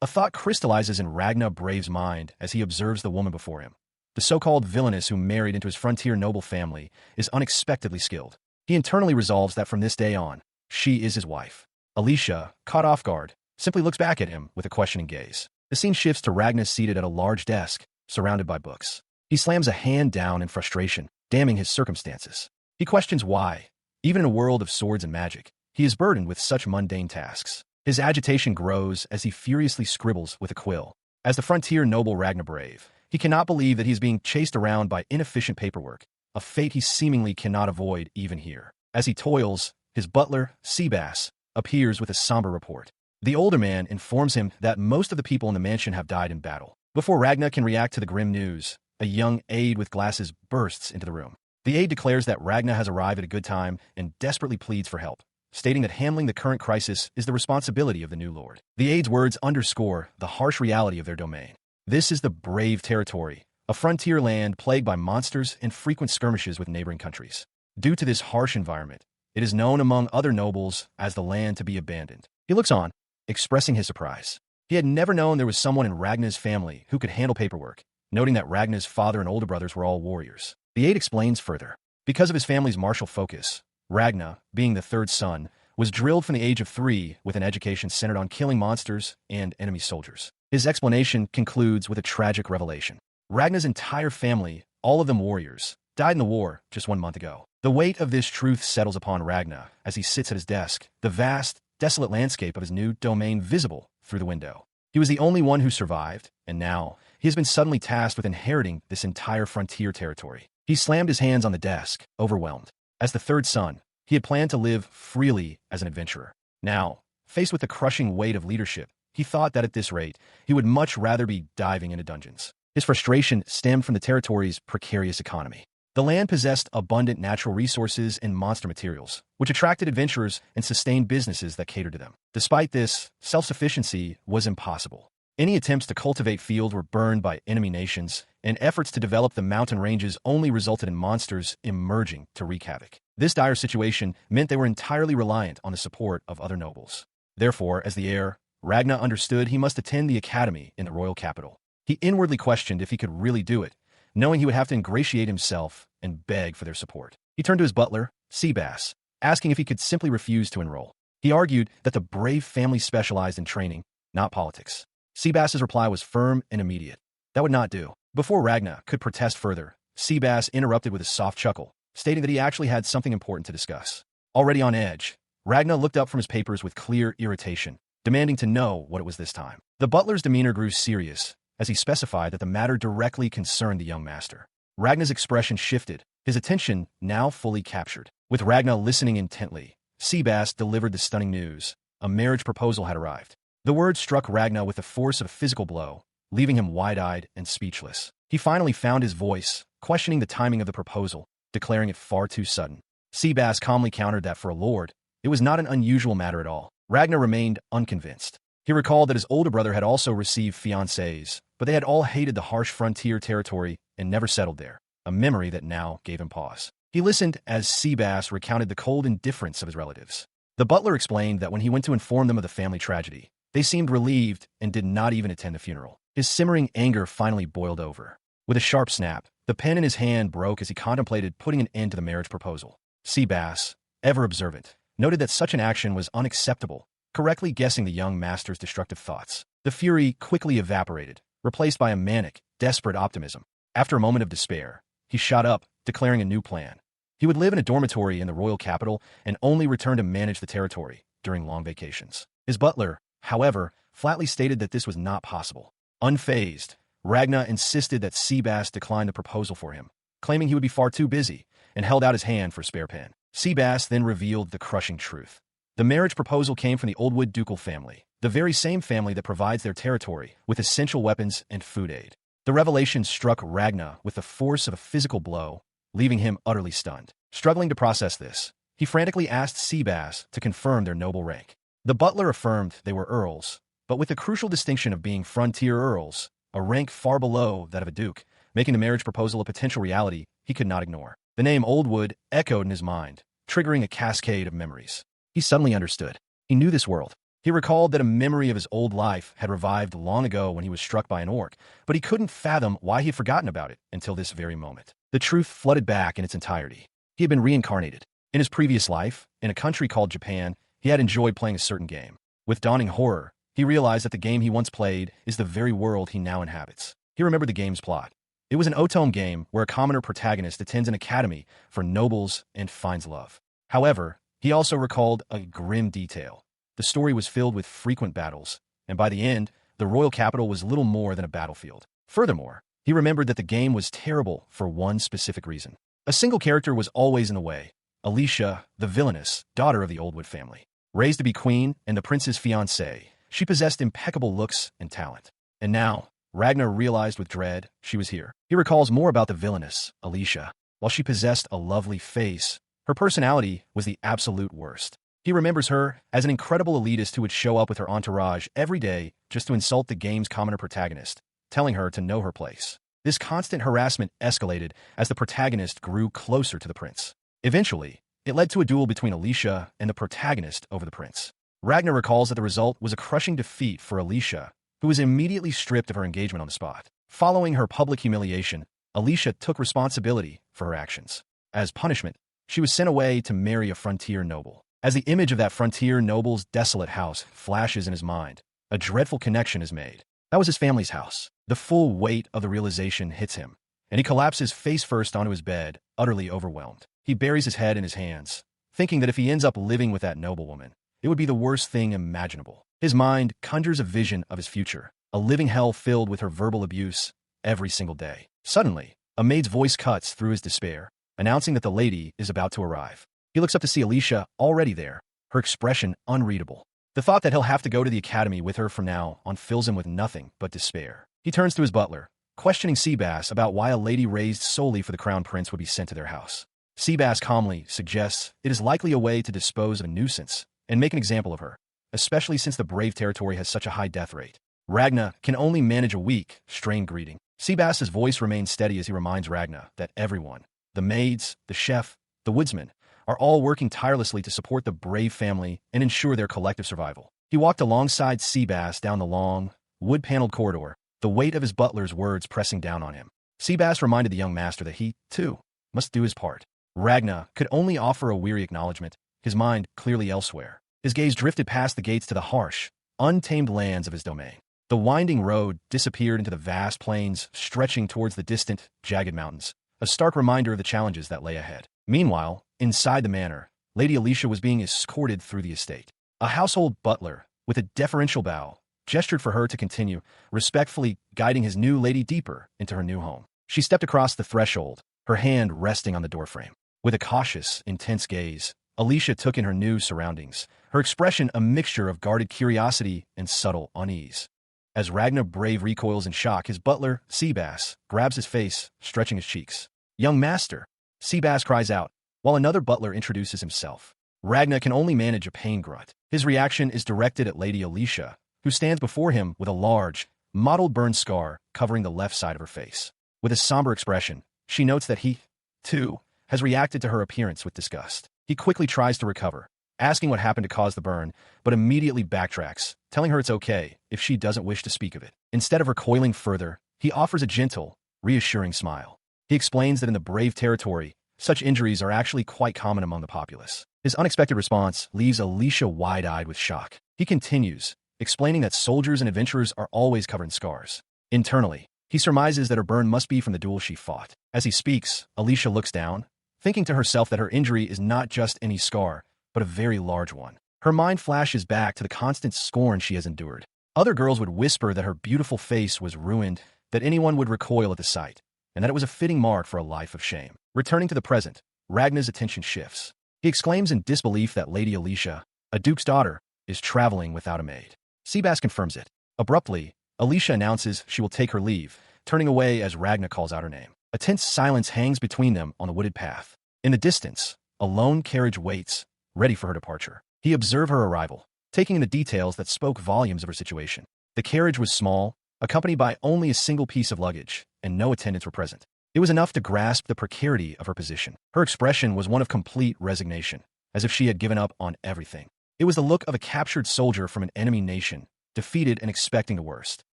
A thought crystallizes in Ragnar Brave's mind as he observes the woman before him. The so-called villainess who married into his frontier noble family is unexpectedly skilled. He internally resolves that from this day on, she is his wife. Alicia, caught off guard, simply looks back at him with a questioning gaze. The scene shifts to Ragnar seated at a large desk, surrounded by books. He slams a hand down in frustration, damning his circumstances. He questions why, even in a world of swords and magic, he is burdened with such mundane tasks. His agitation grows as he furiously scribbles with a quill. As the frontier noble Ragnar Brave, he cannot believe that he is being chased around by inefficient paperwork, a fate he seemingly cannot avoid even here. As he toils, his butler, Seabass, appears with a somber report. The older man informs him that most of the people in the mansion have died in battle. Before Ragnar can react to the grim news, a young aide with glasses bursts into the room. The aide declares that Ragnar has arrived at a good time and desperately pleads for help, stating that handling the current crisis is the responsibility of the new lord. The aide's words underscore the harsh reality of their domain. This is the Brave territory, a frontier land plagued by monsters and frequent skirmishes with neighboring countries. Due to this harsh environment, it is known among other nobles as the land to be abandoned. He looks on, expressing his surprise. He had never known there was someone in Ragnar's family who could handle paperwork, noting that Ragnar's father and older brothers were all warriors. The aide explains further. Because of his family's martial focus, Ragnar, being the third son, was drilled from the age of 3 with an education centered on killing monsters and enemy soldiers. His explanation concludes with a tragic revelation. Ragnar's entire family, all of them warriors, died in the war just 1 month ago. The weight of this truth settles upon Ragnar as he sits at his desk, the vast, desolate landscape of his new domain visible through the window. He was the only one who survived, and now he has been suddenly tasked with inheriting this entire frontier territory. He slammed his hands on the desk, overwhelmed. As the third son, he had planned to live freely as an adventurer. Now, faced with the crushing weight of leadership, he thought that at this rate, he would much rather be diving into dungeons. His frustration stemmed from the territory's precarious economy. The land possessed abundant natural resources and monster materials, which attracted adventurers and sustained businesses that catered to them. Despite this, self-sufficiency was impossible. Any attempts to cultivate field were burned by enemy nations, and efforts to develop the mountain ranges only resulted in monsters emerging to wreak havoc. This dire situation meant they were entirely reliant on the support of other nobles. Therefore, as the heir, Ragnar understood he must attend the academy in the royal capital. He inwardly questioned if he could really do it, knowing he would have to ingratiate himself and beg for their support. He turned to his butler, Seabass, asking if he could simply refuse to enroll. He argued that the Brave family specialized in training, not politics. Seabass's reply was firm and immediate. That would not do. Before Ragnar could protest further, Seabass interrupted with a soft chuckle, stating that he actually had something important to discuss. Already on edge, Ragnar looked up from his papers with clear irritation, demanding to know what it was this time. The butler's demeanor grew serious as he specified that the matter directly concerned the young master. Ragnar's expression shifted, his attention now fully captured. With Ragnar listening intently, Seabass delivered the stunning news. A marriage proposal had arrived. The word struck Ragnar with the force of a physical blow, leaving him wide-eyed and speechless. He finally found his voice, questioning the timing of the proposal, declaring it far too sudden. Seabass calmly countered that for a lord, it was not an unusual matter at all. Ragnar remained unconvinced. He recalled that his older brother had also received fiancées, but they had all hated the harsh frontier territory and never settled there, a memory that now gave him pause. He listened as Seabass recounted the cold indifference of his relatives. The butler explained that when he went to inform them of the family tragedy, they seemed relieved and did not even attend the funeral. His simmering anger finally boiled over. With a sharp snap, the pen in his hand broke as he contemplated putting an end to the marriage proposal. Seabass, ever observant, noted that such an action was unacceptable, correctly guessing the young master's destructive thoughts. The fury quickly evaporated, replaced by a manic, desperate optimism. After a moment of despair, he shot up, declaring a new plan. He would live in a dormitory in the royal capital and only return to manage the territory during long vacations. His butler, however, flatly stated that this was not possible. Unfazed, Ragnar insisted that Seabass decline the proposal for him, claiming he would be far too busy, and held out his hand for a spare pen. Seabass then revealed the crushing truth. The marriage proposal came from the Oldwood ducal family, the very same family that provides their territory with essential weapons and food aid. The revelation struck Ragnar with the force of a physical blow, leaving him utterly stunned. Struggling to process this, he frantically asked Seabass to confirm their noble rank. The butler affirmed they were earls, but with the crucial distinction of being frontier earls, a rank far below that of a duke, making the marriage proposal a potential reality he could not ignore. The name Oldwood echoed in his mind, triggering a cascade of memories. He suddenly understood. He knew this world. He recalled that a memory of his old life had revived long ago when he was struck by an orc, but he couldn't fathom why he had forgotten about it until this very moment. The truth flooded back in its entirety. He had been reincarnated. In his previous life, in a country called Japan, he had enjoyed playing a certain game. With dawning horror, he realized that the game he once played is the very world he now inhabits. He remembered the game's plot. It was an otome game where a commoner protagonist attends an academy for nobles and finds love. However, he also recalled a grim detail. The story was filled with frequent battles, and by the end, the royal capital was little more than a battlefield. Furthermore, he remembered that the game was terrible for one specific reason. A single character was always in the way: Alicia, the villainous daughter of the Oldwood family. Raised to be queen and the prince's fiancée, she possessed impeccable looks and talent. And now, Ragnar realized with dread she was here. He recalls more about the villainous Alicia. While she possessed a lovely face, her personality was the absolute worst. He remembers her as an incredible elitist who would show up with her entourage every day just to insult the game's commoner protagonist, telling her to know her place. This constant harassment escalated as the protagonist grew closer to the prince. Eventually, it led to a duel between Alicia and the protagonist over the prince. Ragnar recalls that the result was a crushing defeat for Alicia, who was immediately stripped of her engagement on the spot. Following her public humiliation, Alicia took responsibility for her actions. As punishment, she was sent away to marry a frontier noble. As the image of that frontier noble's desolate house flashes in his mind, a dreadful connection is made. That was his family's house. The full weight of the realization hits him, and he collapses face first onto his bed, utterly overwhelmed. He buries his head in his hands, thinking that if he ends up living with that noblewoman, it would be the worst thing imaginable. His mind conjures a vision of his future, a living hell filled with her verbal abuse every single day. Suddenly, a maid's voice cuts through his despair, announcing that the lady is about to arrive. He looks up to see Alicia already there, her expression unreadable. The thought that he'll have to go to the academy with her from now on fills him with nothing but despair. He turns to his butler, questioning Seabass about why a lady raised solely for the crown prince would be sent to their house. Seabass calmly suggests it is likely a way to dispose of a nuisance and make an example of her, especially since the brave territory has such a high death rate. Ragnar can only manage a weak, strained greeting. Seabass's voice remains steady as he reminds Ragnar that everyone, the maids, the chef, the woodsman, are all working tirelessly to support the brave family and ensure their collective survival. He walked alongside Seabass down the long, wood-paneled corridor, the weight of his butler's words pressing down on him. Seabass reminded the young master that he, too, must do his part. Ragnar could only offer a weary acknowledgement, his mind clearly elsewhere. His gaze drifted past the gates to the harsh, untamed lands of his domain. The winding road disappeared into the vast plains stretching towards the distant, jagged mountains, a stark reminder of the challenges that lay ahead. Meanwhile, inside the manor, Lady Alicia was being escorted through the estate. A household butler, with a deferential bow, gestured for her to continue, respectfully guiding his new lady deeper into her new home. She stepped across the threshold, her hand resting on the doorframe. With a cautious, intense gaze, Alicia took in her new surroundings, her expression a mixture of guarded curiosity and subtle unease. As Ragnar Brave recoils in shock, his butler, Seabass, grabs his face, stretching his cheeks. "Young master," Seabass cries out, while another butler introduces himself. Ragnar can only manage a pain grunt. His reaction is directed at Lady Alicia, who stands before him with a large, mottled burn scar covering the left side of her face. With a somber expression, she notes that he, too, has reacted to her appearance with disgust. He quickly tries to recover, asking what happened to cause the burn, but immediately backtracks, telling her it's okay if she doesn't wish to speak of it. Instead of recoiling further, he offers a gentle, reassuring smile. He explains that in the brave territory, such injuries are actually quite common among the populace. His unexpected response leaves Alicia wide-eyed with shock. He continues, explaining that soldiers and adventurers are always covered in scars. Internally, he surmises that her burn must be from the duel she fought. As he speaks, Alicia looks down, thinking to herself that her injury is not just any scar, but a very large one. Her mind flashes back to the constant scorn she has endured. Other girls would whisper that her beautiful face was ruined, that anyone would recoil at the sight, and that it was a fitting mark for a life of shame. Returning to the present, Ragnar's attention shifts. He exclaims in disbelief that Lady Alicia, a duke's daughter, is traveling without a maid. Seabass confirms it. Abruptly, Alicia announces she will take her leave, turning away as Ragnar calls out her name. A tense silence hangs between them on the wooded path. In the distance, a lone carriage waits, ready for her departure. He observed her arrival, taking in the details that spoke volumes of her situation. The carriage was small, accompanied by only a single piece of luggage, and no attendants were present. It was enough to grasp the precarity of her position. Her expression was one of complete resignation, as if she had given up on everything. It was the look of a captured soldier from an enemy nation, defeated and expecting the worst.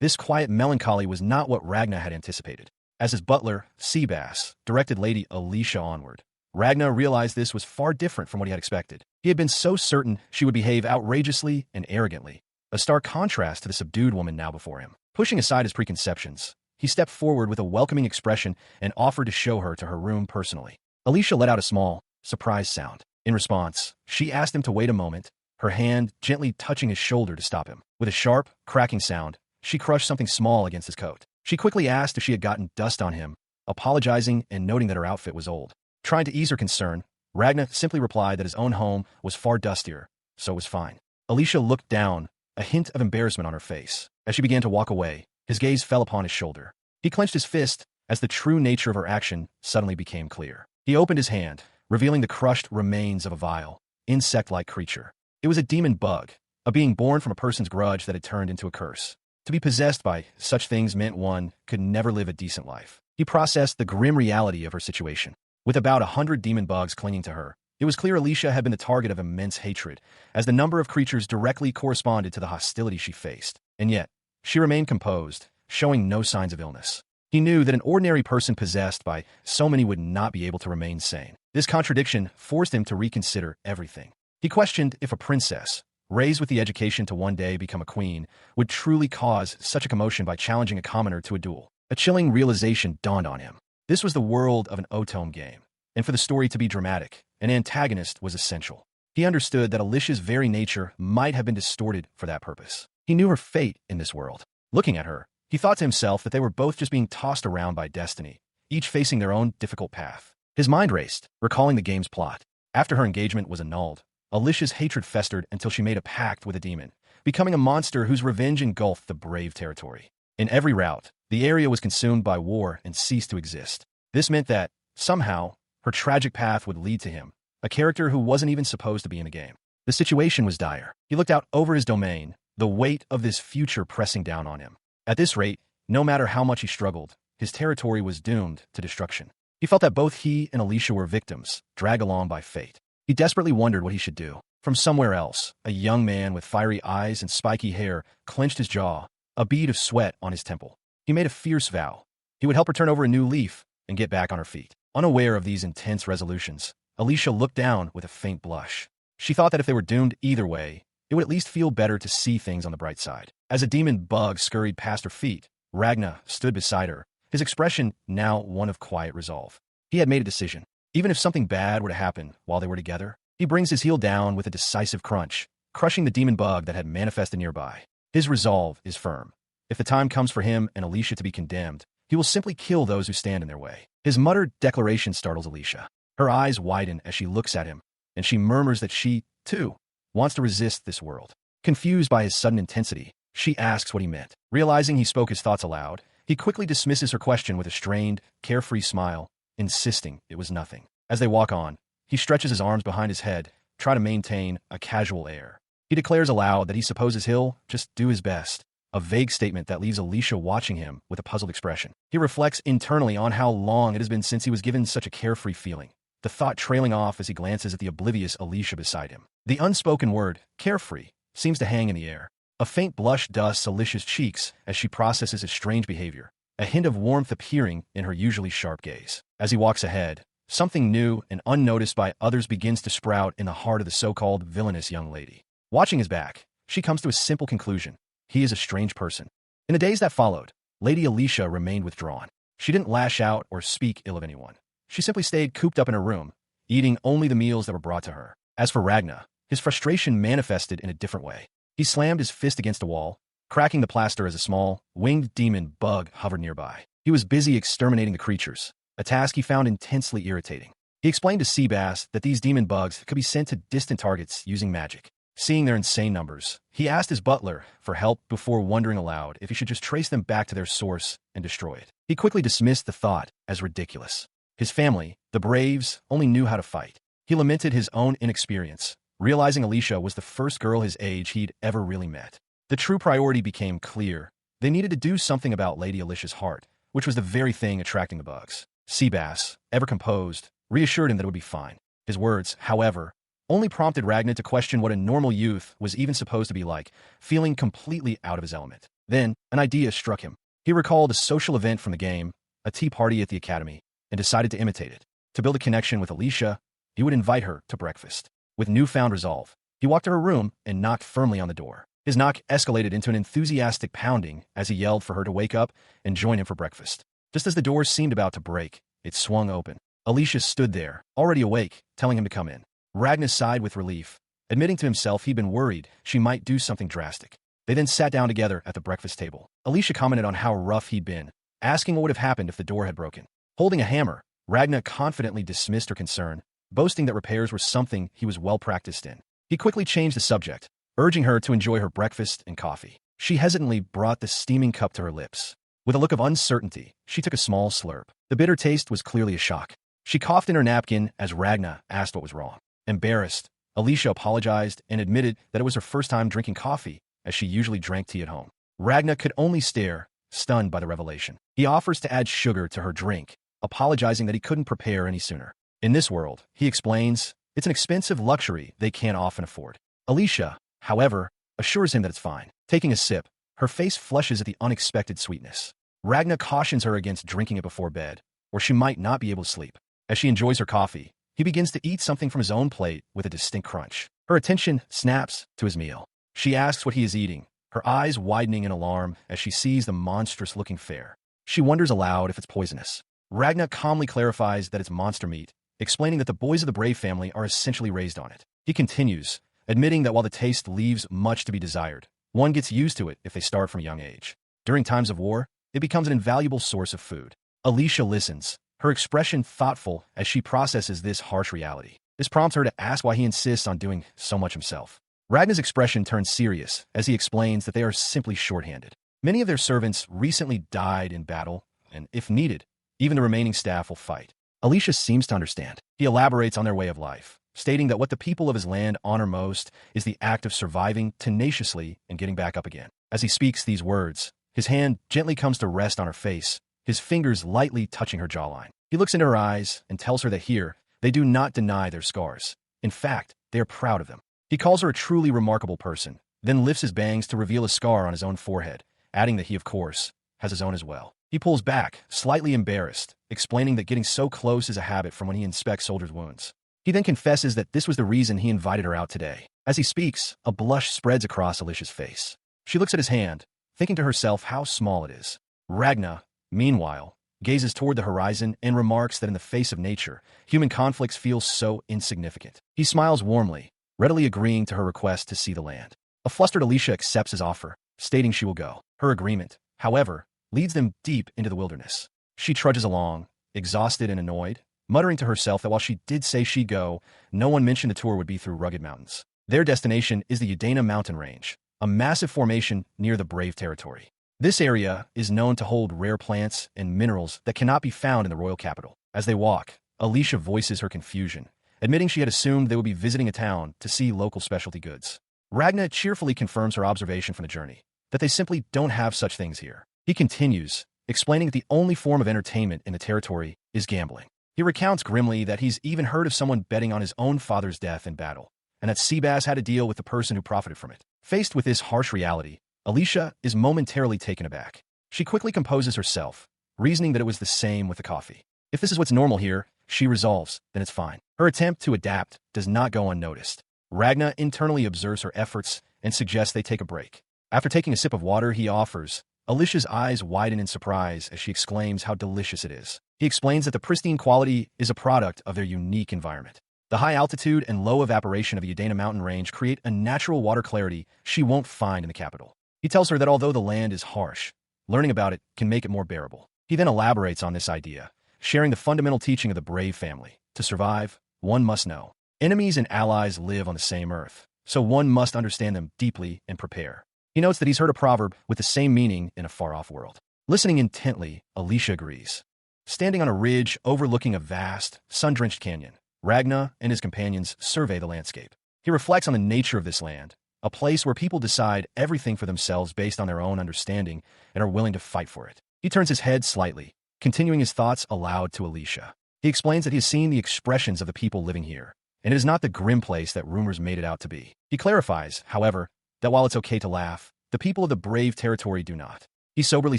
This quiet melancholy was not what Ragna had anticipated. As his butler, Seabass, directed Lady Alicia onward, Ragna realized this was far different from what he had expected. He had been so certain she would behave outrageously and arrogantly, a stark contrast to the subdued woman now before him. Pushing aside his preconceptions, he stepped forward with a welcoming expression and offered to show her to her room personally. Alicia let out a small, surprised sound. In response, she asked him to wait a moment, her hand gently touching his shoulder to stop him. With a sharp, cracking sound, she crushed something small against his coat. She quickly asked if she had gotten dust on him, apologizing and noting that her outfit was old. Trying to ease her concern, Ragna simply replied that his own home was far dustier, so it was fine. Alicia looked down, a hint of embarrassment on her face. As she began to walk away, his gaze fell upon his shoulder. He clenched his fist as the true nature of her action suddenly became clear. He opened his hand, revealing the crushed remains of a vile, insect-like creature. It was a demon bug, a being born from a person's grudge that had turned into a curse. To be possessed by such things meant one could never live a decent life. He processed the grim reality of her situation. With about 100 demon bugs clinging to her, it was clear Alicia had been the target of immense hatred, as the number of creatures directly corresponded to the hostility she faced. And yet, she remained composed, showing no signs of illness. He knew that an ordinary person possessed by so many would not be able to remain sane. This contradiction forced him to reconsider everything. He questioned if a princess, raised with the education to one day become a queen, would truly cause such a commotion by challenging a commoner to a duel. A chilling realization dawned on him. This was the world of an otome game, and for the story to be dramatic, an antagonist was essential. He understood that Alicia's very nature might have been distorted for that purpose. He knew her fate in this world. Looking at her, he thought to himself that they were both just being tossed around by destiny, each facing their own difficult path. His mind raced, recalling the game's plot. After her engagement was annulled, Alicia's hatred festered until she made a pact with a demon, becoming a monster whose revenge engulfed the brave territory. In every rout, the area was consumed by war and ceased to exist. This meant that, somehow, her tragic path would lead to him, a character who wasn't even supposed to be in the game. The situation was dire. He looked out over his domain, the weight of this future pressing down on him. At this rate, no matter how much he struggled, his territory was doomed to destruction. He felt that both he and Alicia were victims, dragged along by fate. He desperately wondered what he should do. From somewhere else, a young man with fiery eyes and spiky hair clenched his jaw, a bead of sweat on his temple. He made a fierce vow. He would help her turn over a new leaf and get back on her feet. Unaware of these intense resolutions, Alicia looked down with a faint blush. She thought that if they were doomed either way, it would at least feel better to see things on the bright side. As a demon bug scurried past her feet, Ragna stood beside her, his expression now one of quiet resolve. He had made a decision. Even if something bad were to happen while they were together, he brings his heel down with a decisive crunch, crushing the demon bug that had manifested nearby. His resolve is firm. If the time comes for him and Alicia to be condemned, he will simply kill those who stand in their way. His muttered declaration startles Alicia. Her eyes widen as she looks at him, and she murmurs that she, too, wants to resist this world. Confused by his sudden intensity, she asks what he meant. Realizing he spoke his thoughts aloud, he quickly dismisses her question with a strained, carefree smile, insisting it was nothing. As they walk on, he stretches his arms behind his head, trying to maintain a casual air. He declares aloud that he supposes he'll just do his best, a vague statement that leaves Alicia watching him with a puzzled expression. He reflects internally on how long it has been since he was given such a carefree feeling, the thought trailing off as he glances at the oblivious Alicia beside him. The unspoken word, carefree, seems to hang in the air. A faint blush dusts Alicia's cheeks as she processes his strange behavior, a hint of warmth appearing in her usually sharp gaze. As he walks ahead, something new and unnoticed by others begins to sprout in the heart of the so-called villainous young lady. Watching his back, she comes to a simple conclusion. He is a strange person. In the days that followed, Lady Alicia remained withdrawn. She didn't lash out or speak ill of anyone. She simply stayed cooped up in her room, eating only the meals that were brought to her. As for Ragna, his frustration manifested in a different way. He slammed his fist against a wall, cracking the plaster as a small, winged demon bug hovered nearby. He was busy exterminating the creatures, a task he found intensely irritating. He explained to Seabass that these demon bugs could be sent to distant targets using magic. Seeing their insane numbers, he asked his butler for help before wondering aloud if he should just trace them back to their source and destroy it. He quickly dismissed the thought as ridiculous. His family, the Braves, only knew how to fight. He lamented his own inexperience, realizing Alicia was the first girl his age he'd ever really met. The true priority became clear. They needed to do something about Lady Alicia's heart, which was the very thing attracting the bugs. Seabass, ever composed, reassured him that it would be fine. His words, however, only prompted Ragnar to question what a normal youth was even supposed to be like, feeling completely out of his element. Then, an idea struck him. He recalled a social event from the game, a tea party at the academy, and decided to imitate it. To build a connection with Alicia, he would invite her to breakfast. With newfound resolve, he walked to her room and knocked firmly on the door. His knock escalated into an enthusiastic pounding as he yelled for her to wake up and join him for breakfast. Just as the door seemed about to break, it swung open. Alicia stood there, already awake, telling him to come in. Ragnar sighed with relief, admitting to himself he'd been worried she might do something drastic. They then sat down together at the breakfast table. Alicia commented on how rough he'd been, asking what would have happened if the door had broken. Holding a hammer, Ragnar confidently dismissed her concern, boasting that repairs were something he was well practiced in. He quickly changed the subject, urging her to enjoy her breakfast and coffee. She hesitantly brought the steaming cup to her lips. With a look of uncertainty, she took a small slurp. The bitter taste was clearly a shock. She coughed in her napkin as Ragnar asked what was wrong. Embarrassed, Alicia apologized and admitted that it was her first time drinking coffee, as she usually drank tea at home. Ragnar could only stare, stunned by the revelation. He offers to add sugar to her drink, apologizing that he couldn't prepare any sooner. In this world, he explains, it's an expensive luxury they can't often afford. Alicia, however, assures him that it's fine. Taking a sip, her face flushes at the unexpected sweetness. Ragnar cautions her against drinking it before bed, or she might not be able to sleep. As she enjoys her coffee, he begins to eat something from his own plate with a distinct crunch. Her attention snaps to his meal. She asks what he is eating, her eyes widening in alarm as she sees the monstrous-looking fare. She wonders aloud if it's poisonous. Ragnar calmly clarifies that it's monster meat, explaining that the boys of the Brave family are essentially raised on it. He continues, admitting that while the taste leaves much to be desired, one gets used to it if they start from a young age. During times of war, it becomes an invaluable source of food. Alicia listens, her expression thoughtful as she processes this harsh reality. This prompts her to ask why he insists on doing so much himself. Ragnar's expression turns serious as he explains that they are simply shorthanded. Many of their servants recently died in battle, and if needed, even the remaining staff will fight. Alicia seems to understand. He elaborates on their way of life, stating that what the people of his land honor most is the act of surviving tenaciously and getting back up again. As he speaks these words, his hand gently comes to rest on her face, his fingers lightly touching her jawline. He looks into her eyes and tells her that here, they do not deny their scars. In fact, they are proud of them. He calls her a truly remarkable person, then lifts his bangs to reveal a scar on his own forehead, adding that he, of course, has his own as well. He pulls back, slightly embarrassed, explaining that getting so close is a habit from when he inspects soldiers' wounds. He then confesses that this was the reason he invited her out today. As he speaks, a blush spreads across Alicia's face. She looks at his hand, thinking to herself how small it is. Ragnar, meanwhile, gazes toward the horizon and remarks that in the face of nature, human conflicts feel so insignificant. He smiles warmly, readily agreeing to her request to see the land. A flustered Alicia accepts his offer, stating she will go. Her agreement, however, leads them deep into the wilderness. She trudges along, exhausted and annoyed, muttering to herself that while she did say she'd go, no one mentioned the tour would be through rugged mountains. Their destination is the Udana mountain range, a massive formation near the Brave territory. This area is known to hold rare plants and minerals that cannot be found in the royal capital. As they walk, Alicia voices her confusion, admitting she had assumed they would be visiting a town to see local specialty goods. Ragnar cheerfully confirms her observation from the journey, that they simply don't have such things here. He continues, explaining that the only form of entertainment in the territory is gambling. He recounts grimly that he's even heard of someone betting on his own father's death in battle, and that Seabass had a deal with the person who profited from it. Faced with this harsh reality, Alicia is momentarily taken aback. She quickly composes herself, reasoning that it was the same with the coffee. If this is what's normal here, she resolves, then it's fine. Her attempt to adapt does not go unnoticed. Ragnar internally observes her efforts and suggests they take a break. After taking a sip of water he offers, Alicia's eyes widen in surprise as she exclaims how delicious it is. He explains that the pristine quality is a product of their unique environment. The high altitude and low evaporation of the Udana mountain range create a natural water clarity she won't find in the capital. He tells her that although the land is harsh, learning about it can make it more bearable. He then elaborates on this idea, sharing the fundamental teaching of the Brave family. To survive, one must know. Enemies and allies live on the same earth, so one must understand them deeply and prepare. He notes that he's heard a proverb with the same meaning in a far-off world. Listening intently, Alicia agrees. Standing on a ridge overlooking a vast, sun-drenched canyon, Ragnar and his companions survey the landscape. He reflects on the nature of this land, a place where people decide everything for themselves based on their own understanding and are willing to fight for it. He turns his head slightly, continuing his thoughts aloud to Alicia. He explains that he has seen the expressions of the people living here, and it is not the grim place that rumors made it out to be. He clarifies, however, that while it's okay to laugh, the people of the brave territory do not. He soberly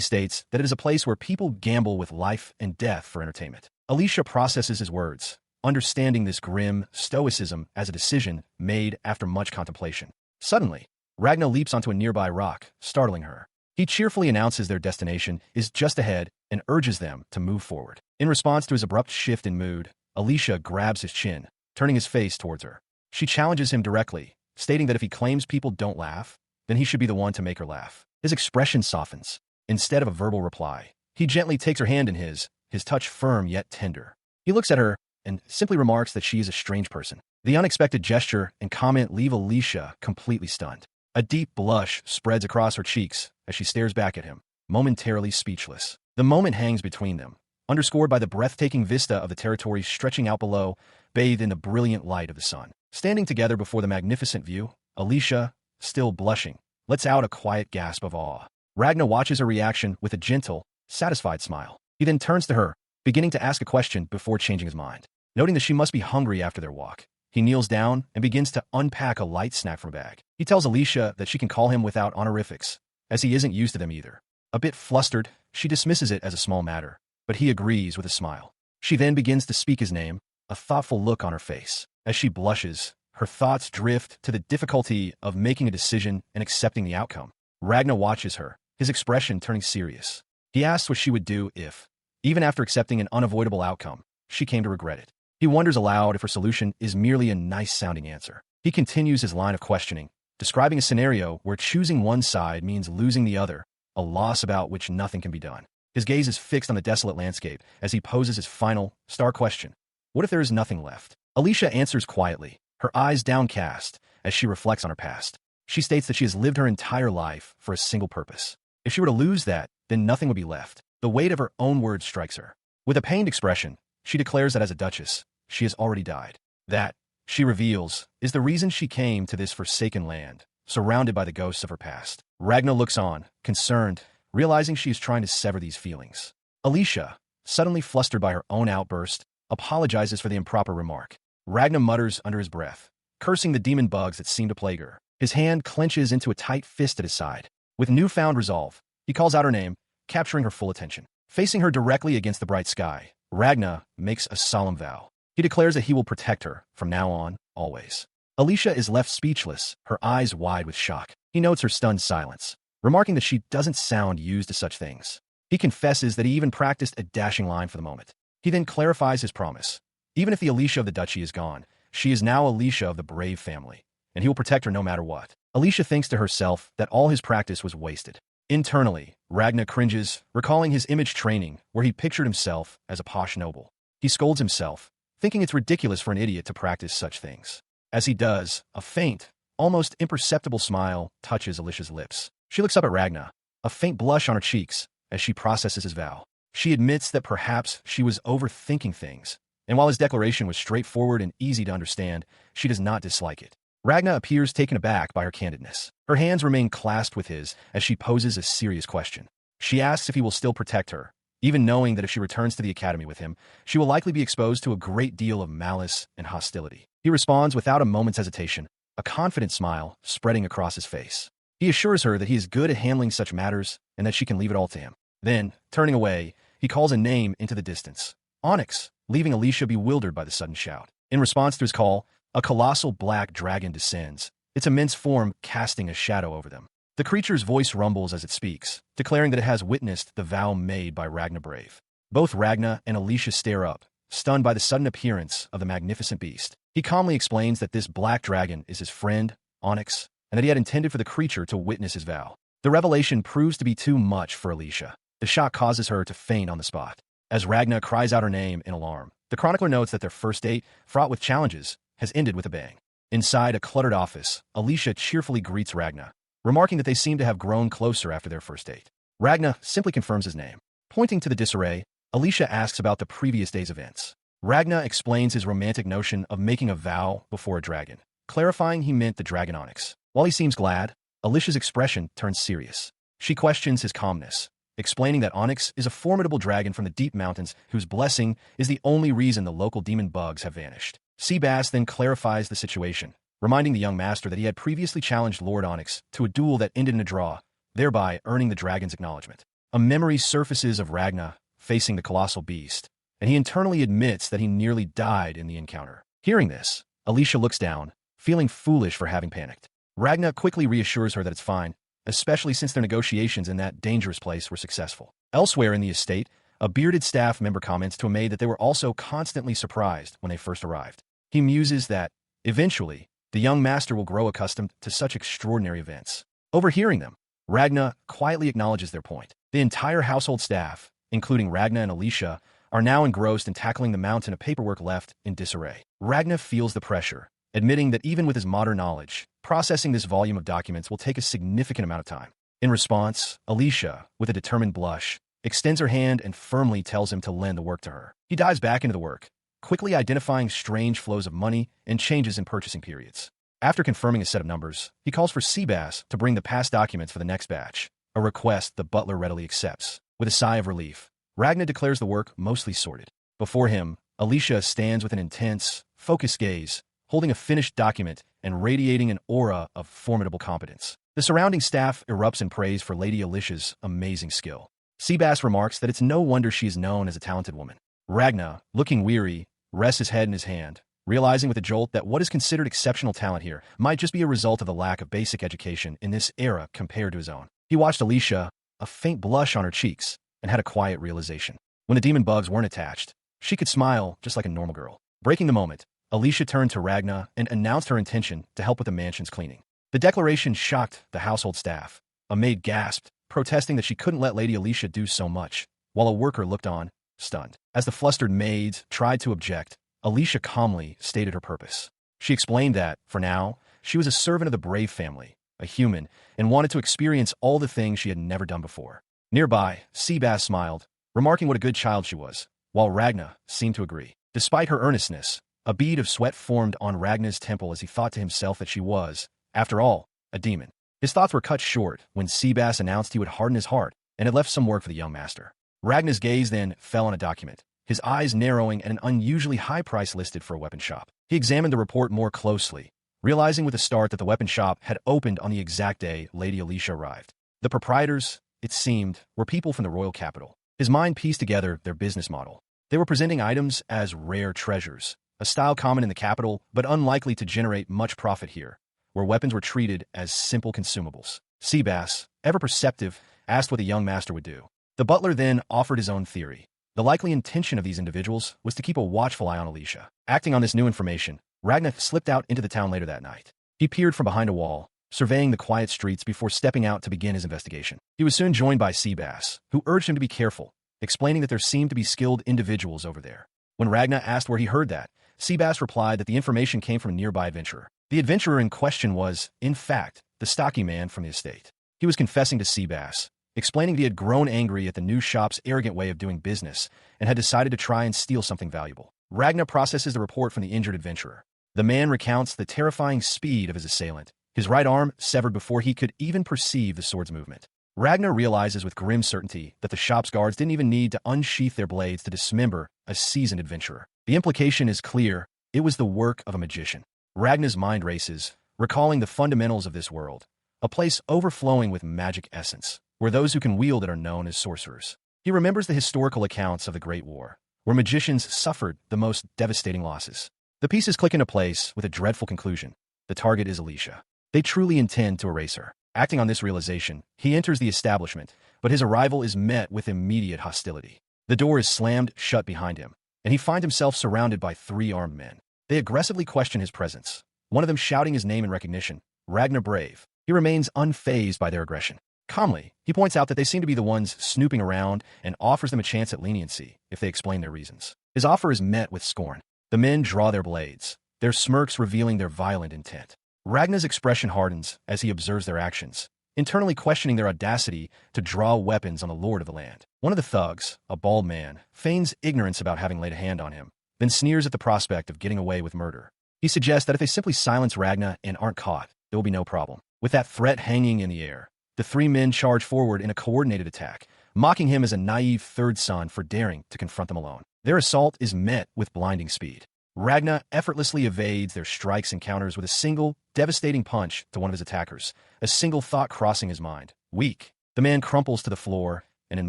states that it is a place where people gamble with life and death for entertainment. Alicia processes his words, understanding this grim stoicism as a decision made after much contemplation. Suddenly, Ragna leaps onto a nearby rock, startling her. He cheerfully announces their destination is just ahead and urges them to move forward. In response to his abrupt shift in mood, Alicia grabs his chin, turning his face towards her. She challenges him directly, stating that if he claims people don't laugh, then he should be the one to make her laugh. His expression softens. Instead of a verbal reply, he gently takes her hand in his touch firm yet tender. He looks at her and simply remarks that she is a strange person. The unexpected gesture and comment leave Alicia completely stunned. A deep blush spreads across her cheeks as she stares back at him, momentarily speechless. The moment hangs between them, underscored by the breathtaking vista of the territory stretching out below, bathed in the brilliant light of the sun. Standing together before the magnificent view, Alicia, still blushing, lets out a quiet gasp of awe. Ragna watches her reaction with a gentle, satisfied smile. He then turns to her, beginning to ask a question before changing his mind. Noting that she must be hungry after their walk, he kneels down and begins to unpack a light snack from a bag. He tells Alicia that she can call him without honorifics, as he isn't used to them either. A bit flustered, she dismisses it as a small matter, but he agrees with a smile. She then begins to speak his name, a thoughtful look on her face. As she blushes, her thoughts drift to the difficulty of making a decision and accepting the outcome. Ragna watches her, his expression turning serious. He asks what she would do if, even after accepting an unavoidable outcome, she came to regret it. He wonders aloud if her solution is merely a nice-sounding answer. He continues his line of questioning, describing a scenario where choosing one side means losing the other, a loss about which nothing can be done. His gaze is fixed on the desolate landscape as he poses his final, star question. What if there is nothing left? Alicia answers quietly, her eyes downcast as she reflects on her past. She states that she has lived her entire life for a single purpose. If she were to lose that, then nothing would be left. The weight of her own words strikes her. With a pained expression, she declares that as a duchess, she has already died. That, she reveals, is the reason she came to this forsaken land, surrounded by the ghosts of her past. Ragna looks on, concerned, realizing she is trying to sever these feelings. Alicia, suddenly flustered by her own outburst, apologizes for the improper remark. Ragna mutters under his breath, cursing the demon bugs that seem to plague her. His hand clenches into a tight fist at his side. With newfound resolve, he calls out her name, capturing her full attention. Facing her directly against the bright sky, Ragna makes a solemn vow. He declares that he will protect her, from now on, always. Alicia is left speechless, her eyes wide with shock. He notes her stunned silence, remarking that she doesn't sound used to such things. He confesses that he even practiced a dashing line for the moment. He then clarifies his promise. Even if the Alicia of the duchy is gone, she is now Alicia of the brave family, and he will protect her no matter what. Alicia thinks to herself that all his practice was wasted. Internally, Ragna cringes, recalling his image training where he pictured himself as a posh noble. He scolds himself, thinking it's ridiculous for an idiot to practice such things. As he does, a faint, almost imperceptible smile touches Alicia's lips. She looks up at Ragna, a faint blush on her cheeks, as she processes his vow. She admits that perhaps she was overthinking things, and while his declaration was straightforward and easy to understand, she does not dislike it. Ragna appears taken aback by her candidness. Her hands remain clasped with his as she poses a serious question. She asks if he will still protect her, even knowing that if she returns to the academy with him, she will likely be exposed to a great deal of malice and hostility. He responds without a moment's hesitation, a confident smile spreading across his face. He assures her that he is good at handling such matters and that she can leave it all to him. Then, turning away, he calls a name into the distance. Onyx, leaving Alicia bewildered by the sudden shout. In response to his call, a colossal black dragon descends, its immense form casting a shadow over them. The creature's voice rumbles as it speaks, declaring that it has witnessed the vow made by Ragna Brave. Both Ragna and Alicia stare up, stunned by the sudden appearance of the magnificent beast. He calmly explains that this black dragon is his friend, Onyx, and that he had intended for the creature to witness his vow. The revelation proves to be too much for Alicia. The shock causes her to faint on the spot. As Ragna cries out her name in alarm, the chronicler notes that their first date, fraught with challenges, has ended with a bang. Inside a cluttered office, Alicia cheerfully greets Ragna, remarking that they seem to have grown closer after their first date. Ragna simply confirms his name. Pointing to the disarray, Alicia asks about the previous day's events. Ragna explains his romantic notion of making a vow before a dragon, clarifying he meant the dragon Onyx. While he seems glad, Alicia's expression turns serious. She questions his calmness, explaining that Onyx is a formidable dragon from the deep mountains whose blessing is the only reason the local demon bugs have vanished. Seabass then clarifies the situation, reminding the young master that he had previously challenged Lord Onyx to a duel that ended in a draw, thereby earning the dragon's acknowledgement. A memory surfaces of Ragna facing the colossal beast, and he internally admits that he nearly died in the encounter. Hearing this, Alicia looks down, feeling foolish for having panicked. Ragna quickly reassures her that it's fine, especially since their negotiations in that dangerous place were successful. Elsewhere in the estate, a bearded staff member comments to a maid that they were also constantly surprised when they first arrived. He muses that, eventually, the young master will grow accustomed to such extraordinary events. Overhearing them, Ragna quietly acknowledges their point. The entire household staff, including Ragna and Alicia, are now engrossed in tackling the mountain of paperwork left in disarray. Ragna feels the pressure, admitting that even with his modern knowledge, processing this volume of documents will take a significant amount of time. In response, Alicia, with a determined blush, extends her hand and firmly tells him to lend the work to her. He dives back into the work, quickly identifying strange flows of money and changes in purchasing periods. After confirming a set of numbers, he calls for Seabass to bring the past documents for the next batch, a request the butler readily accepts. With a sigh of relief, Ragna declares the work mostly sorted. Before him, Alicia stands with an intense, focused gaze, holding a finished document and radiating an aura of formidable competence. The surrounding staff erupts in praise for Lady Alicia's amazing skill. Seabass remarks that it's no wonder she is known as a talented woman. Ragna, looking weary, rests his head in his hand, realizing with a jolt that what is considered exceptional talent here might just be a result of the lack of basic education in this era compared to his own. He watched Alicia, a faint blush on her cheeks, and had a quiet realization. When the demon bugs weren't attached, she could smile just like a normal girl. Breaking the moment, Alicia turned to Ragna and announced her intention to help with the mansion's cleaning. The declaration shocked the household staff. A maid gasped, protesting that she couldn't let Lady Alicia do so much, while a worker looked on, stunned. As the flustered maids tried to object, Alicia calmly stated her purpose. She explained that, for now, she was a servant of the Brave family, a human, and wanted to experience all the things she had never done before. Nearby, Seabass smiled, remarking what a good child she was, while Ragna seemed to agree. Despite her earnestness, a bead of sweat formed on Ragna's temple as he thought to himself that she was, after all, a demon. His thoughts were cut short when Seabass announced he would harden his heart and had left some work for the young master. Ragna's gaze then fell on a document, his eyes narrowing at an unusually high price listed for a weapon shop. He examined the report more closely, realizing with a start that the weapon shop had opened on the exact day Lady Alicia arrived. The proprietors, it seemed, were people from the royal capital. His mind pieced together their business model. They were presenting items as rare treasures, a style common in the capital but unlikely to generate much profit here, where weapons were treated as simple consumables. Seabass, ever perceptive, asked what the young master would do. The butler then offered his own theory. The likely intention of these individuals was to keep a watchful eye on Alicia. Acting on this new information, Ragna slipped out into the town later that night. He peered from behind a wall, surveying the quiet streets before stepping out to begin his investigation. He was soon joined by Seabass, who urged him to be careful, explaining that there seemed to be skilled individuals over there. When Ragna asked where he heard that, Seabass replied that the information came from a nearby adventurer. The adventurer in question was, in fact, the stocky man from the estate. He was confessing to Seabass, explaining that he had grown angry at the new shop's arrogant way of doing business and had decided to try and steal something valuable. Ragna processes the report from the injured adventurer. The man recounts the terrifying speed of his assailant, his right arm severed before he could even perceive the sword's movement. Ragna realizes with grim certainty that the shop's guards didn't even need to unsheath their blades to dismember a seasoned adventurer. The implication is clear: it was the work of a magician. Ragna's mind races, recalling the fundamentals of this world, a place overflowing with magic essence, where those who can wield it are known as sorcerers. He remembers the historical accounts of the Great War, where magicians suffered the most devastating losses. The pieces click into place with a dreadful conclusion. The target is Alicia. They truly intend to erase her. Acting on this realization, he enters the establishment, but his arrival is met with immediate hostility. The door is slammed shut behind him, and he finds himself surrounded by 3 armed men. They aggressively question his presence, one of them shouting his name in recognition, Ragnar Brave. He remains unfazed by their aggression. Calmly, he points out that they seem to be the ones snooping around and offers them a chance at leniency if they explain their reasons. His offer is met with scorn. The men draw their blades, their smirks revealing their violent intent. Ragnar's expression hardens as he observes their actions, internally questioning their audacity to draw weapons on the lord of the land. One of the thugs, a bald man, feigns ignorance about having laid a hand on him, then sneers at the prospect of getting away with murder. He suggests that if they simply silence Ragnar and aren't caught, there will be no problem. With that threat hanging in the air, the 3 men charge forward in a coordinated attack, mocking him as a naive third son for daring to confront them alone. Their assault is met with blinding speed. Ragna effortlessly evades their strikes and counters with a single, devastating punch to one of his attackers, a single thought crossing his mind. Weak. The man crumples to the floor, and in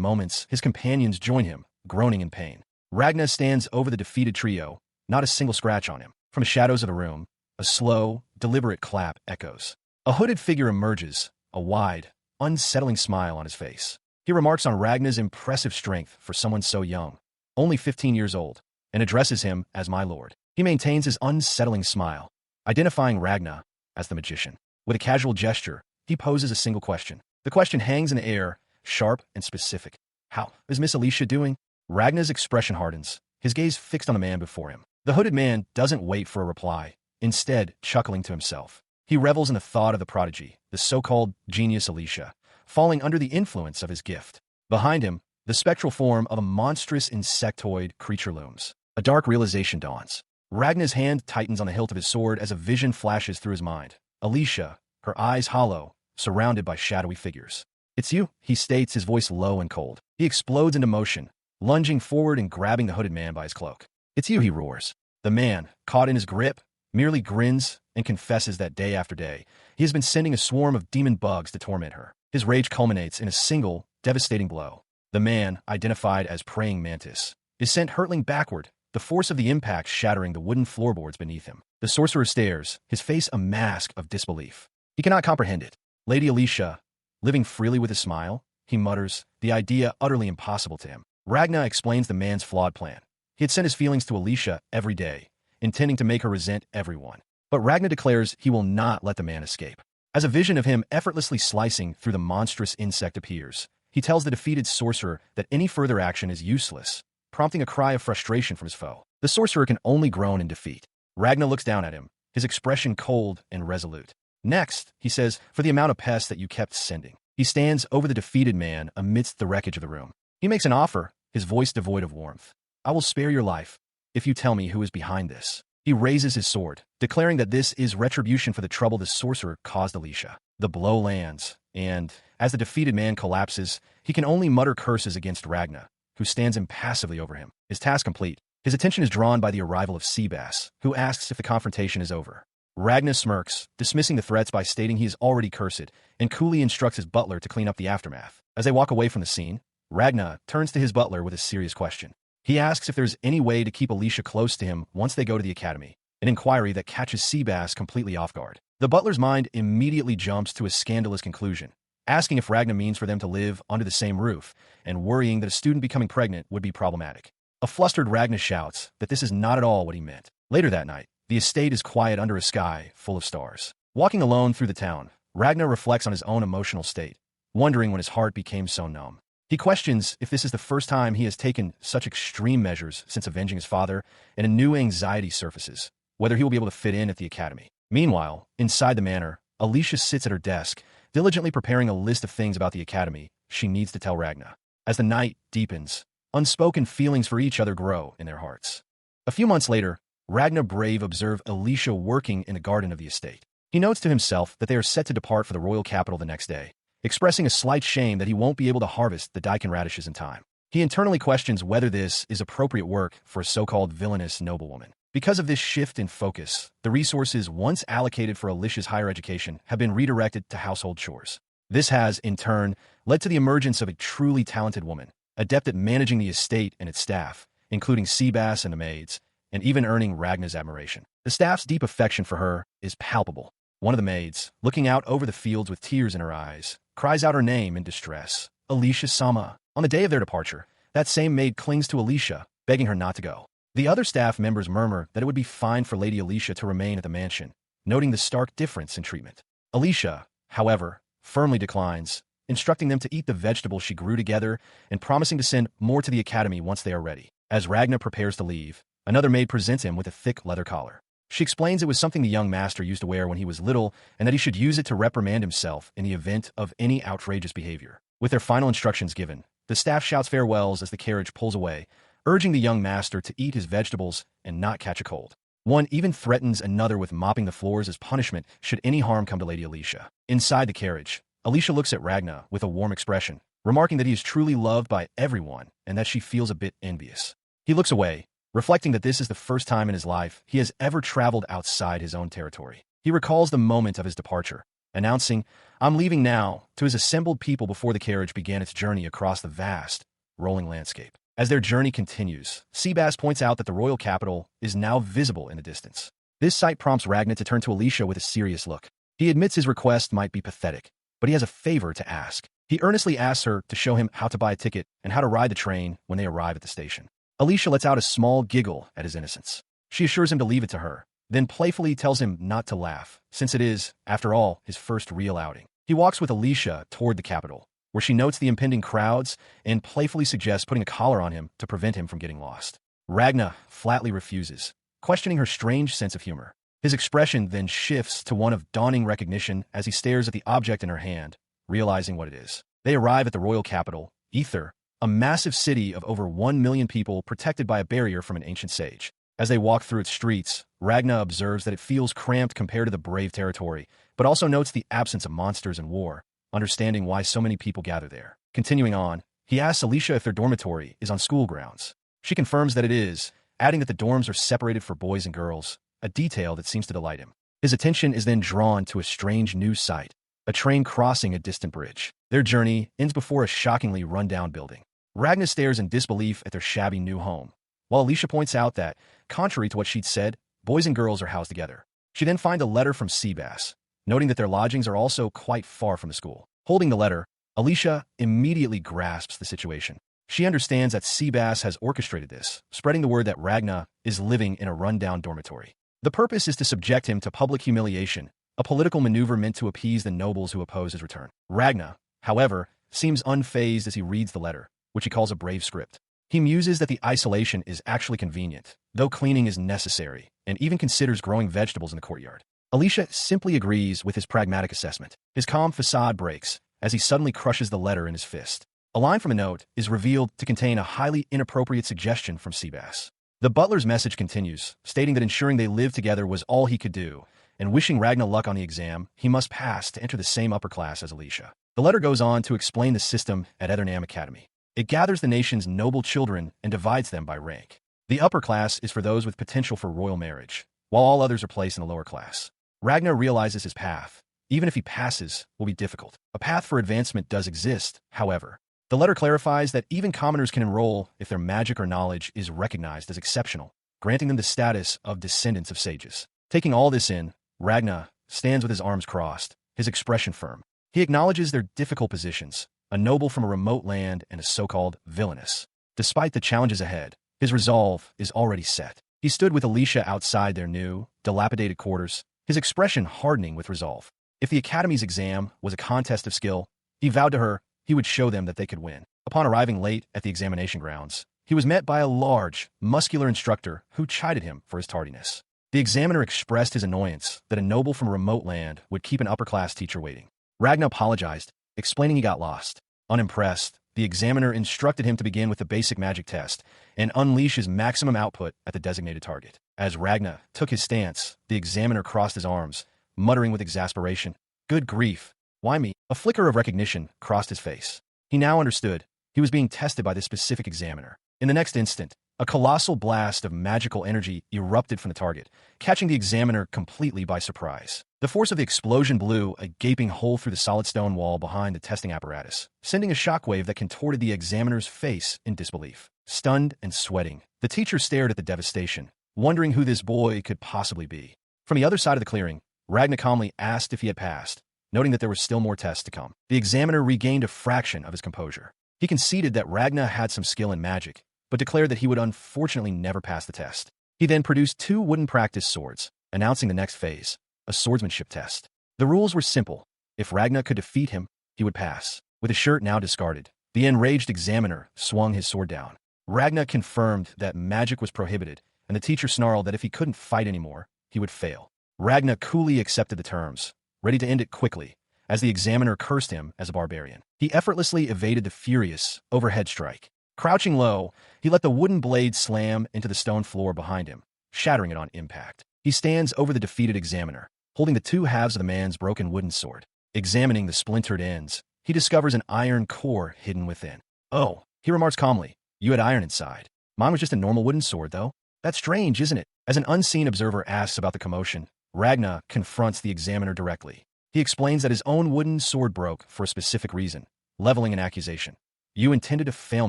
moments, his companions join him, groaning in pain. Ragna stands over the defeated trio, not a single scratch on him. From the shadows of the room, a slow, deliberate clap echoes. A hooded figure emerges, a wide, unsettling smile on his face. He remarks on Ragna's impressive strength for someone so young, only 15 years old, and addresses him as my lord. He maintains his unsettling smile, identifying Ragna as the magician. With a casual gesture, he poses a single question. The question hangs in the air, sharp and specific. How is Miss Alicia doing? Ragna's expression hardens, his gaze fixed on the man before him. The hooded man doesn't wait for a reply, instead chuckling to himself. He revels in the thought of the prodigy, the so-called genius Alicia, falling under the influence of his gift. Behind him, the spectral form of a monstrous insectoid creature looms. A dark realization dawns. Ragna's hand tightens on the hilt of his sword as a vision flashes through his mind. Alicia, her eyes hollow, surrounded by shadowy figures. It's you, he states, his voice low and cold. He explodes into motion, lunging forward and grabbing the hooded man by his cloak. It's you, he roars. The man, caught in his grip, merely grins and confesses that day after day, he has been sending a swarm of demon bugs to torment her. His rage culminates in a single, devastating blow. The man, identified as Praying Mantis, is sent hurtling backward, the force of the impact shattering the wooden floorboards beneath him. The sorcerer stares, his face a mask of disbelief. He cannot comprehend it. Lady Alicia, living freely with a smile, he mutters, the idea utterly impossible to him. Ragna explains the man's flawed plan. He had sent his feelings to Alicia every day, intending to make her resent everyone. But Ragna declares he will not let the man escape. As a vision of him effortlessly slicing through the monstrous insect appears, he tells the defeated sorcerer that any further action is useless, prompting a cry of frustration from his foe. The sorcerer can only groan in defeat. Ragna looks down at him, his expression cold and resolute. Next, he says, for the amount of pests that you kept sending. He stands over the defeated man amidst the wreckage of the room. He makes an offer, his voice devoid of warmth. I will spare your life if you tell me who is behind this. He raises his sword, declaring that this is retribution for the trouble the sorcerer caused Alicia. The blow lands, and, as the defeated man collapses, he can only mutter curses against Ragna, who stands impassively over him. His task complete, his attention is drawn by the arrival of Seabass, who asks if the confrontation is over. Ragna smirks, dismissing the threats by stating he is already cursed, and coolly instructs his butler to clean up the aftermath. As they walk away from the scene, Ragna turns to his butler with a serious question. He asks if there's any way to keep Alicia close to him once they go to the academy, an inquiry that catches Seabass completely off guard. The butler's mind immediately jumps to a scandalous conclusion, asking if Ragna means for them to live under the same roof, and worrying that a student becoming pregnant would be problematic. A flustered Ragna shouts that this is not at all what he meant. Later that night, the estate is quiet under a sky full of stars. Walking alone through the town, Ragna reflects on his own emotional state, wondering when his heart became so numb. He questions if this is the first time he has taken such extreme measures since avenging his father, and a new anxiety surfaces, whether he will be able to fit in at the academy. Meanwhile, inside the manor, Alicia sits at her desk, diligently preparing a list of things about the academy she needs to tell Ragna. As the night deepens, unspoken feelings for each other grow in their hearts. A few months later, Ragna Brave observed Alicia working in the garden of the estate. He notes to himself that they are set to depart for the royal capital the next day, expressing a slight shame that he won't be able to harvest the daikon radishes in time. He internally questions whether this is appropriate work for a so-called villainous noblewoman. Because of this shift in focus, the resources once allocated for Alicia's higher education have been redirected to household chores. This has, in turn, led to the emergence of a truly talented woman, adept at managing the estate and its staff, including Seabass and the maids, and even earning Ragna's admiration. The staff's deep affection for her is palpable. One of the maids, looking out over the fields with tears in her eyes, cries out her name in distress. Alicia-sama. On the day of their departure, that same maid clings to Alicia, begging her not to go. The other staff members murmur that it would be fine for Lady Alicia to remain at the mansion, noting the stark difference in treatment. Alicia, however, firmly declines, instructing them to eat the vegetables she grew together and promising to send more to the academy once they are ready. As Ragna prepares to leave, another maid presents him with a thick leather collar. She explains it was something the young master used to wear when he was little and that he should use it to reprimand himself in the event of any outrageous behavior. With their final instructions given, the staff shouts farewells as the carriage pulls away, urging the young master to eat his vegetables and not catch a cold. One even threatens another with mopping the floors as punishment should any harm come to Lady Alicia. Inside the carriage, Alicia looks at Ragna with a warm expression, remarking that he is truly loved by everyone and that she feels a bit envious. He looks away, reflecting that this is the first time in his life he has ever traveled outside his own territory. He recalls the moment of his departure, announcing, "I'm leaving now," to his assembled people before the carriage began its journey across the vast, rolling landscape. As their journey continues, Seabass points out that the royal capital is now visible in the distance. This sight prompts Ragna to turn to Alicia with a serious look. He admits his request might be pathetic, but he has a favor to ask. He earnestly asks her to show him how to buy a ticket and how to ride the train when they arrive at the station. Alicia lets out a small giggle at his innocence. She assures him to leave it to her, then playfully tells him not to laugh, since it is, after all, his first real outing. He walks with Alicia toward the capital, where she notes the impending crowds and playfully suggests putting a collar on him to prevent him from getting lost. Ragna flatly refuses, questioning her strange sense of humor. His expression then shifts to one of dawning recognition as he stares at the object in her hand, realizing what it is. They arrive at the royal capital, Ether, a massive city of over 1 million people protected by a barrier from an ancient sage. As they walk through its streets, Ragna observes that it feels cramped compared to the brave territory, but also notes the absence of monsters and war, understanding why so many people gather there. Continuing on, he asks Alicia if their dormitory is on school grounds. She confirms that it is, adding that the dorms are separated for boys and girls, a detail that seems to delight him. His attention is then drawn to a strange new sight, a train crossing a distant bridge. Their journey ends before a shockingly run-down building. Ragna stares in disbelief at their shabby new home, while Alicia points out that, contrary to what she'd said, boys and girls are housed together. She then finds a letter from Seabass, noting that their lodgings are also quite far from the school. Holding the letter, Alicia immediately grasps the situation. She understands that Seabass has orchestrated this, spreading the word that Ragna is living in a run-down dormitory. The purpose is to subject him to public humiliation, a political maneuver meant to appease the nobles who oppose his return. Ragna, however, seems unfazed as he reads the letter, which he calls a brave script. He muses that the isolation is actually convenient, though cleaning is necessary, and even considers growing vegetables in the courtyard. Alicia simply agrees with his pragmatic assessment. His calm facade breaks as he suddenly crushes the letter in his fist. A line from a note is revealed to contain a highly inappropriate suggestion from Seabass. The butler's message continues, stating that ensuring they live together was all he could do, and wishing Ragna luck on the exam he must pass to enter the same upper class as Alicia. The letter goes on to explain the system at Ethernam Academy. It gathers the nation's noble children and divides them by rank. The upper class is for those with potential for royal marriage, while all others are placed in the lower class. Ragna realizes his path, even if he passes, will be difficult. A path for advancement does exist, however. The letter clarifies that even commoners can enroll if their magic or knowledge is recognized as exceptional, granting them the status of descendants of sages. Taking all this in, Ragna stands with his arms crossed, his expression firm. He acknowledges their difficult positions, a noble from a remote land and a so-called villainous. Despite the challenges ahead, his resolve is already set. He stood with Alicia outside their new, dilapidated quarters, his expression hardening with resolve. If the Academy's exam was a contest of skill, he vowed to her he would show them that they could win. Upon arriving late at the examination grounds, he was met by a large, muscular instructor who chided him for his tardiness. The examiner expressed his annoyance that a noble from a remote land would keep an upper-class teacher waiting. Ragna apologized, explaining he got lost. Unimpressed, the examiner instructed him to begin with the basic magic test and unleash his maximum output at the designated target. As Ragna took his stance, the examiner crossed his arms, muttering with exasperation, "Good grief, why me?" A flicker of recognition crossed his face. He now understood he was being tested by this specific examiner. In the next instant, a colossal blast of magical energy erupted from the target, catching the examiner completely by surprise. The force of the explosion blew a gaping hole through the solid stone wall behind the testing apparatus, sending a shockwave that contorted the examiner's face in disbelief. Stunned and sweating, the teacher stared at the devastation, wondering who this boy could possibly be. From the other side of the clearing, Ragna calmly asked if he had passed, noting that there were still more tests to come. The examiner regained a fraction of his composure. He conceded that Ragna had some skill in magic, but declared that he would unfortunately never pass the test. He then produced 2 wooden practice swords, announcing the next phase, a swordsmanship test. The rules were simple. If Ragna could defeat him, he would pass. With his shirt now discarded, the enraged examiner swung his sword down. Ragna confirmed that magic was prohibited, and the teacher snarled that if he couldn't fight anymore, he would fail. Ragna coolly accepted the terms, ready to end it quickly, as the examiner cursed him as a barbarian. He effortlessly evaded the furious overhead strike. Crouching low, he let the wooden blade slam into the stone floor behind him, shattering it on impact. He stands over the defeated examiner, holding the 2 halves of the man's broken wooden sword. Examining the splintered ends, he discovers an iron core hidden within. "Oh," he remarks calmly, "you had iron inside. Mine was just a normal wooden sword, though." That's strange, isn't it? As an unseen observer asks about the commotion, Ragna confronts the examiner directly. He explains that his own wooden sword broke for a specific reason, leveling an accusation. You intended to fail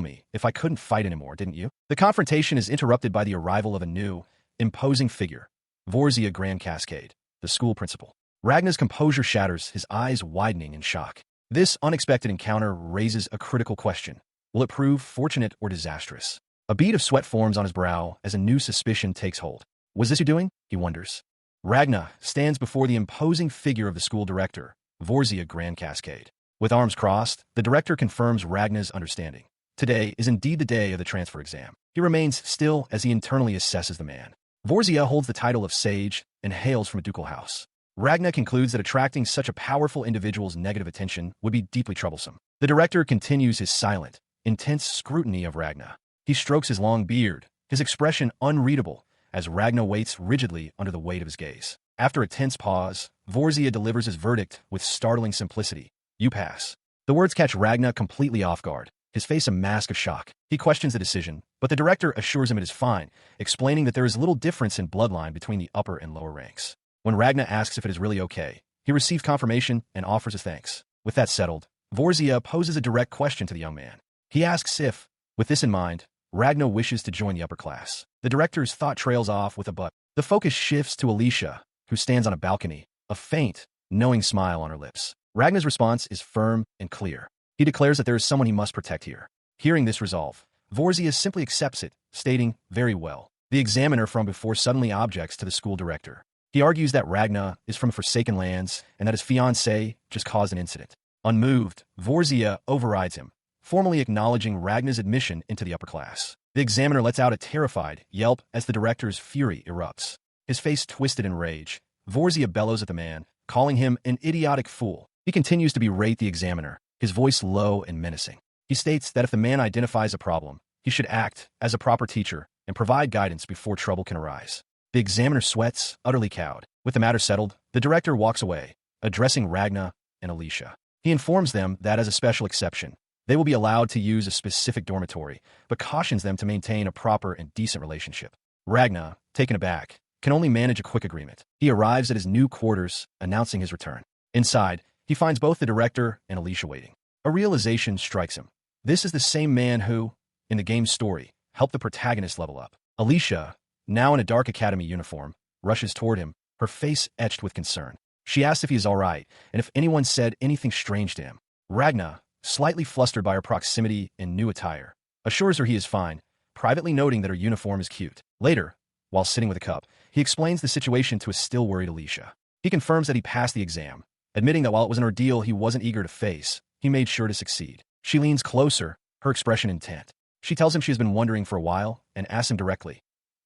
me if I couldn't fight anymore, didn't you? The confrontation is interrupted by the arrival of a new, imposing figure, Vorzia Grand Cascade, the school principal. Ragna's composure shatters, his eyes widening in shock. This unexpected encounter raises a critical question. Will it prove fortunate or disastrous? A bead of sweat forms on his brow as a new suspicion takes hold. Was this your doing? He wonders. Ragna stands before the imposing figure of the school director, Vorzia Grand Cascade. With arms crossed, the director confirms Ragna's understanding. Today is indeed the day of the transfer exam. He remains still as he internally assesses the man. Vorzia holds the title of sage and hails from a ducal house. Ragna concludes that attracting such a powerful individual's negative attention would be deeply troublesome. The director continues his silent, intense scrutiny of Ragna. He strokes his long beard, his expression unreadable, as Ragna waits rigidly under the weight of his gaze. After a tense pause, Vorzia delivers his verdict with startling simplicity. You pass. The words catch Ragna completely off guard, his face a mask of shock. He questions the decision, but the director assures him it is fine, explaining that there is little difference in bloodline between the upper and lower ranks. When Ragna asks if it is really okay, he receives confirmation and offers his thanks. With that settled, Vorzia poses a direct question to the young man. He asks if, with this in mind, Ragna wishes to join the upper class. The director's thought trails off with a but. The focus shifts to Alicia, who stands on a balcony, a faint, knowing smile on her lips. Ragna's response is firm and clear. He declares that there is someone he must protect here. Hearing this resolve, Vorzia simply accepts it, stating, very well. The examiner from before suddenly objects to the school director. He argues that Ragna is from Forsaken Lands and that his fiancée just caused an incident. Unmoved, Vorzia overrides him, formally acknowledging Ragna's admission into the upper class. The examiner lets out a terrified yelp as the director's fury erupts. His face twisted in rage, Vorzia bellows at the man, calling him an idiotic fool. He continues to berate the examiner, his voice low and menacing. He states that if the man identifies a problem, he should act as a proper teacher and provide guidance before trouble can arise. The examiner sweats, utterly cowed. With the matter settled, the director walks away, addressing Ragna and Alicia. He informs them that as a special exception, they will be allowed to use a specific dormitory, but cautions them to maintain a proper and decent relationship. Ragna, taken aback, can only manage a quick agreement. He arrives at his new quarters, announcing his return. Inside, he finds both the director and Alicia waiting. A realization strikes him. This is the same man who, in the game's story, helped the protagonist level up. Alicia, now in a dark academy uniform, rushes toward him, her face etched with concern. She asks if he is all right, and if anyone said anything strange to him. Ragna, slightly flustered by her proximity and new attire, assures her he is fine, privately noting that her uniform is cute. Later, while sitting with a cup, he explains the situation to a still worried Alicia. He confirms that he passed the exam, admitting that while it was an ordeal he wasn't eager to face, he made sure to succeed. She leans closer, her expression intent. She tells him she has been wondering for a while and asks him directly,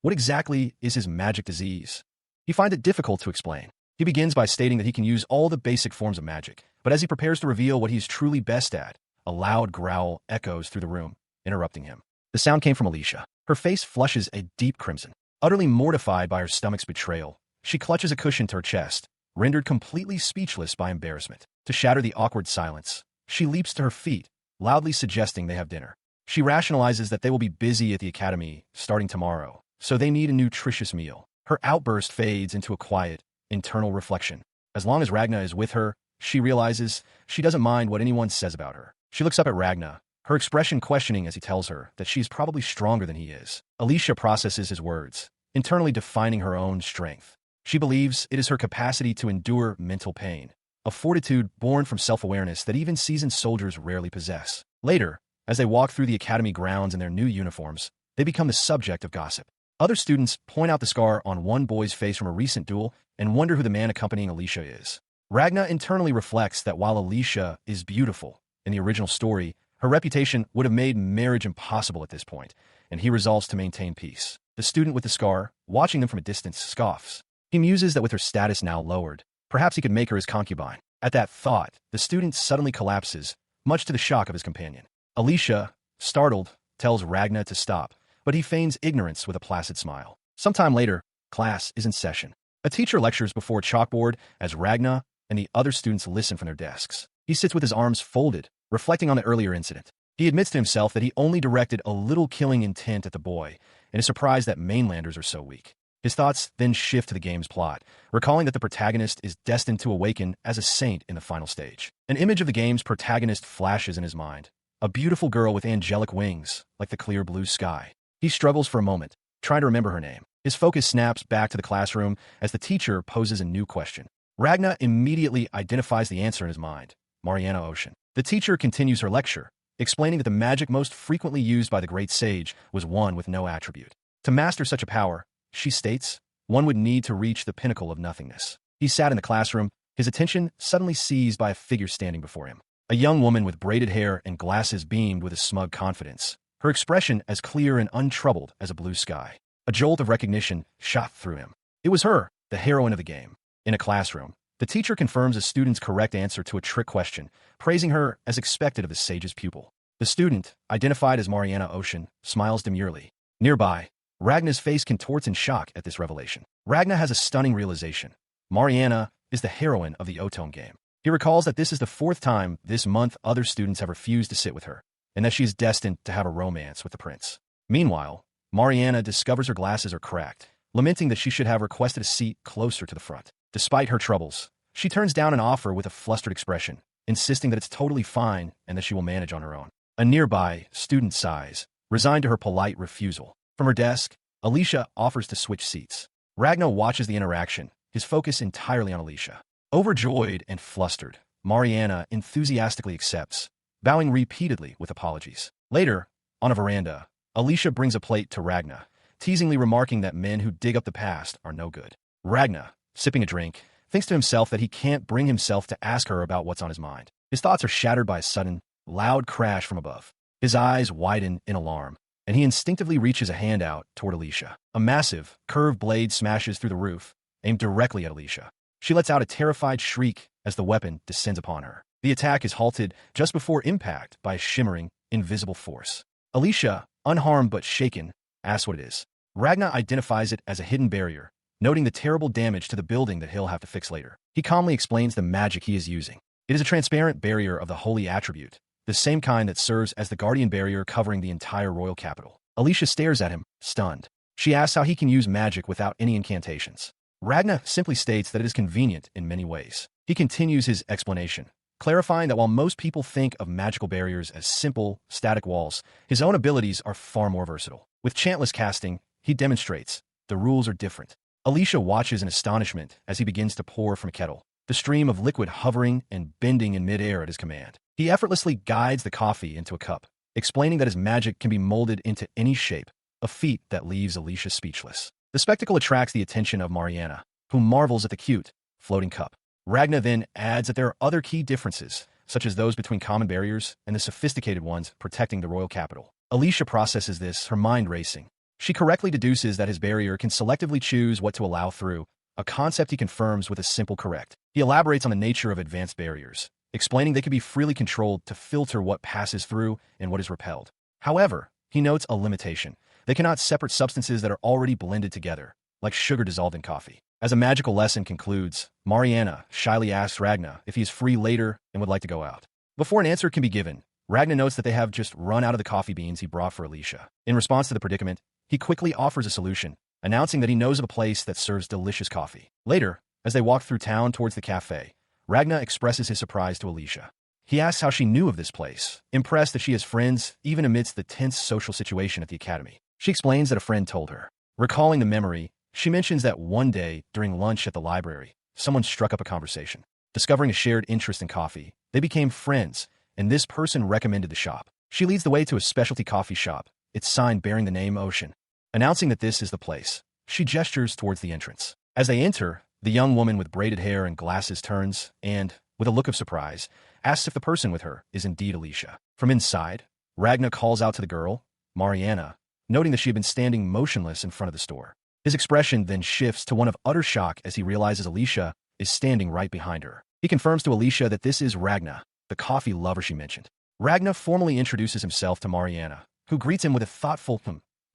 what exactly is his magic disease? He finds it difficult to explain. He begins by stating that he can use all the basic forms of magic, but as he prepares to reveal what he's truly best at, a loud growl echoes through the room, interrupting him. The sound came from Alicia. Her face flushes a deep crimson. Utterly mortified by her stomach's betrayal, she clutches a cushion to her chest, rendered completely speechless by embarrassment. To shatter the awkward silence, she leaps to her feet, loudly suggesting they have dinner. She rationalizes that they will be busy at the academy starting tomorrow, so they need a nutritious meal. Her outburst fades into a quiet, internal reflection. As long as Ragna is with her, she realizes she doesn't mind what anyone says about her. She looks up at Ragna, her expression questioning as he tells her that she is probably stronger than he is. Alicia processes his words, internally defining her own strength. She believes it is her capacity to endure mental pain, a fortitude born from self-awareness that even seasoned soldiers rarely possess. Later, as they walk through the academy grounds in their new uniforms, they become the subject of gossip. Other students point out the scar on one boy's face from a recent duel and wonder who the man accompanying Alicia is. Ragna internally reflects that while Alicia is beautiful in the original story, her reputation would have made marriage impossible at this point, and he resolves to maintain peace. The student with the scar, watching them from a distance, scoffs. He muses that with her status now lowered, perhaps he could make her his concubine. At that thought, the student suddenly collapses, much to the shock of his companion. Alicia, startled, tells Ragna to stop, but he feigns ignorance with a placid smile. Sometime later, class is in session. A teacher lectures before a chalkboard as Ragna and the other students listen from their desks. He sits with his arms folded, reflecting on the earlier incident. He admits to himself that he only directed a little killing intent at the boy, and is surprised that mainlanders are so weak. His thoughts then shift to the game's plot, recalling that the protagonist is destined to awaken as a saint in the final stage. An image of the game's protagonist flashes in his mind, a beautiful girl with angelic wings, like the clear blue sky. He struggles for a moment, trying to remember her name. His focus snaps back to the classroom as the teacher poses a new question. Ragna immediately identifies the answer in his mind, Mariana Ocean. The teacher continues her lecture, explaining that the magic most frequently used by the great sage was one with no attribute. To master such a power, she states, one would need to reach the pinnacle of nothingness. He sat in the classroom, his attention suddenly seized by a figure standing before him. A young woman with braided hair and glasses beamed with a smug confidence, her expression as clear and untroubled as a blue sky. A jolt of recognition shot through him. It was her, the heroine of the game. In a classroom, the teacher confirms a student's correct answer to a trick question, praising her as expected of the sage's pupil. The student, identified as Mariana Ocean, smiles demurely. Nearby, Ragna's face contorts in shock at this revelation. Ragna has a stunning realization. Mariana is the heroine of the Otome game. He recalls that this is the 4th time this month other students have refused to sit with her, and that she is destined to have a romance with the prince. Meanwhile, Mariana discovers her glasses are cracked, lamenting that she should have requested a seat closer to the front. Despite her troubles, she turns down an offer with a flustered expression, insisting that it's totally fine and that she will manage on her own. A nearby student sighs, resigned to her polite refusal. From her desk, Alicia offers to switch seats. Ragna watches the interaction, his focus entirely on Alicia. Overjoyed and flustered, Mariana enthusiastically accepts, bowing repeatedly with apologies. Later, on a veranda, Alicia brings a plate to Ragna, teasingly remarking that men who dig up the past are no good. Ragna, sipping a drink, thinks to himself that he can't bring himself to ask her about what's on his mind. His thoughts are shattered by a sudden, loud crash from above. His eyes widen in alarm, and he instinctively reaches a hand out toward Alicia. A massive, curved blade smashes through the roof, aimed directly at Alicia. She lets out a terrified shriek as the weapon descends upon her. The attack is halted just before impact by a shimmering, invisible force. Alicia, unharmed but shaken, asks what it is. Ragna identifies it as a hidden barrier, noting the terrible damage to the building that he'll have to fix later. He calmly explains the magic he is using. It is a transparent barrier of the holy attribute, the same kind that serves as the guardian barrier covering the entire royal capital. Alicia stares at him, stunned. She asks how he can use magic without any incantations. Ragna simply states that it is convenient in many ways. He continues his explanation, clarifying that while most people think of magical barriers as simple, static walls, his own abilities are far more versatile. With chantless casting, he demonstrates the rules are different. Alicia watches in astonishment as he begins to pour from a kettle, the stream of liquid hovering and bending in midair at his command. He effortlessly guides the coffee into a cup, explaining that his magic can be molded into any shape, a feat that leaves Alicia speechless. The spectacle attracts the attention of Mariana, who marvels at the cute, floating cup. Ragna then adds that there are other key differences, such as those between common barriers and the sophisticated ones protecting the royal capital. Alicia processes this, her mind racing. She correctly deduces that his barrier can selectively choose what to allow through, a concept he confirms with a simple correct. He elaborates on the nature of advanced barriers, explaining they can be freely controlled to filter what passes through and what is repelled. However, he notes a limitation. They cannot separate substances that are already blended together, like sugar dissolved in coffee. As a magical lesson concludes, Mariana shyly asks Ragna if he is free later and would like to go out. Before an answer can be given, Ragna notes that they have just run out of the coffee beans he brought for Alicia. In response to the predicament, he quickly offers a solution, announcing that he knows of a place that serves delicious coffee. Later, as they walk through town towards the cafe, Ragna expresses his surprise to Alicia. He asks how she knew of this place, impressed that she has friends even amidst the tense social situation at the academy. She explains that a friend told her. Recalling the memory, she mentions that one day, during lunch at the library, someone struck up a conversation. Discovering a shared interest in coffee, they became friends, and this person recommended the shop. She leads the way to a specialty coffee shop, its sign bearing the name Ocean. Announcing that this is the place, she gestures towards the entrance. As they enter, the young woman with braided hair and glasses turns and, with a look of surprise, asks if the person with her is indeed Alicia. From inside, Ragna calls out to the girl, Mariana, noting that she had been standing motionless in front of the store. His expression then shifts to one of utter shock as he realizes Alicia is standing right behind her. He confirms to Alicia that this is Ragna, the coffee lover she mentioned. Ragna formally introduces himself to Mariana, who greets him with a thoughtful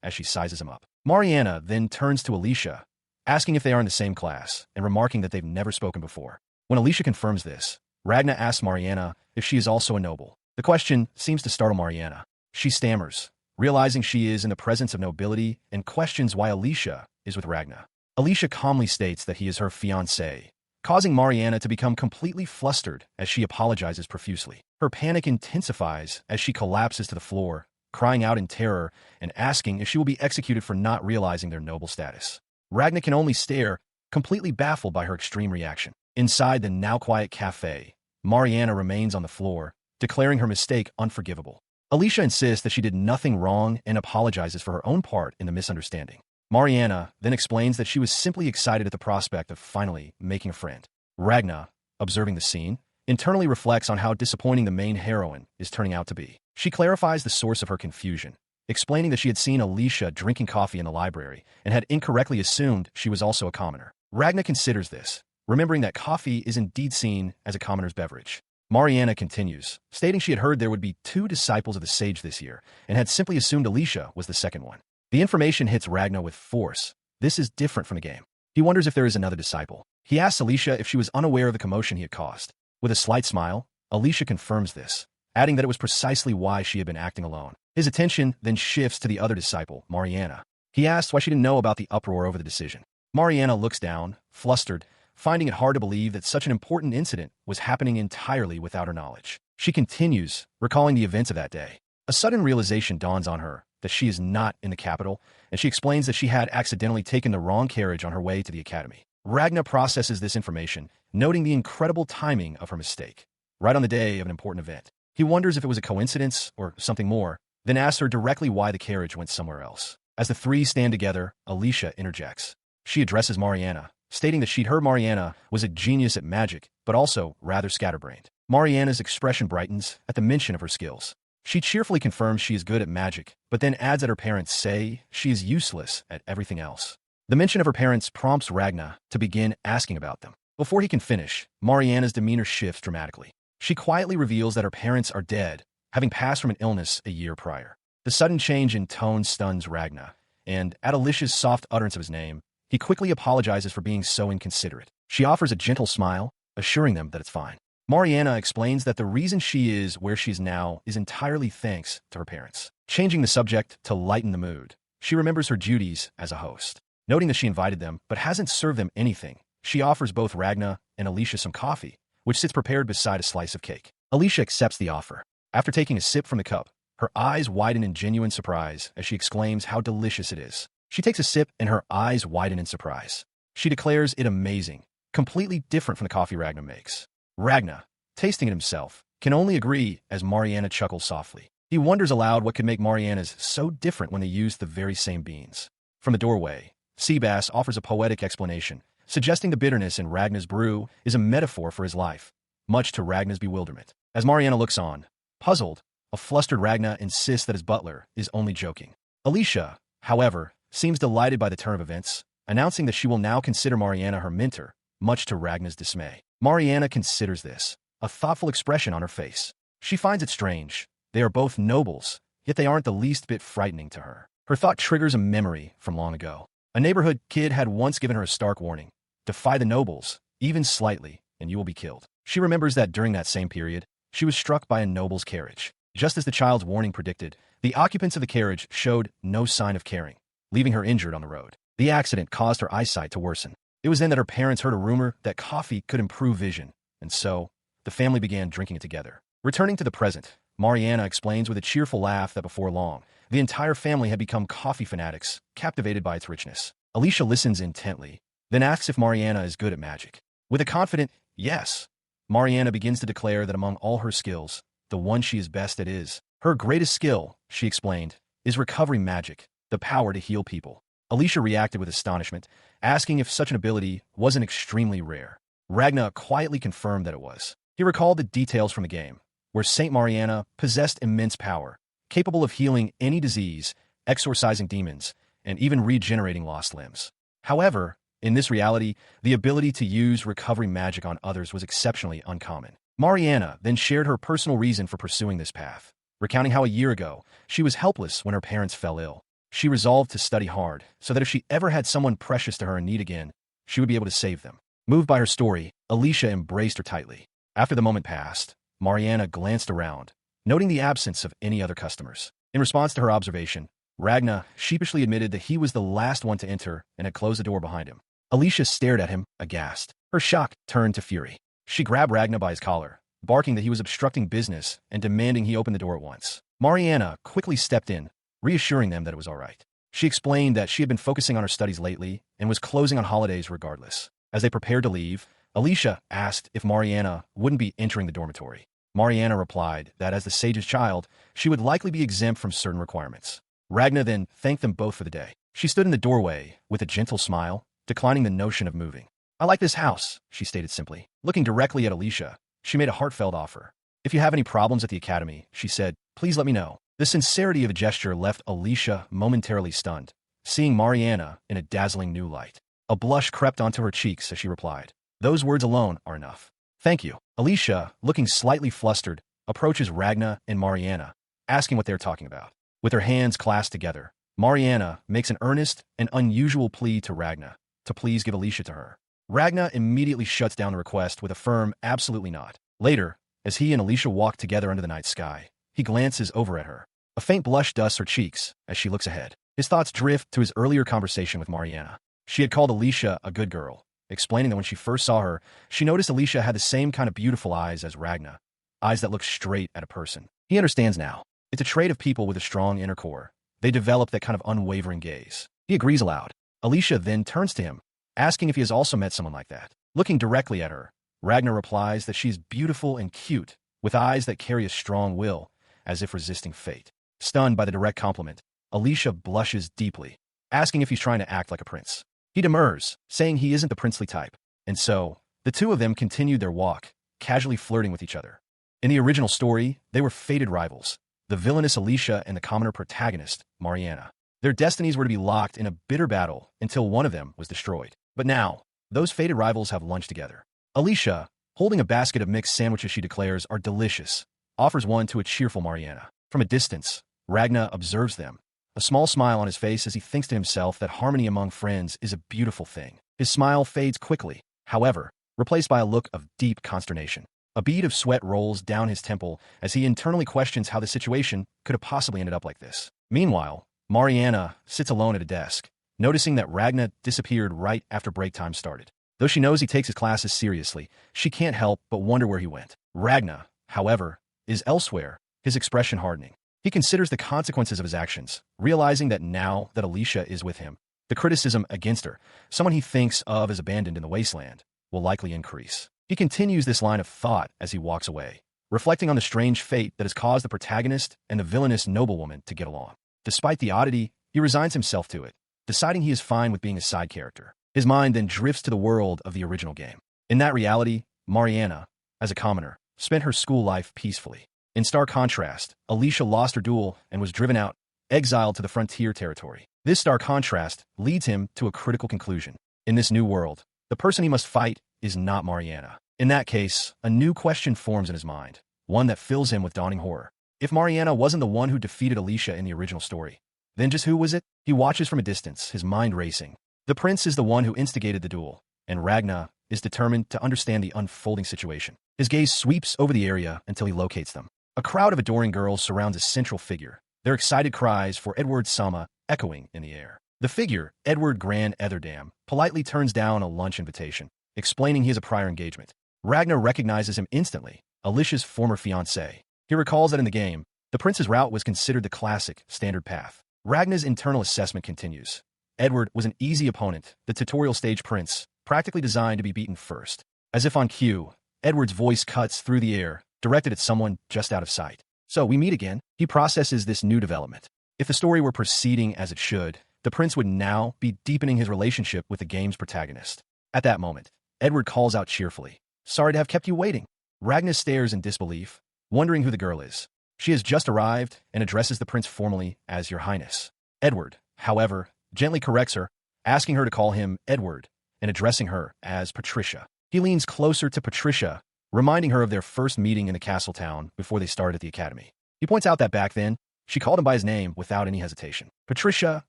as she sizes him up. Mariana then turns to Alicia, asking if they are in the same class, and remarking that they've never spoken before. When Alicia confirms this, Ragna asks Mariana if she is also a noble. The question seems to startle Mariana. She stammers, realizing she is in the presence of nobility, and questions why Alicia is with Ragna. Alicia calmly states that he is her fiancé, causing Mariana to become completely flustered as she apologizes profusely. Her panic intensifies as she collapses to the floor, crying out in terror and asking if she will be executed for not realizing their noble status. Ragna can only stare, completely baffled by her extreme reaction. Inside the now-quiet cafe, Mariana remains on the floor, declaring her mistake unforgivable. Alicia insists that she did nothing wrong and apologizes for her own part in the misunderstanding. Mariana then explains that she was simply excited at the prospect of finally making a friend. Ragna, observing the scene, internally reflects on how disappointing the main heroine is turning out to be. She clarifies the source of her confusion, explaining that she had seen Alicia drinking coffee in the library and had incorrectly assumed she was also a commoner. Ragna considers this, remembering that coffee is indeed seen as a commoner's beverage. Mariana continues, stating she had heard there would be 2 disciples of the sage this year and had simply assumed Alicia was the second one. The information hits Ragna with force. This is different from the game. He wonders if there is another disciple. He asks Alicia if she was unaware of the commotion he had caused. With a slight smile, Alicia confirms this, adding that it was precisely why she had been acting alone. His attention then shifts to the other disciple, Mariana. He asks why she didn't know about the uproar over the decision. Mariana looks down, flustered, finding it hard to believe that such an important incident was happening entirely without her knowledge. She continues, recalling the events of that day. A sudden realization dawns on her that she is not in the capital, and she explains that she had accidentally taken the wrong carriage on her way to the academy. Ragna processes this information, noting the incredible timing of her mistake, right on the day of an important event. He wonders if it was a coincidence or something more, then asks her directly why the carriage went somewhere else. As the 3 stand together, Alicia interjects. She addresses Mariana, stating that she'd heard Mariana was a genius at magic, but also rather scatterbrained. Mariana's expression brightens at the mention of her skills. She cheerfully confirms she is good at magic, but then adds that her parents say she is useless at everything else. The mention of her parents prompts Ragna to begin asking about them. Before he can finish, Mariana's demeanor shifts dramatically. She quietly reveals that her parents are dead, having passed from an illness a year prior. The sudden change in tone stuns Ragna, and at Alicia's soft utterance of his name, he quickly apologizes for being so inconsiderate. She offers a gentle smile, assuring them that it's fine. Mariana explains that the reason she is where she is now is entirely thanks to her parents. Changing the subject to lighten the mood, she remembers her duties as a host. Noting that she invited them but hasn't served them anything, she offers both Ragna and Alicia some coffee, which sits prepared beside a slice of cake. Alicia accepts the offer. After taking a sip from the cup, her eyes widen in genuine surprise as she exclaims how delicious it is. She takes a sip and her eyes widen in surprise. She declares it amazing, completely different from the coffee Ragna makes. Ragna, tasting it himself, can only agree as Mariana chuckles softly. He wonders aloud what could make Mariana's so different when they used the very same beans. From the doorway, Seabass offers a poetic explanation, suggesting the bitterness in Ragna's brew is a metaphor for his life, much to Ragna's bewilderment. As Mariana looks on, puzzled, a flustered Ragna insists that his butler is only joking. Alicia, however, seems delighted by the turn of events, announcing that she will now consider Mariana her mentor, much to Ragna's dismay. Mariana considers this, a thoughtful expression on her face. She finds it strange. They are both nobles, yet they aren't the least bit frightening to her. Her thought triggers a memory from long ago. A neighborhood kid had once given her a stark warning. Defy the nobles, even slightly, and you will be killed. She remembers that during that same period, she was struck by a noble's carriage. Just as the child's warning predicted, the occupants of the carriage showed no sign of caring, leaving her injured on the road. The accident caused her eyesight to worsen. It was then that her parents heard a rumor that coffee could improve vision, and so, the family began drinking it together. Returning to the present, Mariana explains with a cheerful laugh that before long, the entire family had become coffee fanatics, captivated by its richness. Alicia listens intently, then asks if Mariana is good at magic. With a confident yes, Mariana begins to declare that among all her skills, the one she is best at is her greatest skill, she explained, is recovery magic, the power to heal people. Alicia reacted with astonishment, asking if such an ability wasn't extremely rare. Ragna quietly confirmed that it was. He recalled the details from the game, where Saint Mariana possessed immense power, capable of healing any disease, exorcising demons, and even regenerating lost limbs. However, in this reality, the ability to use recovery magic on others was exceptionally uncommon. Mariana then shared her personal reason for pursuing this path, recounting how a year ago, she was helpless when her parents fell ill. She resolved to study hard, so that if she ever had someone precious to her in need again, she would be able to save them. Moved by her story, Alicia embraced her tightly. After the moment passed, Mariana glanced around, noting the absence of any other customers. In response to her observation, Ragna sheepishly admitted that he was the last one to enter and had closed the door behind him. Alicia stared at him, aghast. Her shock turned to fury. She grabbed Ragna by his collar, barking that he was obstructing business and demanding he open the door at once. Mariana quickly stepped in, reassuring them that it was all right. She explained that she had been focusing on her studies lately and was closing on holidays regardless. As they prepared to leave, Alicia asked if Mariana wouldn't be entering the dormitory. Mariana replied that as the sage's child, she would likely be exempt from certain requirements. Ragna then thanked them both for the day. She stood in the doorway with a gentle smile, declining the notion of moving. I like this house, she stated simply. Looking directly at Alicia, she made a heartfelt offer. If you have any problems at the academy, she said, please let me know. The sincerity of the gesture left Alicia momentarily stunned, seeing Mariana in a dazzling new light. A blush crept onto her cheeks as she replied, those words alone are enough. Thank you. Alicia, looking slightly flustered, approaches Ragna and Mariana, asking what they're talking about. With her hands clasped together, Mariana makes an earnest and unusual plea to Ragna to please give Alicia to her. Ragna immediately shuts down the request with a firm absolutely not. Later, as he and Alicia walk together under the night sky, he glances over at her. A faint blush dusts her cheeks as she looks ahead. His thoughts drift to his earlier conversation with Mariana. She had called Alicia a good girl, explaining that when she first saw her, she noticed Alicia had the same kind of beautiful eyes as Ragna, eyes that look straight at a person. He understands now. It's a trait of people with a strong inner core. They develop that kind of unwavering gaze. He agrees aloud. Alicia then turns to him, asking if he has also met someone like that. Looking directly at her, Ragna replies that she's beautiful and cute, with eyes that carry a strong will, as if resisting fate. Stunned by the direct compliment, Alicia blushes deeply, asking if he's trying to act like a prince. He demurs, saying he isn't the princely type. And so, the two of them continued their walk, casually flirting with each other. In the original story, they were fated rivals, the villainous Alicia and the commoner protagonist, Mariana. Their destinies were to be locked in a bitter battle until one of them was destroyed. But now, those fated rivals have lunch together. Alicia, holding a basket of mixed sandwiches she declares are delicious, offers one to a cheerful Mariana. From a distance, Ragna observes them, a small smile on his face as he thinks to himself that harmony among friends is a beautiful thing. His smile fades quickly, however, replaced by a look of deep consternation. A bead of sweat rolls down his temple as he internally questions how the situation could have possibly ended up like this. Meanwhile, Mariana sits alone at a desk, noticing that Ragna disappeared right after break time started. Though she knows he takes his classes seriously, she can't help but wonder where he went. Ragna, however, is elsewhere, his expression hardening. He considers the consequences of his actions, realizing that now that Alicia is with him, the criticism against her, someone he thinks of as abandoned in the wasteland, will likely increase. He continues this line of thought as he walks away, reflecting on the strange fate that has caused the protagonist and the villainous noblewoman to get along. Despite the oddity, he resigns himself to it, deciding he is fine with being a side character. His mind then drifts to the world of the original game. In that reality, Mariana, as a commoner, spent her school life peacefully. In stark contrast, Alicia lost her duel and was driven out, exiled to the frontier territory. This stark contrast leads him to a critical conclusion. In this new world, the person he must fight is not Mariana. In that case, a new question forms in his mind, one that fills him with dawning horror. If Mariana wasn't the one who defeated Alicia in the original story, then just who was it? He watches from a distance, his mind racing. The prince is the one who instigated the duel, and Ragna is determined to understand the unfolding situation. His gaze sweeps over the area until he locates them. A crowd of adoring girls surrounds a central figure, their excited cries for Edward Sama echoing in the air. The figure, Edward Grand Etherdam, politely turns down a lunch invitation, explaining he has a prior engagement. Ragna recognizes him instantly, Alicia's former fiancé. He recalls that in the game, the prince's route was considered the classic, standard path. Ragna's internal assessment continues. Edward was an easy opponent, the tutorial stage prince, practically designed to be beaten first. As if on cue, Edward's voice cuts through the air, directed at someone just out of sight. So we meet again. He processes this new development. If the story were proceeding as it should, the prince would now be deepening his relationship with the game's protagonist. At that moment, Edward calls out cheerfully, "Sorry to have kept you waiting." Ragna stares in disbelief, wondering who the girl is. She has just arrived and addresses the prince formally as Your Highness. Edward, however, gently corrects her, asking her to call him Edward and addressing her as Patricia. He leans closer to Patricia, reminding her of their first meeting in the castle town before they started at the academy. He points out that back then, she called him by his name without any hesitation. Patricia,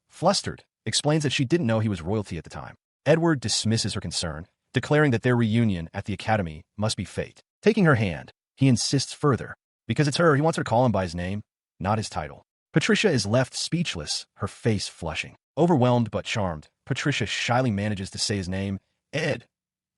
flustered, explains that she didn't know he was royalty at the time. Edward dismisses her concern, declaring that their reunion at the academy must be fate. Taking her hand, he insists further. Because it's her, he wants her to call him by his name, not his title. Patricia is left speechless, her face flushing. Overwhelmed but charmed, Patricia shyly manages to say his name, Ed.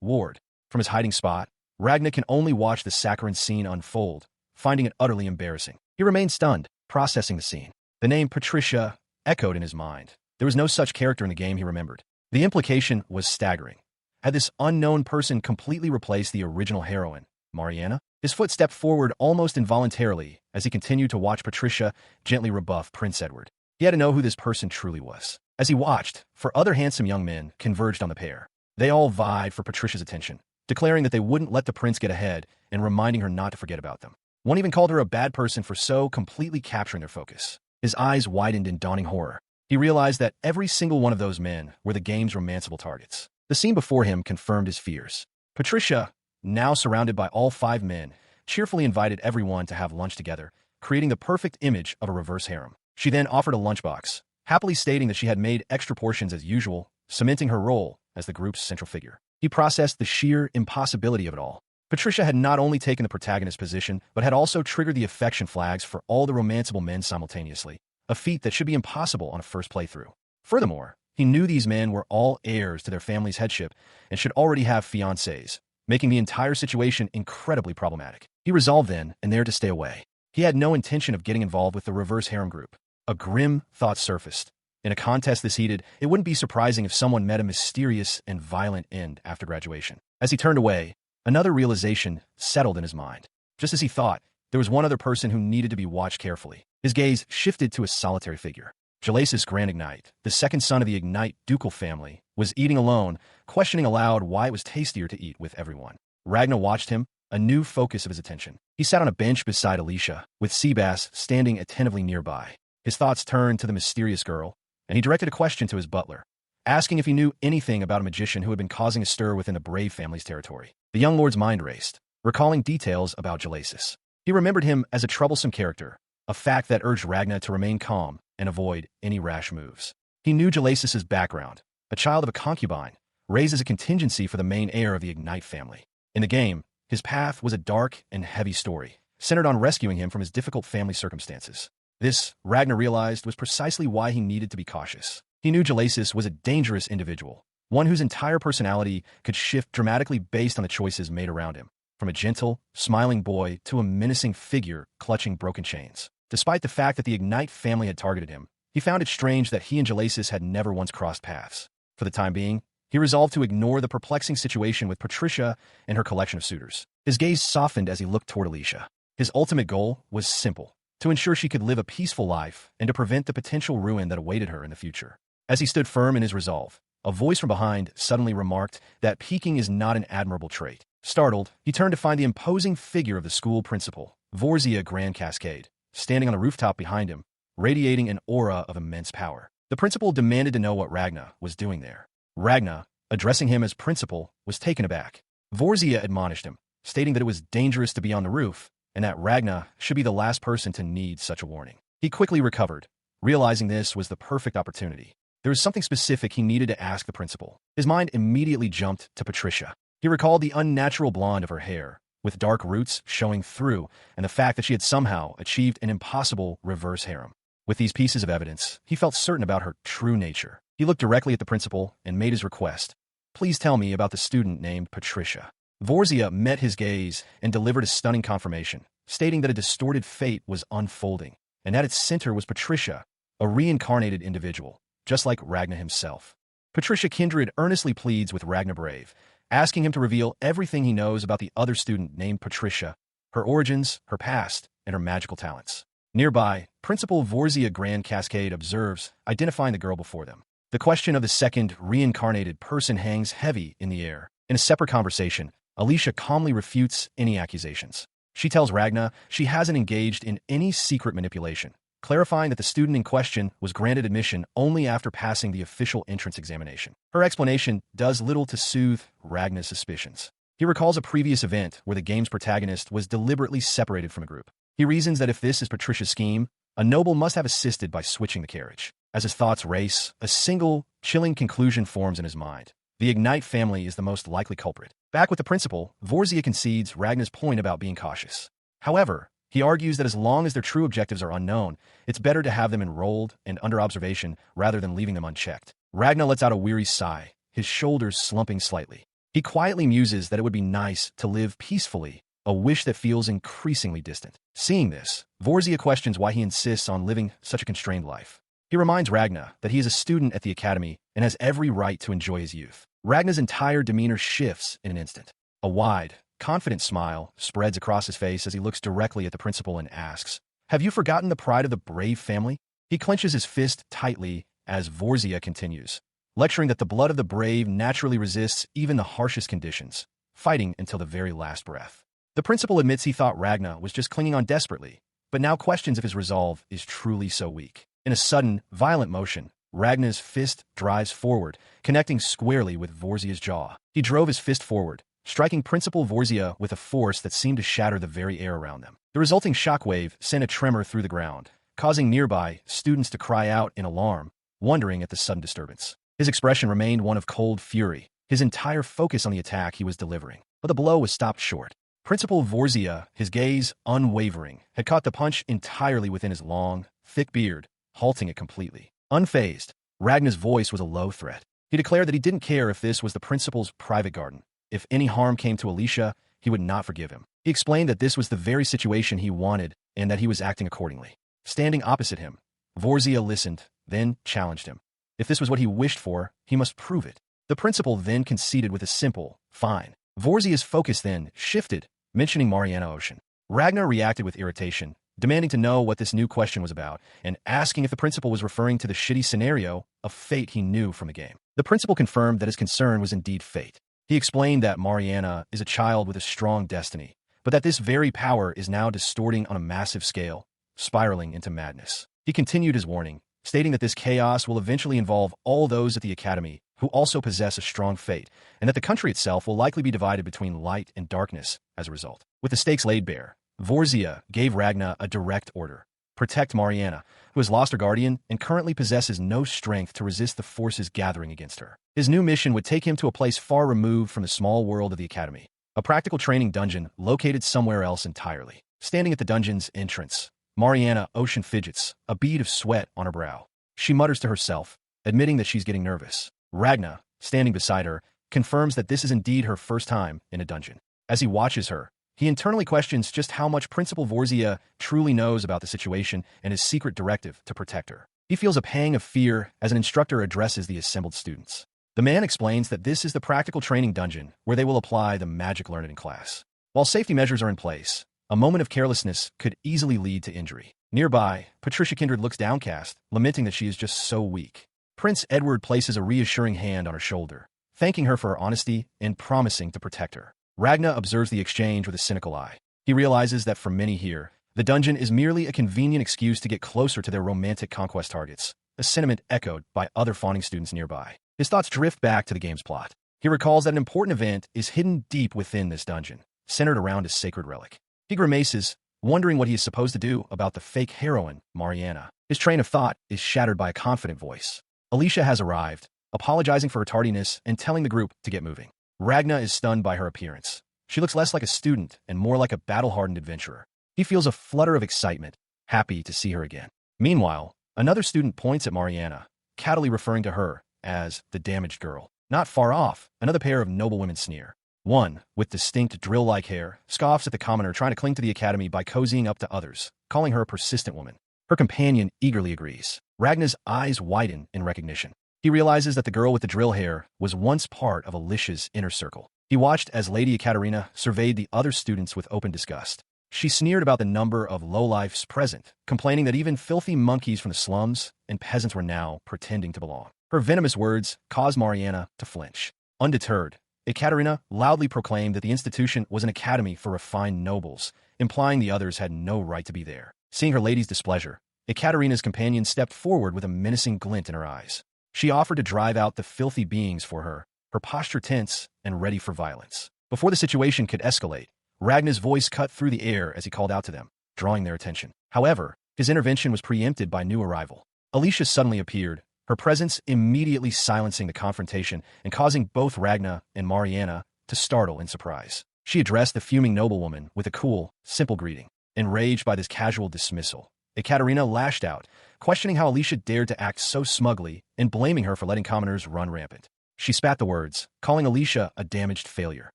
Ward. From his hiding spot, Ragnar can only watch the saccharine scene unfold, finding it utterly embarrassing. He remains stunned, processing the scene. The name Patricia echoed in his mind. There was no such character in the game he remembered. The implication was staggering. Had this unknown person completely replaced the original heroine, Mariana? His foot stepped forward almost involuntarily as he continued to watch Patricia gently rebuff Prince Edward. He had to know who this person truly was. As he watched, four other handsome young men converged on the pair. They all vied for Patricia's attention, declaring that they wouldn't let the prince get ahead and reminding her not to forget about them. One even called her a bad person for so completely capturing their focus. His eyes widened in dawning horror. He realized that every single one of those men were the game's romanceable targets. The scene before him confirmed his fears. Patricia, now surrounded by all five men, cheerfully invited everyone to have lunch together, creating the perfect image of a reverse harem. She then offered a lunchbox, happily stating that she had made extra portions as usual, cementing her role as the group's central figure. He processed the sheer impossibility of it all. Patricia had not only taken the protagonist position, but had also triggered the affection flags for all the romanceable men simultaneously, a feat that should be impossible on a first playthrough. Furthermore, he knew these men were all heirs to their family's headship and should already have fiancés, making the entire situation incredibly problematic. He resolved then and there to stay away. He had no intention of getting involved with the reverse harem group. A grim thought surfaced. In a contest this heated, it wouldn't be surprising if someone met a mysterious and violent end after graduation. As he turned away, another realization settled in his mind. Just as he thought, there was one other person who needed to be watched carefully. His gaze shifted to a solitary figure. Galasis Grand Ignite, the second son of the Ignite ducal family, was eating alone, questioning aloud why it was tastier to eat with everyone. Ragnar watched him, a new focus of his attention. He sat on a bench beside Alicia, with Seabass standing attentively nearby. His thoughts turned to the mysterious girl, and he directed a question to his butler, asking if he knew anything about a magician who had been causing a stir within the Brave family's territory. The young lord's mind raced, recalling details about Galasis. He remembered him as a troublesome character, a fact that urged Ragnar to remain calm and avoid any rash moves. He knew Galasis' background, a child of a concubine, raised as a contingency for the main heir of the Ignite family. In the game, his path was a dark and heavy story, centered on rescuing him from his difficult family circumstances. This, Ragnar realized, was precisely why he needed to be cautious. He knew Galasis was a dangerous individual, one whose entire personality could shift dramatically based on the choices made around him, from a gentle, smiling boy to a menacing figure clutching broken chains. Despite the fact that the Ignite family had targeted him, he found it strange that he and Galasis had never once crossed paths. For the time being, he resolved to ignore the perplexing situation with Patricia and her collection of suitors. His gaze softened as he looked toward Alicia. His ultimate goal was simple: to ensure she could live a peaceful life and to prevent the potential ruin that awaited her in the future. As he stood firm in his resolve, a voice from behind suddenly remarked that peeking is not an admirable trait. Startled, he turned to find the imposing figure of the school principal, Vorzia Grand Cascade, standing on the rooftop behind him, radiating an aura of immense power. The principal demanded to know what Ragnar was doing there. Ragnar, addressing him as principal, was taken aback. Vorzia admonished him, stating that it was dangerous to be on the roof, and that Ragnar should be the last person to need such a warning. He quickly recovered, realizing this was the perfect opportunity. There was something specific he needed to ask the principal. His mind immediately jumped to Patricia. He recalled the unnatural blonde of her hair, with dark roots showing through, and the fact that she had somehow achieved an impossible reverse harem. With these pieces of evidence, he felt certain about her true nature. He looked directly at the principal and made his request. "Please tell me about the student named Patricia." Vorzia met his gaze and delivered a stunning confirmation, stating that a distorted fate was unfolding, and at its center was Patricia, a reincarnated individual, just like Ragnar himself. Patricia Kindred earnestly pleads with Ragnar Brave, asking him to reveal everything he knows about the other student named Patricia, her origins, her past, and her magical talents. Nearby, Principal Vorzia Grand Cascade observes, identifying the girl before them. The question of the second reincarnated person hangs heavy in the air. In a separate conversation, Alicia calmly refutes any accusations. She tells Ragnar she hasn't engaged in any secret manipulation, clarifying that the student in question was granted admission only after passing the official entrance examination. Her explanation does little to soothe Ragnar's suspicions. He recalls a previous event where the game's protagonist was deliberately separated from a group. He reasons that if this is Patricia's scheme, a noble must have assisted by switching the carriage. As his thoughts race, a single, chilling conclusion forms in his mind. The Ignite family is the most likely culprit. Back with the principal, Vorzia concedes Ragnar's point about being cautious. However, He argues that as long as their true objectives are unknown, it's better to have them enrolled and under observation rather than leaving them unchecked. Ragna lets out a weary sigh, his shoulders slumping slightly. He quietly muses that it would be nice to live peacefully, a wish that feels increasingly distant. Seeing this, Vorzia questions why he insists on living such a constrained life. He reminds Ragna that he is a student at the academy and has every right to enjoy his youth. Ragna's entire demeanor shifts in an instant. A wide, confident smile spreads across his face as he looks directly at the principal and asks, "Have you forgotten the pride of the brave family?" He clenches his fist tightly as Vorzia continues, lecturing that the blood of the brave naturally resists even the harshest conditions, fighting until the very last breath. The principal admits he thought Ragna was just clinging on desperately, but now questions if his resolve is truly so weak. In a sudden, violent motion, Ragna's fist drives forward, connecting squarely with Vorzia's jaw. He drove his fist forward, striking Principal Vorzia with a force that seemed to shatter the very air around them. The resulting shockwave sent a tremor through the ground, causing nearby students to cry out in alarm, wondering at the sudden disturbance. His expression remained one of cold fury, his entire focus on the attack he was delivering. But the blow was stopped short. Principal Vorzia, his gaze unwavering, had caught the punch entirely within his long, thick beard, halting it completely. Unfazed, Ragna's voice was a low threat. He declared that he didn't care if this was the principal's private garden. If any harm came to Alicia, he would not forgive him. He explained that this was the very situation he wanted and that he was acting accordingly. Standing opposite him, Vorzia listened, then challenged him. If this was what he wished for, he must prove it. The principal then conceded with a simple, "Fine." Vorzia's focus then shifted, mentioning Mariana Ocean. Ragnar reacted with irritation, demanding to know what this new question was about, and asking if the principal was referring to the shitty scenario of fate he knew from the game. The principal confirmed that his concern was indeed fate. He explained that Mariana is a child with a strong destiny, but that this very power is now distorting on a massive scale, spiraling into madness. He continued his warning, stating that this chaos will eventually involve all those at the academy who also possess a strong fate, and that the country itself will likely be divided between light and darkness as a result. With the stakes laid bare, Vorzia gave Ragna a direct order: protect Mariana, who has lost her guardian and currently possesses no strength to resist the forces gathering against her. His new mission would take him to a place far removed from the small world of the academy, a practical training dungeon located somewhere else entirely. Standing at the dungeon's entrance, Mariana Ocean fidgets, a bead of sweat on her brow. She mutters to herself, admitting that she's getting nervous. Ragna, standing beside her, confirms that this is indeed her first time in a dungeon. As he watches her, he internally questions just how much Principal Vorzia truly knows about the situation and his secret directive to protect her. He feels a pang of fear as an instructor addresses the assembled students. The man explains that this is the practical training dungeon where they will apply the magic learned in class. While safety measures are in place, a moment of carelessness could easily lead to injury. Nearby, Patricia Kindred looks downcast, lamenting that she is just so weak. Prince Edward places a reassuring hand on her shoulder, thanking her for her honesty and promising to protect her. Ragna observes the exchange with a cynical eye. He realizes that for many here, the dungeon is merely a convenient excuse to get closer to their romantic conquest targets, a sentiment echoed by other fawning students nearby. His thoughts drift back to the game's plot. He recalls that an important event is hidden deep within this dungeon, centered around a sacred relic. He grimaces, wondering what he is supposed to do about the fake heroine, Mariana. His train of thought is shattered by a confident voice. Alicia has arrived, apologizing for her tardiness and telling the group to get moving. Ragna is stunned by her appearance. She looks less like a student and more like a battle-hardened adventurer. He feels a flutter of excitement, happy to see her again. Meanwhile, another student points at Mariana, cattily referring to her as the damaged girl. Not far off, another pair of noblewomen sneer. One, with distinct drill-like hair, scoffs at the commoner trying to cling to the academy by cozying up to others, calling her a persistent woman. Her companion eagerly agrees. Ragna's eyes widen in recognition. He realizes that the girl with the drill hair was once part of Alicia's inner circle. He watched as Lady Ekaterina surveyed the other students with open disgust. She sneered about the number of lowlifes present, complaining that even filthy monkeys from the slums and peasants were now pretending to belong. Her venomous words caused Mariana to flinch. Undeterred, Ekaterina loudly proclaimed that the institution was an academy for refined nobles, implying the others had no right to be there. Seeing her lady's displeasure, Ekaterina's companion stepped forward with a menacing glint in her eyes. She offered to drive out the filthy beings for her, her posture tense and ready for violence. Before the situation could escalate, Ragna's voice cut through the air as he called out to them, drawing their attention. However, his intervention was preempted by new arrival. Alicia suddenly appeared, her presence immediately silencing the confrontation and causing both Ragna and Mariana to startle in surprise. She addressed the fuming noblewoman with a cool, simple greeting. Enraged by this casual dismissal, Ekaterina lashed out, questioning how Alicia dared to act so smugly and blaming her for letting commoners run rampant. She spat the words, calling Alicia a damaged failure.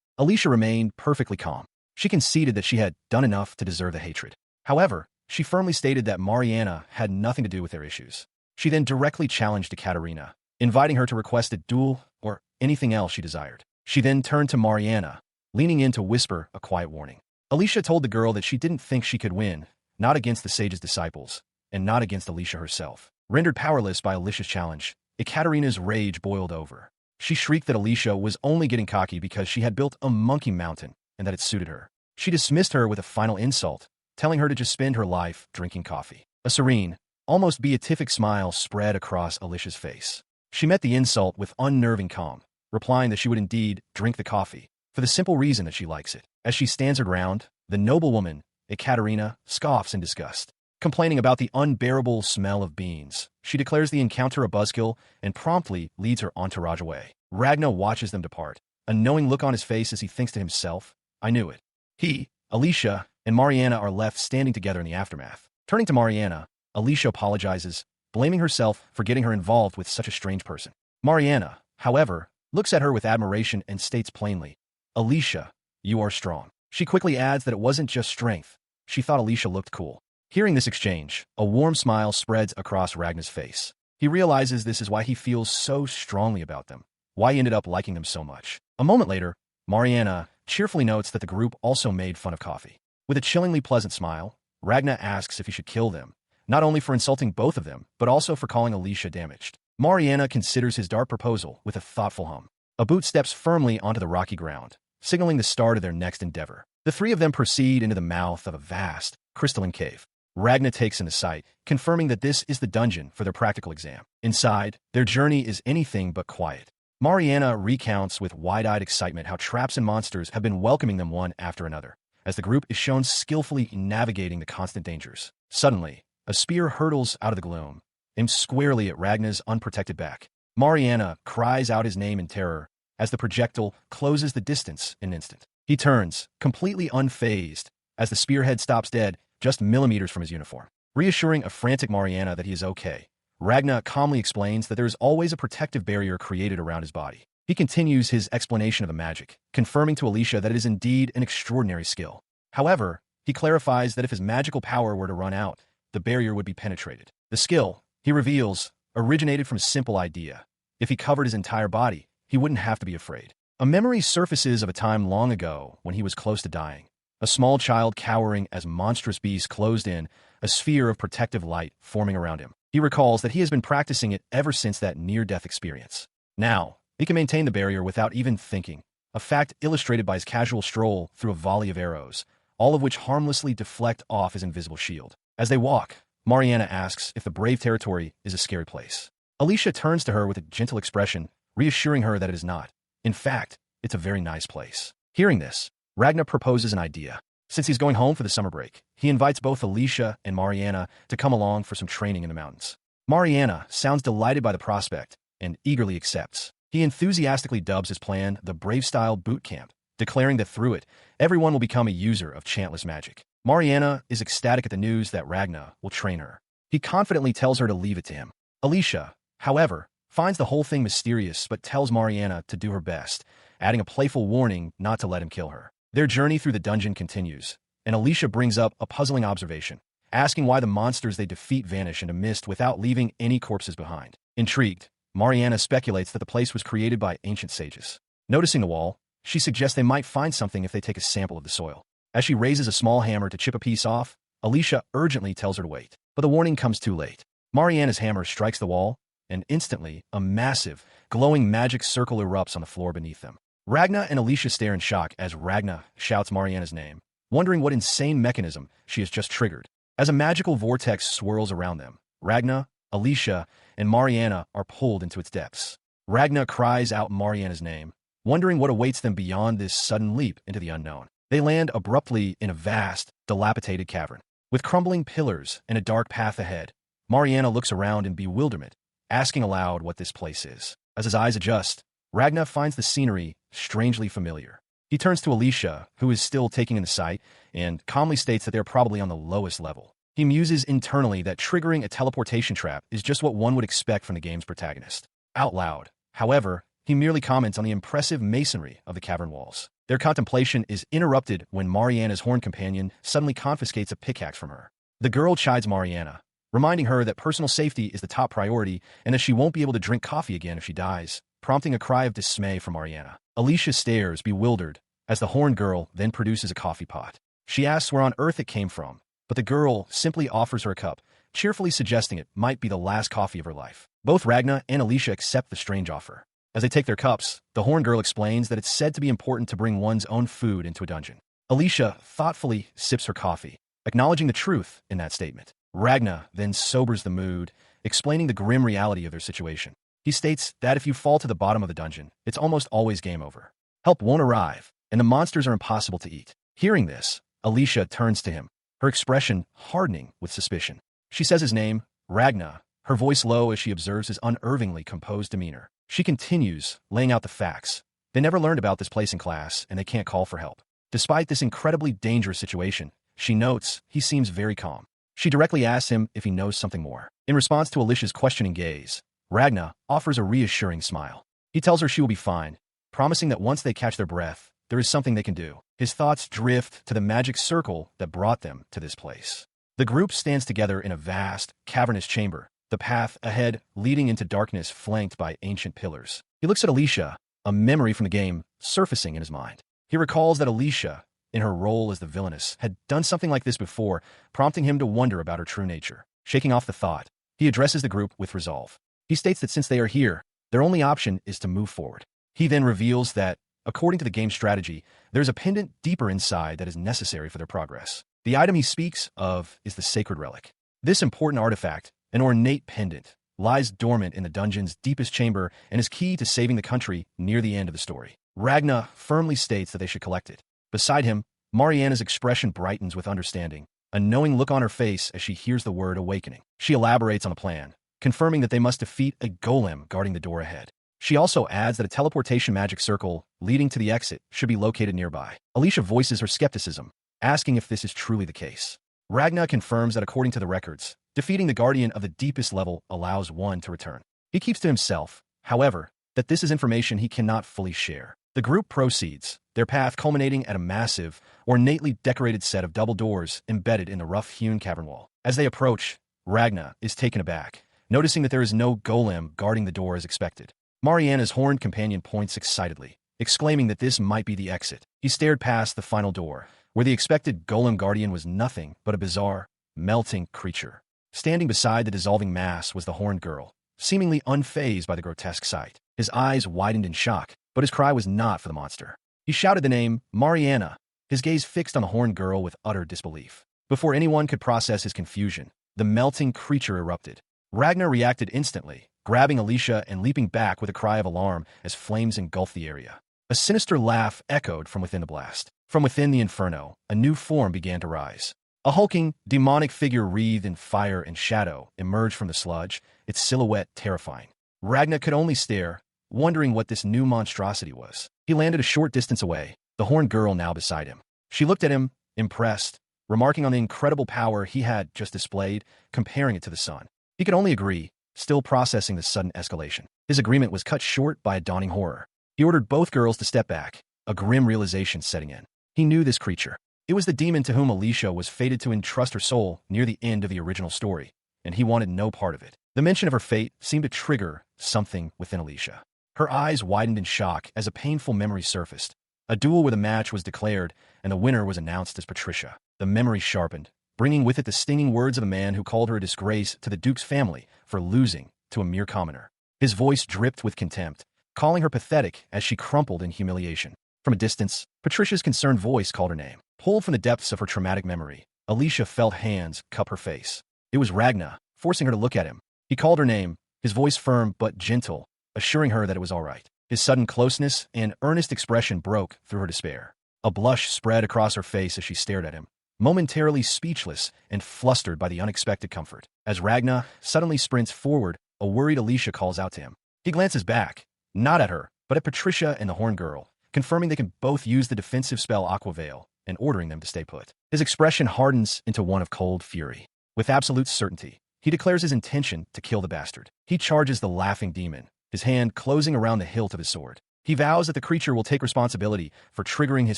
Alicia remained perfectly calm. She conceded that she had done enough to deserve the hatred. However, she firmly stated that Mariana had nothing to do with their issues. She then directly challenged Ekaterina, inviting her to request a duel or anything else she desired. She then turned to Mariana, leaning in to whisper a quiet warning. Alicia told the girl that she didn't think she could win, not against the sage's disciples, and not against Alicia herself. Rendered powerless by Alicia's challenge, Ekaterina's rage boiled over. She shrieked that Alicia was only getting cocky because she had built a monkey mountain and that it suited her. She dismissed her with a final insult, telling her to just spend her life drinking coffee. A serene, almost beatific smile spread across Alicia's face. She met the insult with unnerving calm, replying that she would indeed drink the coffee, for the simple reason that she likes it. As she stands her ground, the noblewoman, Ekaterina, scoffs in disgust. Complaining about the unbearable smell of beans, she declares the encounter a buzzkill and promptly leads her entourage away. Ragna watches them depart, a knowing look on his face as he thinks to himself, I knew it. He, Alicia, and Mariana are left standing together in the aftermath. Turning to Mariana, Alicia apologizes, blaming herself for getting her involved with such a strange person. Mariana, however, looks at her with admiration and states plainly, Alicia, you are strong. She quickly adds that it wasn't just strength. She thought Alicia looked cool. Hearing this exchange, a warm smile spreads across Ragna's face. He realizes this is why he feels so strongly about them, why he ended up liking them so much. A moment later, Mariana cheerfully notes that the group also made fun of coffee. With a chillingly pleasant smile, Ragna asks if he should kill them, not only for insulting both of them, but also for calling Alicia damaged. Mariana considers his dark proposal with a thoughtful hum. A boot steps firmly onto the rocky ground, signaling the start of their next endeavor. The three of them proceed into the mouth of a vast, crystalline cave. Ragna takes in the sight, confirming that this is the dungeon for their practical exam. Inside, their journey is anything but quiet. Mariana recounts with wide-eyed excitement how traps and monsters have been welcoming them one after another, as the group is shown skillfully navigating the constant dangers. Suddenly, a spear hurtles out of the gloom, aimed squarely at Ragna's unprotected back. Mariana cries out his name in terror as the projectile closes the distance in an instant. He turns, completely unfazed, as the spearhead stops dead just millimeters from his uniform. Reassuring a frantic Mariana that he is okay, Ragna calmly explains that there is always a protective barrier created around his body. He continues his explanation of the magic, confirming to Alicia that it is indeed an extraordinary skill. However, he clarifies that if his magical power were to run out, the barrier would be penetrated. The skill, he reveals, originated from a simple idea. If he covered his entire body, he wouldn't have to be afraid. A memory surfaces of a time long ago when he was close to dying. A small child cowering as monstrous beasts closed in, a sphere of protective light forming around him. He recalls that he has been practicing it ever since that near-death experience. Now, he can maintain the barrier without even thinking, a fact illustrated by his casual stroll through a volley of arrows, all of which harmlessly deflect off his invisible shield. As they walk, Mariana asks if the Brave Territory is a scary place. Alicia turns to her with a gentle expression, reassuring her that it is not. In fact, it's a very nice place. Hearing this, Ragna proposes an idea. Since he's going home for the summer break, he invites both Alicia and Mariana to come along for some training in the mountains. Mariana sounds delighted by the prospect and eagerly accepts. He enthusiastically dubs his plan the Brave-style boot camp, declaring that through it, everyone will become a user of chantless magic. Mariana is ecstatic at the news that Ragna will train her. He confidently tells her to leave it to him. Alicia, however, finds the whole thing mysterious but tells Mariana to do her best, adding a playful warning not to let him kill her. Their journey through the dungeon continues, and Alicia brings up a puzzling observation, asking why the monsters they defeat vanish into mist without leaving any corpses behind. Intrigued, Mariana speculates that the place was created by ancient sages. Noticing the wall, she suggests they might find something if they take a sample of the soil. As she raises a small hammer to chip a piece off, Alicia urgently tells her to wait, but the warning comes too late. Mariana's hammer strikes the wall, and instantly, a massive, glowing magic circle erupts on the floor beneath them. Ragna and Alicia stare in shock as Ragna shouts Mariana's name, wondering what insane mechanism she has just triggered. As a magical vortex swirls around them, Ragna, Alicia, and Mariana are pulled into its depths. Ragna cries out Mariana's name, wondering what awaits them beyond this sudden leap into the unknown. They land abruptly in a vast, dilapidated cavern. With crumbling pillars and a dark path ahead, Mariana looks around in bewilderment, asking aloud what this place is. As his eyes adjust, Ragna finds the scenery strangely familiar. He turns to Alicia, who is still taking in the sight, and calmly states that they're probably on the lowest level. He muses internally that triggering a teleportation trap is just what one would expect from the game's protagonist. Out loud, however, he merely comments on the impressive masonry of the cavern walls. Their contemplation is interrupted when Mariana's horn companion suddenly confiscates a pickaxe from her. The girl chides Mariana, reminding her that personal safety is the top priority and that she won't be able to drink coffee again if she dies, prompting a cry of dismay from Mariana. Alicia stares, bewildered, as the horn girl then produces a coffee pot. She asks where on earth it came from, but the girl simply offers her a cup, cheerfully suggesting it might be the last coffee of her life. Both Ragna and Alicia accept the strange offer. As they take their cups, the horn girl explains that it's said to be important to bring one's own food into a dungeon. Alicia thoughtfully sips her coffee, acknowledging the truth in that statement. Ragna then sobers the mood, explaining the grim reality of their situation. He states that if you fall to the bottom of the dungeon, it's almost always game over. Help won't arrive, and the monsters are impossible to eat. Hearing this, Alicia turns to him, her expression hardening with suspicion. She says his name, Ragna, her voice low as she observes his unervingly composed demeanor. She continues, laying out the facts. They never learned about this place in class, and they can't call for help. Despite this incredibly dangerous situation, she notes he seems very calm. She directly asks him if he knows something more. In response to Alicia's questioning gaze, Ragna offers a reassuring smile. He tells her she will be fine, promising that once they catch their breath, there is something they can do. His thoughts drift to the magic circle that brought them to this place. The group stands together in a vast, cavernous chamber, the path ahead leading into darkness flanked by ancient pillars. He looks at Alicia, a memory from the game surfacing in his mind. He recalls that Alicia, in her role as the villainess, had done something like this before, prompting him to wonder about her true nature. Shaking off the thought, he addresses the group with resolve. He states that since they are here, their only option is to move forward. He then reveals that, according to the game's strategy, there's a pendant deeper inside that is necessary for their progress. The item he speaks of is the sacred relic. This important artifact, an ornate pendant, lies dormant in the dungeon's deepest chamber and is key to saving the country near the end of the story. Ragna firmly states that they should collect it. Beside him, Mariana's expression brightens with understanding, a knowing look on her face as she hears the word awakening. She elaborates on the plan, confirming that they must defeat a golem guarding the door ahead. She also adds that a teleportation magic circle leading to the exit should be located nearby. Alicia voices her skepticism, asking if this is truly the case. Ragna confirms that according to the records, defeating the guardian of the deepest level allows one to return. He keeps to himself, however, that this is information he cannot fully share. The group proceeds, their path culminating at a massive, ornately decorated set of double doors embedded in the rough-hewn cavern wall. As they approach, Ragna is taken aback, noticing that there is no golem guarding the door as expected. Mariana's horned companion points excitedly, exclaiming that this might be the exit. He stared past the final door, where the expected golem guardian was nothing but a bizarre, melting creature. Standing beside the dissolving mass was the horned girl, seemingly unfazed by the grotesque sight. His eyes widened in shock, but his cry was not for the monster. He shouted the name, Mariana, his gaze fixed on the horned girl with utter disbelief. Before anyone could process his confusion, the melting creature erupted. Ragnar reacted instantly, grabbing Alicia and leaping back with a cry of alarm as flames engulfed the area. A sinister laugh echoed from within the blast. From within the inferno, a new form began to rise. A hulking, demonic figure wreathed in fire and shadow emerged from the sludge, its silhouette terrifying. Ragnar could only stare, wondering what this new monstrosity was. He landed a short distance away, the horned girl now beside him. She looked at him, impressed, remarking on the incredible power he had just displayed, comparing it to the sun. He could only agree, still processing the sudden escalation. His agreement was cut short by a dawning horror. He ordered both girls to step back, a grim realization setting in. He knew this creature. It was the demon to whom Alicia was fated to entrust her soul near the end of the original story, and he wanted no part of it. The mention of her fate seemed to trigger something within Alicia. Her eyes widened in shock as a painful memory surfaced. A duel with a match was declared, and the winner was announced as Patricia. The memory sharpened, bringing with it the stinging words of the man who called her a disgrace to the Duke's family for losing to a mere commoner. His voice dripped with contempt, calling her pathetic as she crumpled in humiliation. From a distance, Patricia's concerned voice called her name. Pulled from the depths of her traumatic memory, Alicia felt hands cup her face. It was Ragna, forcing her to look at him. He called her name, his voice firm but gentle, assuring her that it was all right. His sudden closeness and earnest expression broke through her despair. A blush spread across her face as she stared at him, momentarily speechless and flustered by the unexpected comfort. As Ragna suddenly sprints forward, a worried Alicia calls out to him. He glances back, not at her, but at Patricia and the horned girl, confirming they can both use the defensive spell Aqua Veil and ordering them to stay put. His expression hardens into one of cold fury. With absolute certainty, he declares his intention to kill the bastard. He charges the laughing demon, his hand closing around the hilt of his sword. He vows that the creature will take responsibility for triggering his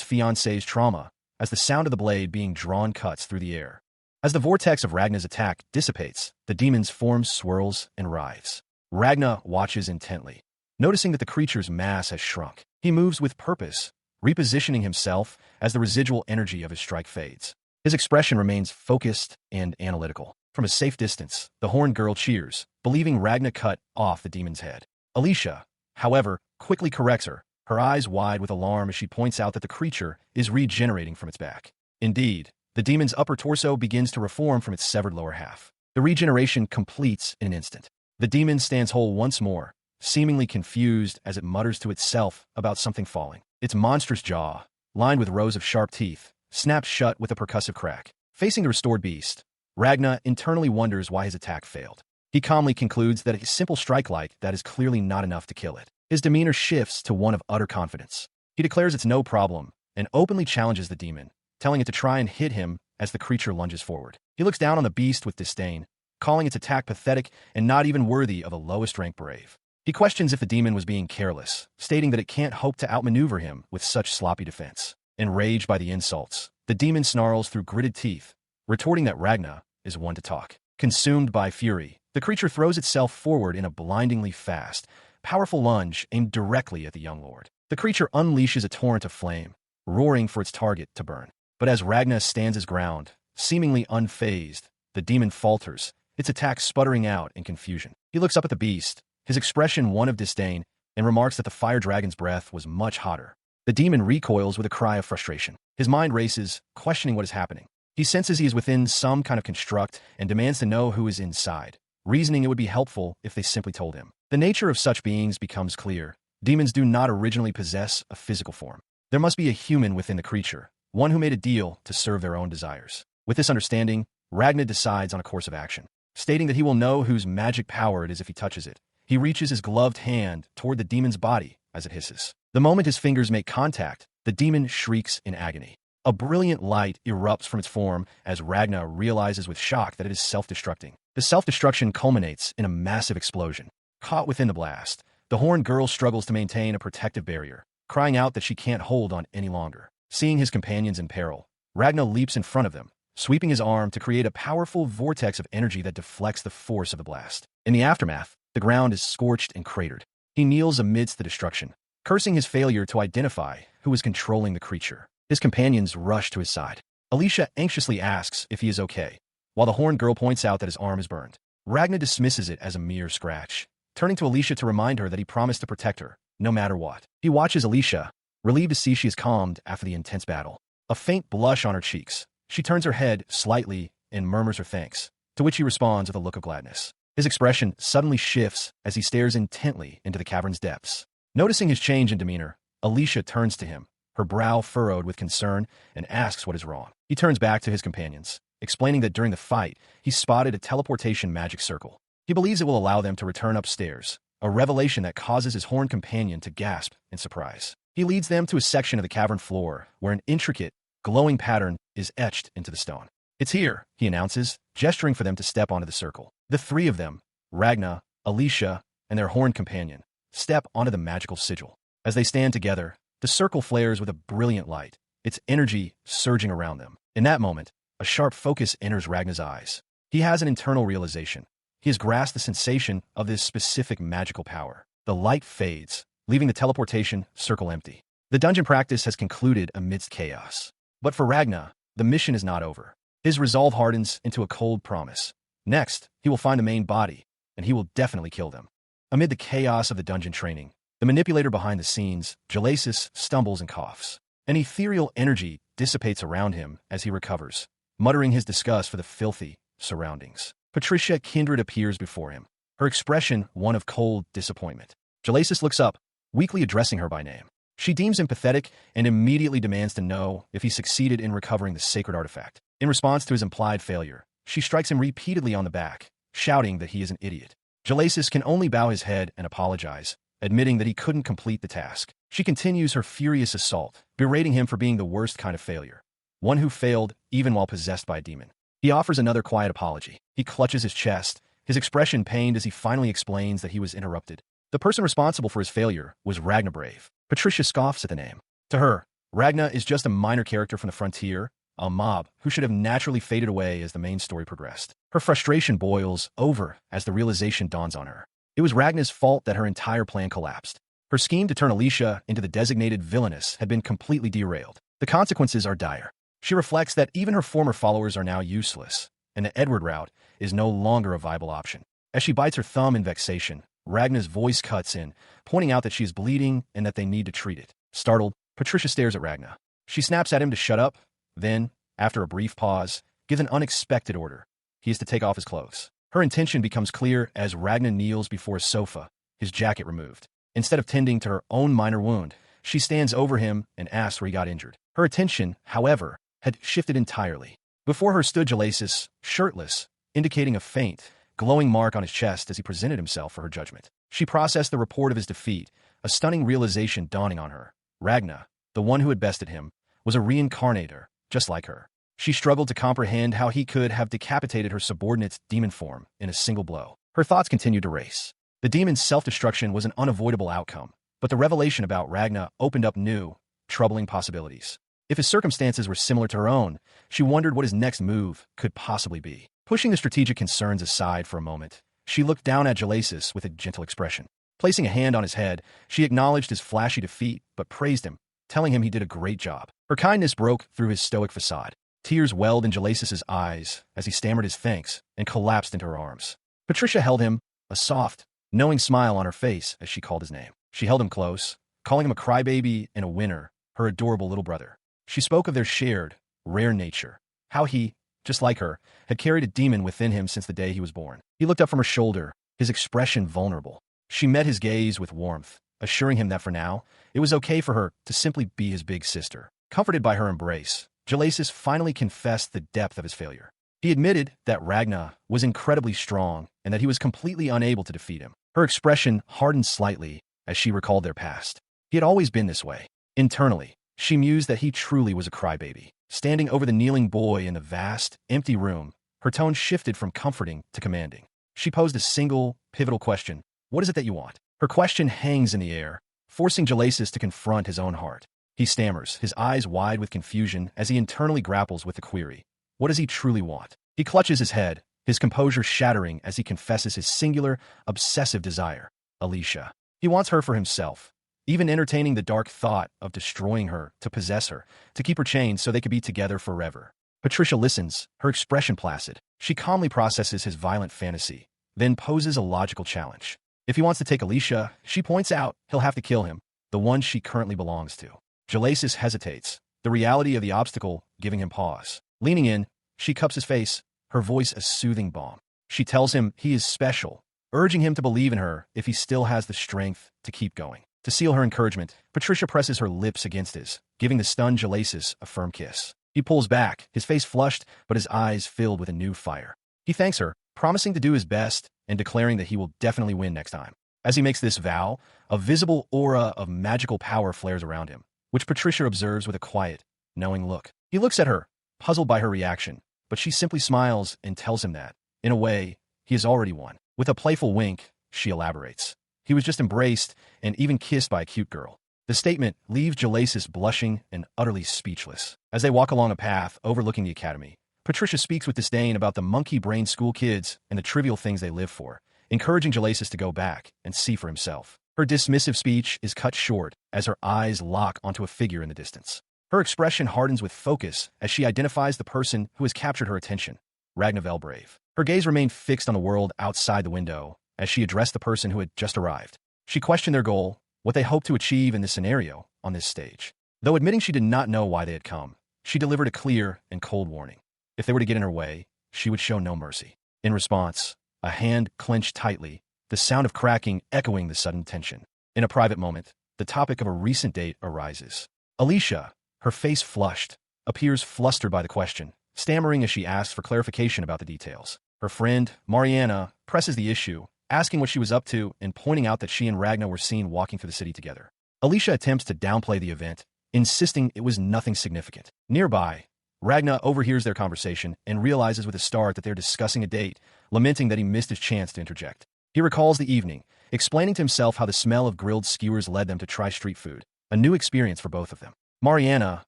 fiancée's trauma as the sound of the blade being drawn cuts through the air. As the vortex of Ragna's attack dissipates, the demon's form swirls and writhes. Ragna watches intently, noticing that the creature's mass has shrunk. He moves with purpose, repositioning himself as the residual energy of his strike fades. His expression remains focused and analytical. From a safe distance, the horned girl cheers, believing Ragna cut off the demon's head. Alicia, however, quickly corrects her, her eyes wide with alarm as she points out that the creature is regenerating from its back. Indeed, the demon's upper torso begins to reform from its severed lower half. The regeneration completes in an instant. The demon stands whole once more, seemingly confused as it mutters to itself about something falling. Its monstrous jaw, lined with rows of sharp teeth, snaps shut with a percussive crack. Facing the restored beast, Ragna internally wonders why his attack failed. He calmly concludes that a simple strike like that is clearly not enough to kill it. His demeanor shifts to one of utter confidence. He declares it's no problem and openly challenges the demon, telling it to try and hit him as the creature lunges forward. He looks down on the beast with disdain, calling its attack pathetic and not even worthy of a lowest-ranked brave. He questions if the demon was being careless, stating that it can't hope to outmaneuver him with such sloppy defense. Enraged by the insults, the demon snarls through gritted teeth, retorting that Ragna is one to talk. Consumed by fury, the creature throws itself forward in a blindingly fast, powerful lunge aimed directly at the young lord. The creature unleashes a torrent of flame, roaring for its target to burn. But as Ragna stands his ground, seemingly unfazed, the demon falters, its attack sputtering out in confusion. He looks up at the beast, his expression one of disdain, and remarks that the fire dragon's breath was much hotter. The demon recoils with a cry of frustration. His mind races, questioning what is happening. He senses he is within some kind of construct and demands to know who is inside, reasoning it would be helpful if they simply told him. The nature of such beings becomes clear. Demons do not originally possess a physical form. There must be a human within the creature, one who made a deal to serve their own desires. With this understanding, Ragna decides on a course of action. Stating that he will know whose magic power it is if he touches it, he reaches his gloved hand toward the demon's body as it hisses. The moment his fingers make contact, the demon shrieks in agony. A brilliant light erupts from its form as Ragna realizes with shock that it is self-destructing. The self-destruction culminates in a massive explosion. Caught within the blast, the horned girl struggles to maintain a protective barrier, crying out that she can't hold on any longer. Seeing his companions in peril, Ragna leaps in front of them, sweeping his arm to create a powerful vortex of energy that deflects the force of the blast. In the aftermath, the ground is scorched and cratered. He kneels amidst the destruction, cursing his failure to identify who is controlling the creature. His companions rush to his side. Alicia anxiously asks if he is okay, while the horned girl points out that his arm is burned. Ragna dismisses it as a mere scratch, turning to Alicia to remind her that he promised to protect her, no matter what. He watches Alicia, relieved to see she is calmed after the intense battle. A faint blush on her cheeks, she turns her head slightly and murmurs her thanks, to which he responds with a look of gladness. His expression suddenly shifts as he stares intently into the cavern's depths. Noticing his change in demeanor, Alicia turns to him, her brow furrowed with concern, and asks what is wrong. He turns back to his companions, explaining that during the fight, he spotted a teleportation magic circle. He believes it will allow them to return upstairs, a revelation that causes his horned companion to gasp in surprise. He leads them to a section of the cavern floor where an intricate, glowing pattern is etched into the stone. "It's here," he announces, gesturing for them to step onto the circle. The three of them, Ragna, Alicia, and their horned companion, step onto the magical sigil. As they stand together, the circle flares with a brilliant light, its energy surging around them. In that moment, a sharp focus enters Ragna's eyes. He has an internal realization. He has grasped the sensation of this specific magical power. The light fades, leaving the teleportation circle empty. The dungeon practice has concluded amidst chaos. But for Ragna, the mission is not over. His resolve hardens into a cold promise. Next, he will find the main body, and he will definitely kill them. Amid the chaos of the dungeon training, the manipulator behind the scenes, Galasis, stumbles and coughs. An ethereal energy dissipates around him as he recovers, muttering his disgust for the filthy surroundings. Patricia kindred appears before him, her expression one of cold disappointment. Galasis looks up, weakly addressing her by name. She deems him pathetic and immediately demands to know if he succeeded in recovering the sacred artifact. In response to his implied failure, she strikes him repeatedly on the back, shouting that he is an idiot. Galasis can only bow his head and apologize, admitting that he couldn't complete the task. She continues her furious assault, berating him for being the worst kind of failure. One who failed even while possessed by a demon. He offers another quiet apology. He clutches his chest, his expression pained as he finally explains that he was interrupted. The person responsible for his failure was Ragna Brave. Patricia scoffs at the name. To her, Ragna is just a minor character from the frontier, a mob who should have naturally faded away as the main story progressed. Her frustration boils over as the realization dawns on her. It was Ragna's fault that her entire plan collapsed. Her scheme to turn Alicia into the designated villainess had been completely derailed. The consequences are dire. She reflects that even her former followers are now useless, and the Edward route is no longer a viable option. As she bites her thumb in vexation, Ragna's voice cuts in, pointing out that she is bleeding and that they need to treat it. Startled, Patricia stares at Ragna. She snaps at him to shut up, then, after a brief pause, gives an unexpected order. He is to take off his clothes. Her intention becomes clear as Ragna kneels before a sofa, his jacket removed. Instead of tending to her own minor wound, she stands over him and asks where he got injured. Her attention, however, had shifted entirely. Before her stood Galasis, shirtless, indicating a faint, glowing mark on his chest as he presented himself for her judgment. She processed the report of his defeat, a stunning realization dawning on her. Ragna, the one who had bested him, was a reincarnator, just like her. She struggled to comprehend how he could have decapitated her subordinate's demon form in a single blow. Her thoughts continued to race. The demon's self-destruction was an unavoidable outcome, but the revelation about Ragna opened up new, troubling possibilities. If his circumstances were similar to her own, she wondered what his next move could possibly be. Pushing the strategic concerns aside for a moment, she looked down at Galasis with a gentle expression. Placing a hand on his head, she acknowledged his flashy defeat, but praised him, telling him he did a great job. Her kindness broke through his stoic facade. Tears welled in Galasis's eyes as he stammered his thanks and collapsed into her arms. Patricia held him, a soft, knowing smile on her face as she called his name. She held him close, calling him a crybaby and a winner, her adorable little brother. She spoke of their shared, rare nature, how he, just like her, had carried a demon within him since the day he was born. He looked up from her shoulder, his expression vulnerable. She met his gaze with warmth, assuring him that for now, it was okay for her to simply be his big sister. Comforted by her embrace, Galasis finally confessed the depth of his failure. He admitted that Ragna was incredibly strong and that he was completely unable to defeat him. Her expression hardened slightly as she recalled their past. He had always been this way. Internally, she mused that he truly was a crybaby. Standing over the kneeling boy in the vast, empty room, her tone shifted from comforting to commanding. She posed a single, pivotal question. What is it that you want? Her question hangs in the air, forcing Galasis to confront his own heart. He stammers, his eyes wide with confusion as he internally grapples with the query. What does he truly want? He clutches his head, his composure shattering as he confesses his singular, obsessive desire. Alicia. He wants her for himself, even entertaining the dark thought of destroying her, to possess her, to keep her chained so they could be together forever. Patricia listens, her expression placid. She calmly processes his violent fantasy, then poses a logical challenge. If he wants to take Alicia, she points out he'll have to kill him, the one she currently belongs to. Galasis hesitates, the reality of the obstacle giving him pause. Leaning in, she cups his face, her voice a soothing balm. She tells him he is special, urging him to believe in her if he still has the strength to keep going. To seal her encouragement, Patricia presses her lips against his, giving the stunned Galasis a firm kiss. He pulls back, his face flushed, but his eyes filled with a new fire. He thanks her, promising to do his best and declaring that he will definitely win next time. As he makes this vow, a visible aura of magical power flares around him, which Patricia observes with a quiet, knowing look. He looks at her, puzzled by her reaction, but she simply smiles and tells him that, in a way, he has already won. With a playful wink, she elaborates. He was just embraced and even kissed by a cute girl. The statement leaves Galasis blushing and utterly speechless. As they walk along a path overlooking the academy, Patricia speaks with disdain about the monkey-brained school kids and the trivial things they live for, encouraging Galasis to go back and see for himself. Her dismissive speech is cut short as her eyes lock onto a figure in the distance. Her expression hardens with focus as she identifies the person who has captured her attention, Ragna Brave. Her gaze remained fixed on the world outside the window as she addressed the person who had just arrived. She questioned their goal, what they hoped to achieve in this scenario, on this stage. Though admitting she did not know why they had come, she delivered a clear and cold warning. If they were to get in her way, she would show no mercy. In response, a hand clenched tightly, the sound of cracking echoing the sudden tension. In a private moment, the topic of a recent date arises. Alicia, her face flushed, appears flustered by the question, stammering as she asks for clarification about the details. Her friend, Mariana, presses the issue, asking what she was up to and pointing out that she and Ragna were seen walking through the city together. Alicia attempts to downplay the event, insisting it was nothing significant. Nearby, Ragna overhears their conversation and realizes with a start that they're discussing a date, lamenting that he missed his chance to interject. He recalls the evening, explaining to himself how the smell of grilled skewers led them to try street food, a new experience for both of them. Mariana,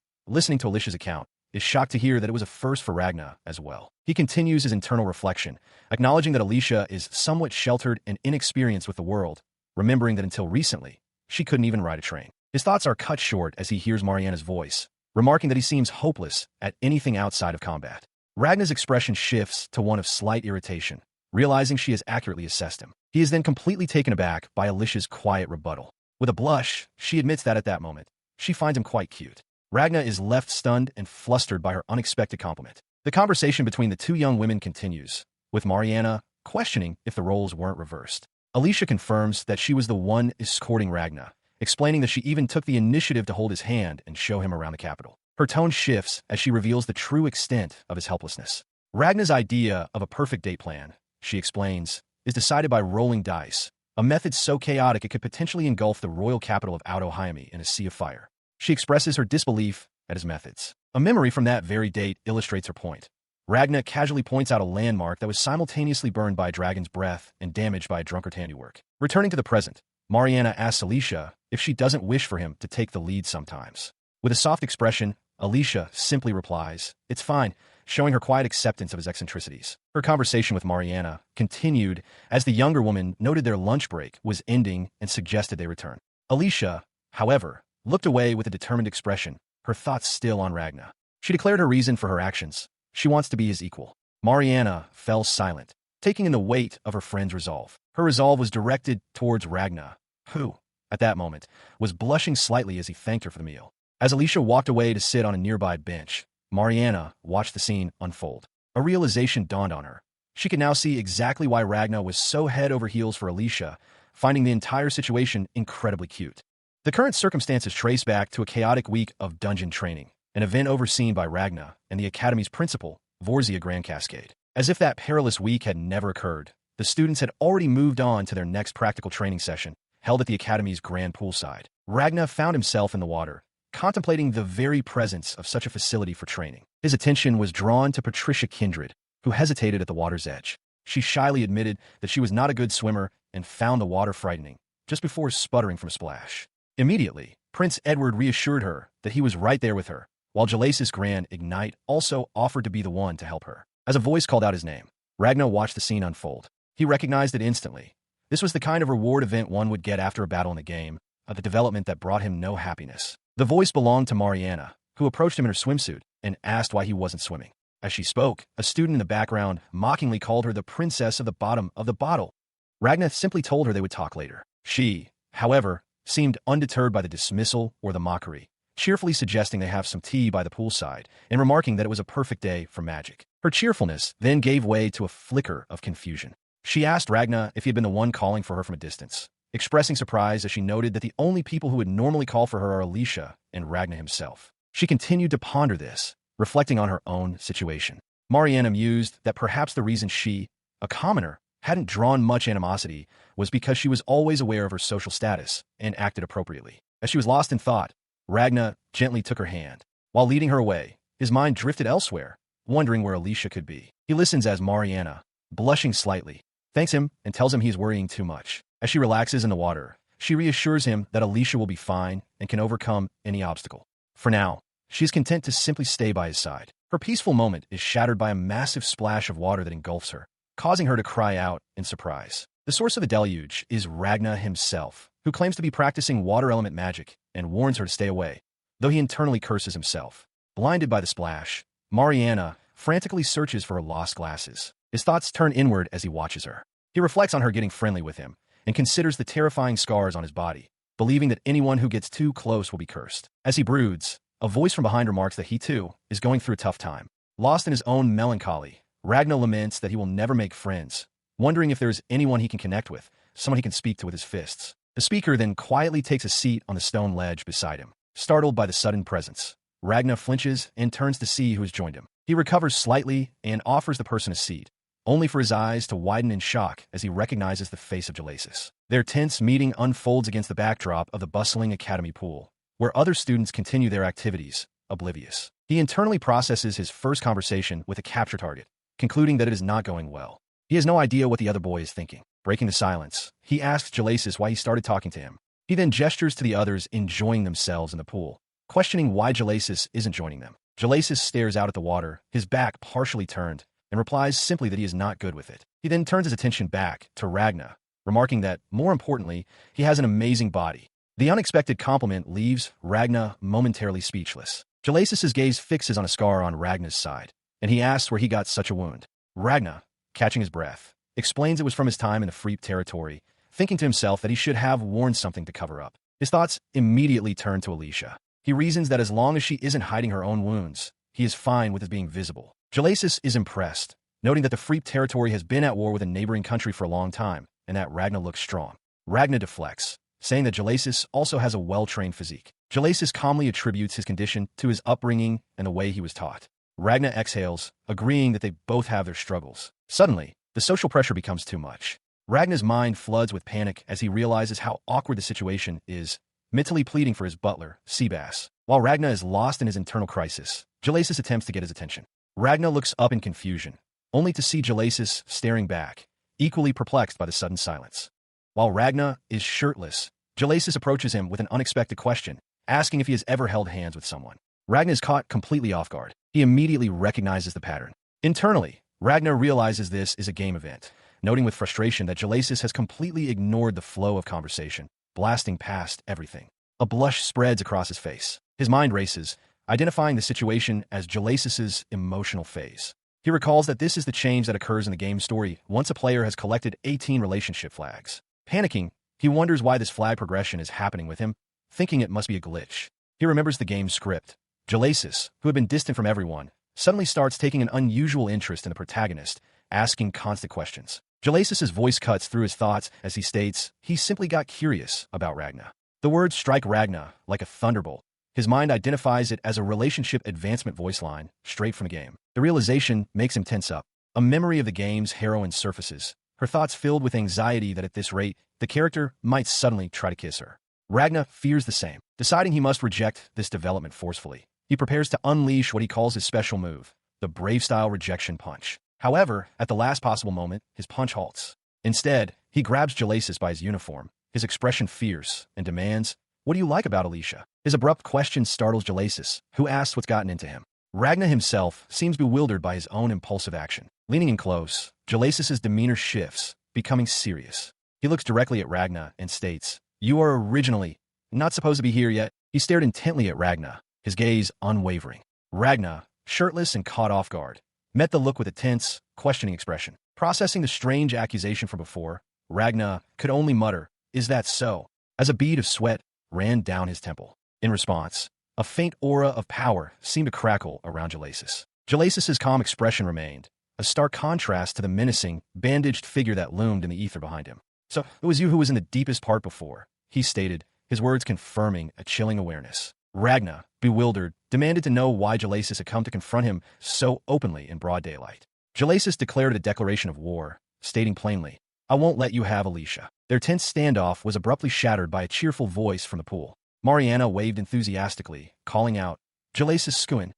listening to Alicia's account, is shocked to hear that it was a first for Ragna as well. He continues his internal reflection, acknowledging that Alicia is somewhat sheltered and inexperienced with the world, remembering that until recently, she couldn't even ride a train. His thoughts are cut short as he hears Mariana's voice, remarking that he seems hopeless at anything outside of combat. Ragna's expression shifts to one of slight irritation, realizing she has accurately assessed him. He is then completely taken aback by Alicia's quiet rebuttal. With a blush, she admits that at that moment, she finds him quite cute. Ragna is left stunned and flustered by her unexpected compliment. The conversation between the two young women continues, with Mariana questioning if the roles weren't reversed. Alicia confirms that she was the one escorting Ragna, explaining that she even took the initiative to hold his hand and show him around the capital. Her tone shifts as she reveals the true extent of his helplessness. Ragna's idea of a perfect date plan, she explains, is decided by rolling dice, a method so chaotic it could potentially engulf the royal capital of Aoto-Hayami in a sea of fire. She expresses her disbelief at his methods. A memory from that very date illustrates her point. Ragna casually points out a landmark that was simultaneously burned by a dragon's breath and damaged by a drunkard's handiwork. Returning to the present, Mariana asks Alicia if she doesn't wish for him to take the lead sometimes. With a soft expression, Alicia simply replies, "It's fine," showing her quiet acceptance of his eccentricities. Her conversation with Mariana continued as the younger woman noted their lunch break was ending and suggested they return. Alicia, however, looked away with a determined expression, her thoughts still on Ragna. She declared her reason for her actions. She wants to be his equal. Mariana fell silent, taking in the weight of her friend's resolve. Her resolve was directed towards Ragna, who, at that moment, was blushing slightly as he thanked her for the meal. As Alicia walked away to sit on a nearby bench, Mariana watched the scene unfold. A realization dawned on her. She could now see exactly why Ragna was so head over heels for Alicia, finding the entire situation incredibly cute. The current circumstances trace back to a chaotic week of dungeon training, an event overseen by Ragna and the Academy's principal, Vorzia Grand Cascade. As if that perilous week had never occurred, the students had already moved on to their next practical training session, held at the Academy's grand poolside. Ragna found himself in the water, contemplating the very presence of such a facility for training. His attention was drawn to Patricia Kindred, who hesitated at the water's edge. She shyly admitted that she was not a good swimmer and found the water frightening, just before sputtering from a splash. Immediately, Prince Edward reassured her that he was right there with her, while Galasis Grand Ignite also offered to be the one to help her. As a voice called out his name, Ragna watched the scene unfold. He recognized it instantly. This was the kind of reward event one would get after a battle in the game, the development that brought him no happiness. The voice belonged to Mariana, who approached him in her swimsuit and asked why he wasn't swimming. As she spoke, a student in the background mockingly called her the princess of the bottom of the bottle. Ragna simply told her they would talk later. She, however, seemed undeterred by the dismissal or the mockery, cheerfully suggesting they have some tea by the poolside and remarking that it was a perfect day for magic. Her cheerfulness then gave way to a flicker of confusion. She asked Ragna if he had been the one calling for her from a distance, expressing surprise as she noted that the only people who would normally call for her are Alicia and Ragna himself. She continued to ponder this, reflecting on her own situation. Mariana mused that perhaps the reason she, a commoner, hadn't drawn much animosity was because she was always aware of her social status and acted appropriately. As she was lost in thought, Ragna gently took her hand. While leading her away, his mind drifted elsewhere, wondering where Alicia could be. He listens as Mariana, blushing slightly, thanks him and tells him he is worrying too much. As she relaxes in the water, she reassures him that Alicia will be fine and can overcome any obstacle. For now, she is content to simply stay by his side. Her peaceful moment is shattered by a massive splash of water that engulfs her, causing her to cry out in surprise. The source of the deluge is Ragna himself, who claims to be practicing water element magic and warns her to stay away, though he internally curses himself. Blinded by the splash, Mariana frantically searches for her lost glasses. His thoughts turn inward as he watches her. He reflects on her getting friendly with him and considers the terrifying scars on his body, believing that anyone who gets too close will be cursed. As he broods, a voice from behind remarks that he too is going through a tough time. Lost in his own melancholy, Ragna laments that he will never make friends, wondering if there is anyone he can connect with, someone he can speak to with his fists. The speaker then quietly takes a seat on the stone ledge beside him. Startled by the sudden presence, Ragna flinches and turns to see who has joined him. He recovers slightly and offers the person a seat, only for his eyes to widen in shock as he recognizes the face of Galasis. Their tense meeting unfolds against the backdrop of the bustling academy pool, where other students continue their activities, oblivious. He internally processes his first conversation with a capture target, concluding that it is not going well. He has no idea what the other boy is thinking. Breaking the silence, he asks Galasis why he started talking to him. He then gestures to the others enjoying themselves in the pool, questioning why Galasis isn't joining them. Galasis stares out at the water, his back partially turned, and replies simply that he is not good with it. He then turns his attention back to Ragna, remarking that, more importantly, he has an amazing body. The unexpected compliment leaves Ragna momentarily speechless. Galasis's gaze fixes on a scar on Ragna's side, and he asks where he got such a wound. Ragna, catching his breath, explains it was from his time in the Freep territory, thinking to himself that he should have worn something to cover up. His thoughts immediately turn to Alicia. He reasons that as long as she isn't hiding her own wounds, he is fine with his being visible. Galasis is impressed, noting that the Freep territory has been at war with a neighboring country for a long time, and that Ragna looks strong. Ragna deflects, saying that Galasis also has a well-trained physique. Galasis calmly attributes his condition to his upbringing and the way he was taught. Ragna exhales, agreeing that they both have their struggles. Suddenly, the social pressure becomes too much. Ragna's mind floods with panic as he realizes how awkward the situation is, mentally pleading for his butler, Seabass. While Ragna is lost in his internal crisis, Galasis attempts to get his attention. Ragna looks up in confusion, only to see Galasis staring back, equally perplexed by the sudden silence. While Ragna is shirtless, Galasis approaches him with an unexpected question, asking if he has ever held hands with someone. Ragna is caught completely off guard. He immediately recognizes the pattern. Internally, Ragna realizes this is a game event, noting with frustration that Galasis has completely ignored the flow of conversation, blasting past everything. A blush spreads across his face. His mind races, identifying the situation as Galasis's emotional phase. He recalls that this is the change that occurs in the game's story once a player has collected 18 relationship flags. Panicking, he wonders why this flag progression is happening with him, thinking it must be a glitch. He remembers the game's script. Galasis, who had been distant from everyone, suddenly starts taking an unusual interest in the protagonist, asking constant questions. Galasis's voice cuts through his thoughts as he states he simply got curious about Ragna. The words strike Ragna like a thunderbolt. His mind identifies it as a relationship advancement voice line, straight from the game. The realization makes him tense up. A memory of the game's heroine surfaces, her thoughts filled with anxiety that at this rate, the character might suddenly try to kiss her. Ragna fears the same. Deciding he must reject this development forcefully, he prepares to unleash what he calls his special move, the Brave-style rejection punch. However, at the last possible moment, his punch halts. Instead, he grabs Galasis by his uniform, his expression fierce, and demands, "What do you like about Alicia?" His abrupt question startles Galasis, who asks what's gotten into him. Ragna himself seems bewildered by his own impulsive action. Leaning in close, Galasis's demeanor shifts, becoming serious. He looks directly at Ragna and states, "You are originally not supposed to be here yet." He stared intently at Ragna, his gaze unwavering. Ragna, shirtless and caught off guard, met the look with a tense, questioning expression. Processing the strange accusation from before, Ragna could only mutter, "Is that so?" as a bead of sweat ran down his temple. In response, a faint aura of power seemed to crackle around Galasis. Galasis's calm expression remained, a stark contrast to the menacing, bandaged figure that loomed in the ether behind him. "So, it was you who was in the deepest part before," he stated, his words confirming a chilling awareness. Ragna, bewildered, demanded to know why Galasis had come to confront him so openly in broad daylight. Galasis declared a declaration of war, stating plainly, "I won't let you have Alicia." Their tense standoff was abruptly shattered by a cheerful voice from the pool. Mariana waved enthusiastically, calling out, "Galasis Skuin."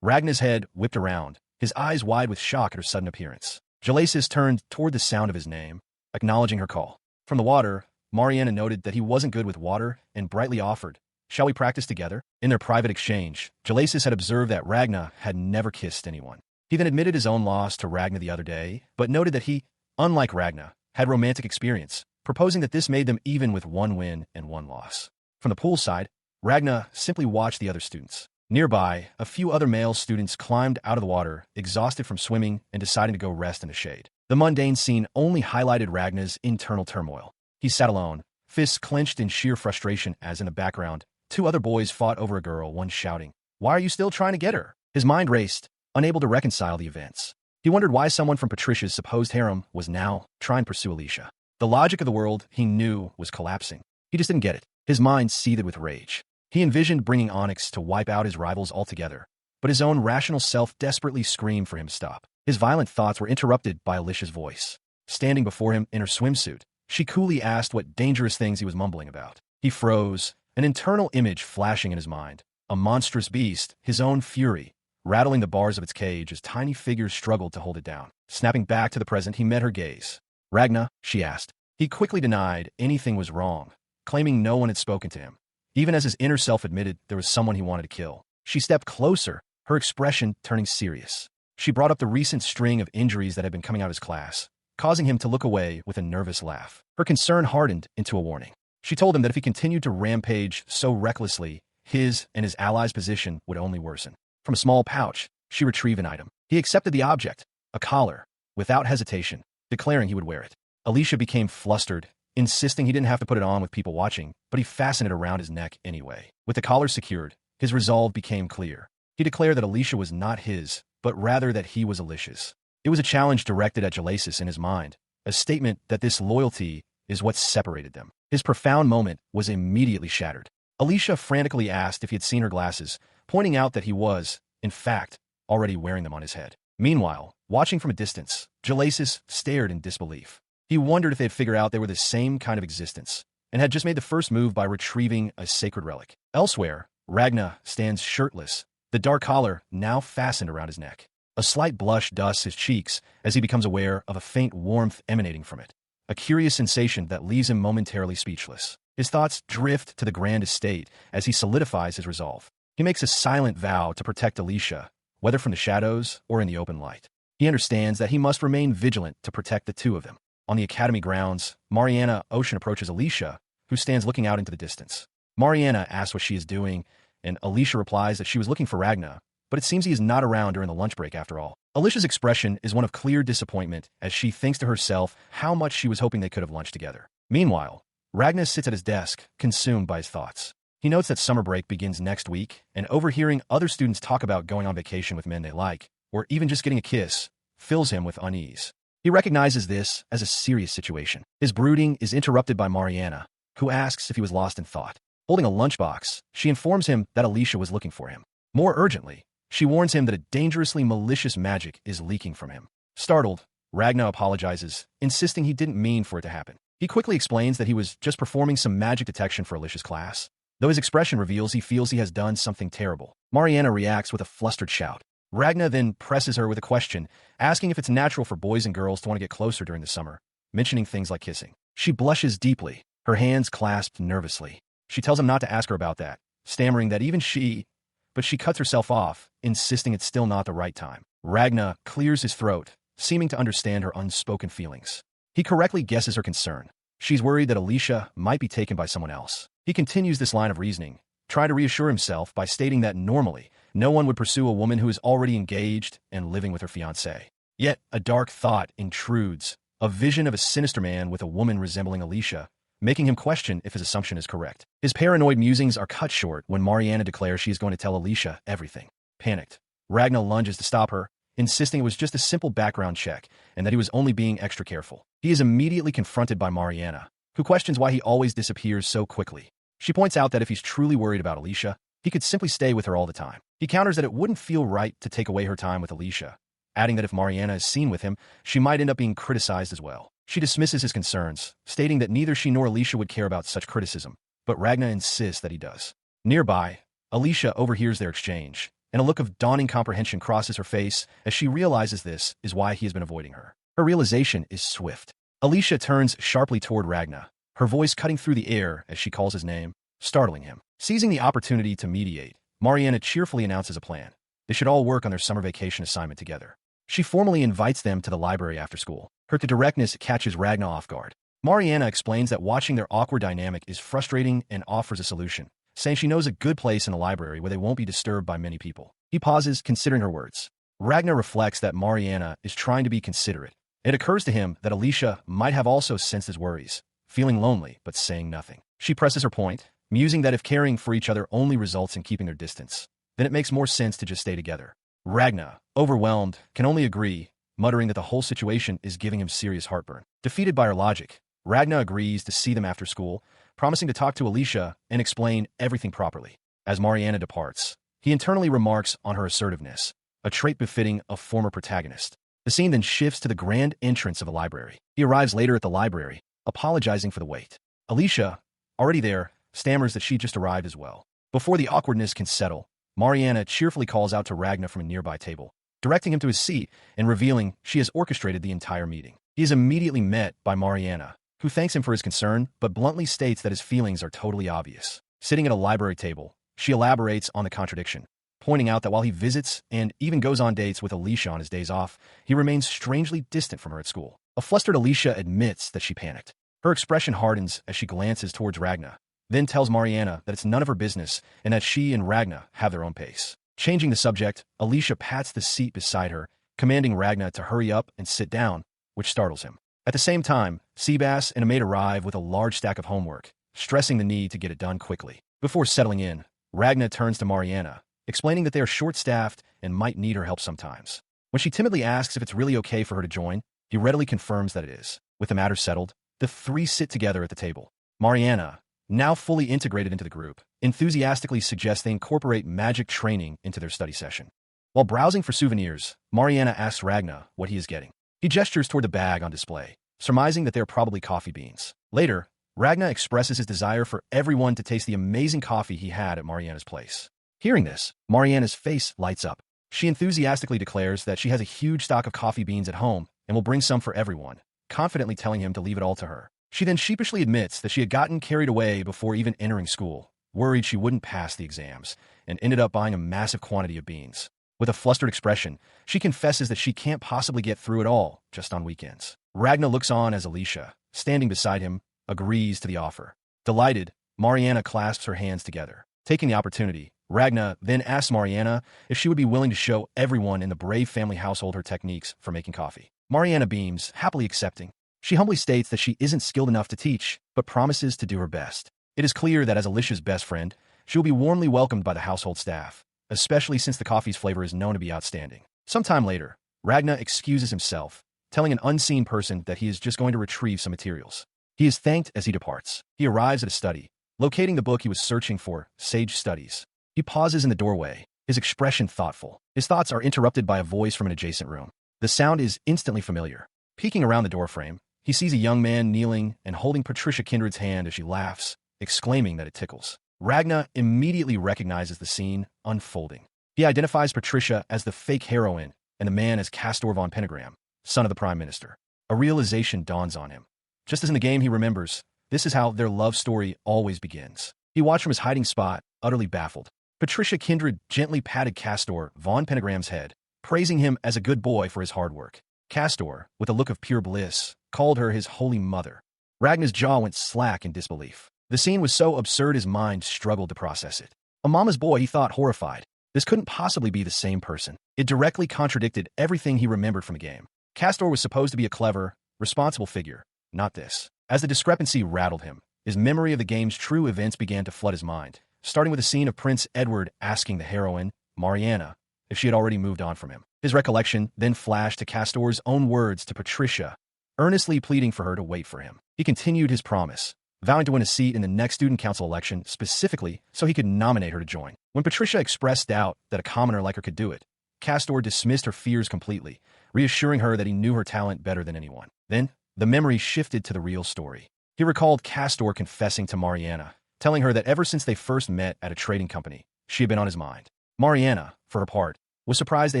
Ragna's head whipped around, his eyes wide with shock at her sudden appearance. Galasis turned toward the sound of his name, acknowledging her call. From the water, Mariana noted that he wasn't good with water and brightly offered, "Shall we practice together?" In their private exchange, Galasis had observed that Ragna had never kissed anyone. He then admitted his own loss to Ragna the other day, but noted that he, unlike Ragna, had romantic experience, proposing that this made them even with one win and one loss. From the poolside, Ragna simply watched the other students. Nearby, a few other male students climbed out of the water, exhausted from swimming and deciding to go rest in the shade. The mundane scene only highlighted Ragna's internal turmoil. He sat alone, fists clenched in sheer frustration as in the background, two other boys fought over a girl, one shouting, "Why are you still trying to get her?" His mind raced, unable to reconcile the events. He wondered why someone from Patricia's supposed harem was now trying to pursue Alicia. The logic of the world he knew was collapsing. He just didn't get it. His mind seethed with rage. He envisioned bringing Onyx to wipe out his rivals altogether, but his own rational self desperately screamed for him to stop. His violent thoughts were interrupted by Alicia's voice. Standing before him in her swimsuit, she coolly asked what dangerous things he was mumbling about. He froze, an internal image flashing in his mind. A monstrous beast, his own fury, rattling the bars of its cage as tiny figures struggled to hold it down. Snapping back to the present, he met her gaze. "Ragna?" she asked. He quickly denied anything was wrong, claiming no one had spoken to him. Even as his inner self admitted there was someone he wanted to kill. She stepped closer, her expression turning serious. She brought up the recent string of injuries that had been coming out of his class, causing him to look away with a nervous laugh. Her concern hardened into a warning. She told him that if he continued to rampage so recklessly, his and his allies' position would only worsen. From a small pouch, she retrieved an item. He accepted the object, a collar, without hesitation, declaring he would wear it. Alicia became flustered, insisting he didn't have to put it on with people watching, but he fastened it around his neck anyway. With the collar secured, his resolve became clear. He declared that Alicia was not his, but rather that he was Alicia's. It was a challenge directed at Galasis in his mind, a statement that this loyalty is what separated them. His profound moment was immediately shattered. Alicia frantically asked if he had seen her glasses, pointing out that he was, in fact, already wearing them on his head. Meanwhile, watching from a distance, Galasis stared in disbelief. He wondered if they had figured out they were the same kind of existence, and had just made the first move by retrieving a sacred relic. Elsewhere, Ragna stands shirtless, the dark collar now fastened around his neck. A slight blush dusts his cheeks as he becomes aware of a faint warmth emanating from it, a curious sensation that leaves him momentarily speechless. His thoughts drift to the grand estate as he solidifies his resolve. He makes a silent vow to protect Alicia, whether from the shadows or in the open light. He understands that he must remain vigilant to protect the two of them. On the academy grounds, Mariana Ocean approaches Alicia, who stands looking out into the distance. Mariana asks what she is doing, and Alicia replies that she was looking for Ragna, but it seems he is not around during the lunch break after all. Alicia's expression is one of clear disappointment as she thinks to herself how much she was hoping they could have lunched together. Meanwhile, Ragna sits at his desk, consumed by his thoughts. He notes that summer break begins next week, and overhearing other students talk about going on vacation with men they like, or even just getting a kiss, fills him with unease. He recognizes this as a serious situation. His brooding is interrupted by Mariana, who asks if he was lost in thought. Holding a lunchbox, she informs him that Alicia was looking for him. More urgently, she warns him that a dangerously malicious magic is leaking from him. Startled, Ragna apologizes, insisting he didn't mean for it to happen. He quickly explains that he was just performing some magic detection for Alicia's class, though his expression reveals he feels he has done something terrible. Mariana reacts with a flustered shout. Ragna then presses her with a question, asking if it's natural for boys and girls to want to get closer during the summer, mentioning things like kissing. She blushes deeply, her hands clasped nervously. She tells him not to ask her about that, stammering that even she, but she cuts herself off, insisting it's still not the right time. Ragna clears his throat, seeming to understand her unspoken feelings. He correctly guesses her concern. She's worried that Alicia might be taken by someone else. He continues this line of reasoning, trying to reassure himself by stating that normally, no one would pursue a woman who is already engaged and living with her fiancé. Yet, a dark thought intrudes, a vision of a sinister man with a woman resembling Alicia, making him question if his assumption is correct. His paranoid musings are cut short when Mariana declares she is going to tell Alicia everything. Panicked, Ragna lunges to stop her, insisting it was just a simple background check and that he was only being extra careful. He is immediately confronted by Mariana, who questions why he always disappears so quickly. She points out that if he's truly worried about Alicia, he could simply stay with her all the time. He counters that it wouldn't feel right to take away her time with Alicia, adding that if Mariana is seen with him, she might end up being criticized as well. She dismisses his concerns, stating that neither she nor Alicia would care about such criticism, but Ragna insists that he does. Nearby, Alicia overhears their exchange, and a look of dawning comprehension crosses her face as she realizes this is why he has been avoiding her. Her realization is swift. Alicia turns sharply toward Ragna, her voice cutting through the air as she calls his name, startling him. Seizing the opportunity to mediate, Mariana cheerfully announces a plan. They should all work on their summer vacation assignment together. She formally invites them to the library after school. Her directness catches Ragna off guard. Mariana explains that watching their awkward dynamic is frustrating and offers a solution, saying she knows a good place in the library where they won't be disturbed by many people. He pauses, considering her words. Ragna reflects that Mariana is trying to be considerate. It occurs to him that Alicia might have also sensed his worries, feeling lonely but saying nothing. She presses her point, musing that if caring for each other only results in keeping their distance, then it makes more sense to just stay together. Ragna, overwhelmed, can only agree, muttering that the whole situation is giving him serious heartburn. Defeated by her logic, Ragna agrees to see them after school, promising to talk to Alicia and explain everything properly. As Mariana departs, he internally remarks on her assertiveness, a trait befitting a former protagonist. The scene then shifts to the grand entrance of a library. He arrives later at the library, apologizing for the wait. Alicia, already there, stammers that she just arrived as well. Before the awkwardness can settle, Mariana cheerfully calls out to Ragna from a nearby table, directing him to his seat and revealing she has orchestrated the entire meeting. He is immediately met by Mariana, who thanks him for his concern but bluntly states that his feelings are totally obvious. Sitting at a library table, she elaborates on the contradiction, pointing out that while he visits and even goes on dates with Alicia on his days off, he remains strangely distant from her at school. A flustered Alicia admits that she panicked. Her expression hardens as she glances towards Ragna, then tells Mariana that it's none of her business and that she and Ragna have their own pace. Changing the subject, Alicia pats the seat beside her, commanding Ragna to hurry up and sit down, which startles him. At the same time, Seabass and a maid arrive with a large stack of homework, stressing the need to get it done quickly. Before settling in, Ragna turns to Mariana, explaining that they are short-staffed and might need her help sometimes. When she timidly asks if it's really okay for her to join, he readily confirms that it is. With the matter settled, the three sit together at the table. Mariana, now fully integrated into the group, enthusiastically suggests they incorporate magic training into their study session. While browsing for souvenirs, Mariana asks Ragna what he is getting. He gestures toward the bag on display, surmising that they are probably coffee beans. Later, Ragna expresses his desire for everyone to taste the amazing coffee he had at Mariana's place. Hearing this, Mariana's face lights up. She enthusiastically declares that she has a huge stock of coffee beans at home and will bring some for everyone, confidently telling him to leave it all to her. She then sheepishly admits that she had gotten carried away before even entering school, worried she wouldn't pass the exams, and ended up buying a massive quantity of beans. With a flustered expression, she confesses that she can't possibly get through it all just on weekends. Ragna looks on as Alicia, standing beside him, agrees to the offer. Delighted, Mariana clasps her hands together. Taking the opportunity, Ragna then asks Mariana if she would be willing to show everyone in the Brave family household her techniques for making coffee. Mariana beams, happily accepting. She humbly states that she isn't skilled enough to teach, but promises to do her best. It is clear that as Alicia's best friend, she will be warmly welcomed by the household staff, especially since the coffee's flavor is known to be outstanding. Sometime later, Ragna excuses himself, telling an unseen person that he is just going to retrieve some materials. He is thanked as he departs. He arrives at a study, locating the book he was searching for, Sage Studies. He pauses in the doorway, his expression thoughtful. His thoughts are interrupted by a voice from an adjacent room. The sound is instantly familiar. Peeking around the doorframe, he sees a young man kneeling and holding Patricia Kindred's hand as she laughs, exclaiming that it tickles. Ragna immediately recognizes the scene unfolding. He identifies Patricia as the fake heroine and the man as Castor von Pentagram, son of the Prime Minister. A realization dawns on him. Just as in the game he remembers, this is how their love story always begins. He watched from his hiding spot, utterly baffled. Patricia Kindred gently patted Castor von Pentagram's head, praising him as a good boy for his hard work. Castor, with a look of pure bliss, called her his holy mother. Ragna's jaw went slack in disbelief. The scene was so absurd his mind struggled to process it. A mama's boy, he thought, horrified. This couldn't possibly be the same person. It directly contradicted everything he remembered from the game. Castor was supposed to be a clever, responsible figure, not this. As the discrepancy rattled him, his memory of the game's true events began to flood his mind, starting with a scene of Prince Edward asking the heroine, Mariana, if she had already moved on from him. His recollection then flashed to Castor's own words to Patricia, earnestly pleading for her to wait for him. He continued his promise, vowing to win a seat in the next student council election specifically so he could nominate her to join. When Patricia expressed doubt that a commoner like her could do it, Castor dismissed her fears completely, reassuring her that he knew her talent better than anyone. Then, the memory shifted to the real story. He recalled Castor confessing to Mariana, telling her that ever since they first met at a trading company, she had been on his mind. Mariana, for her part, was surprised they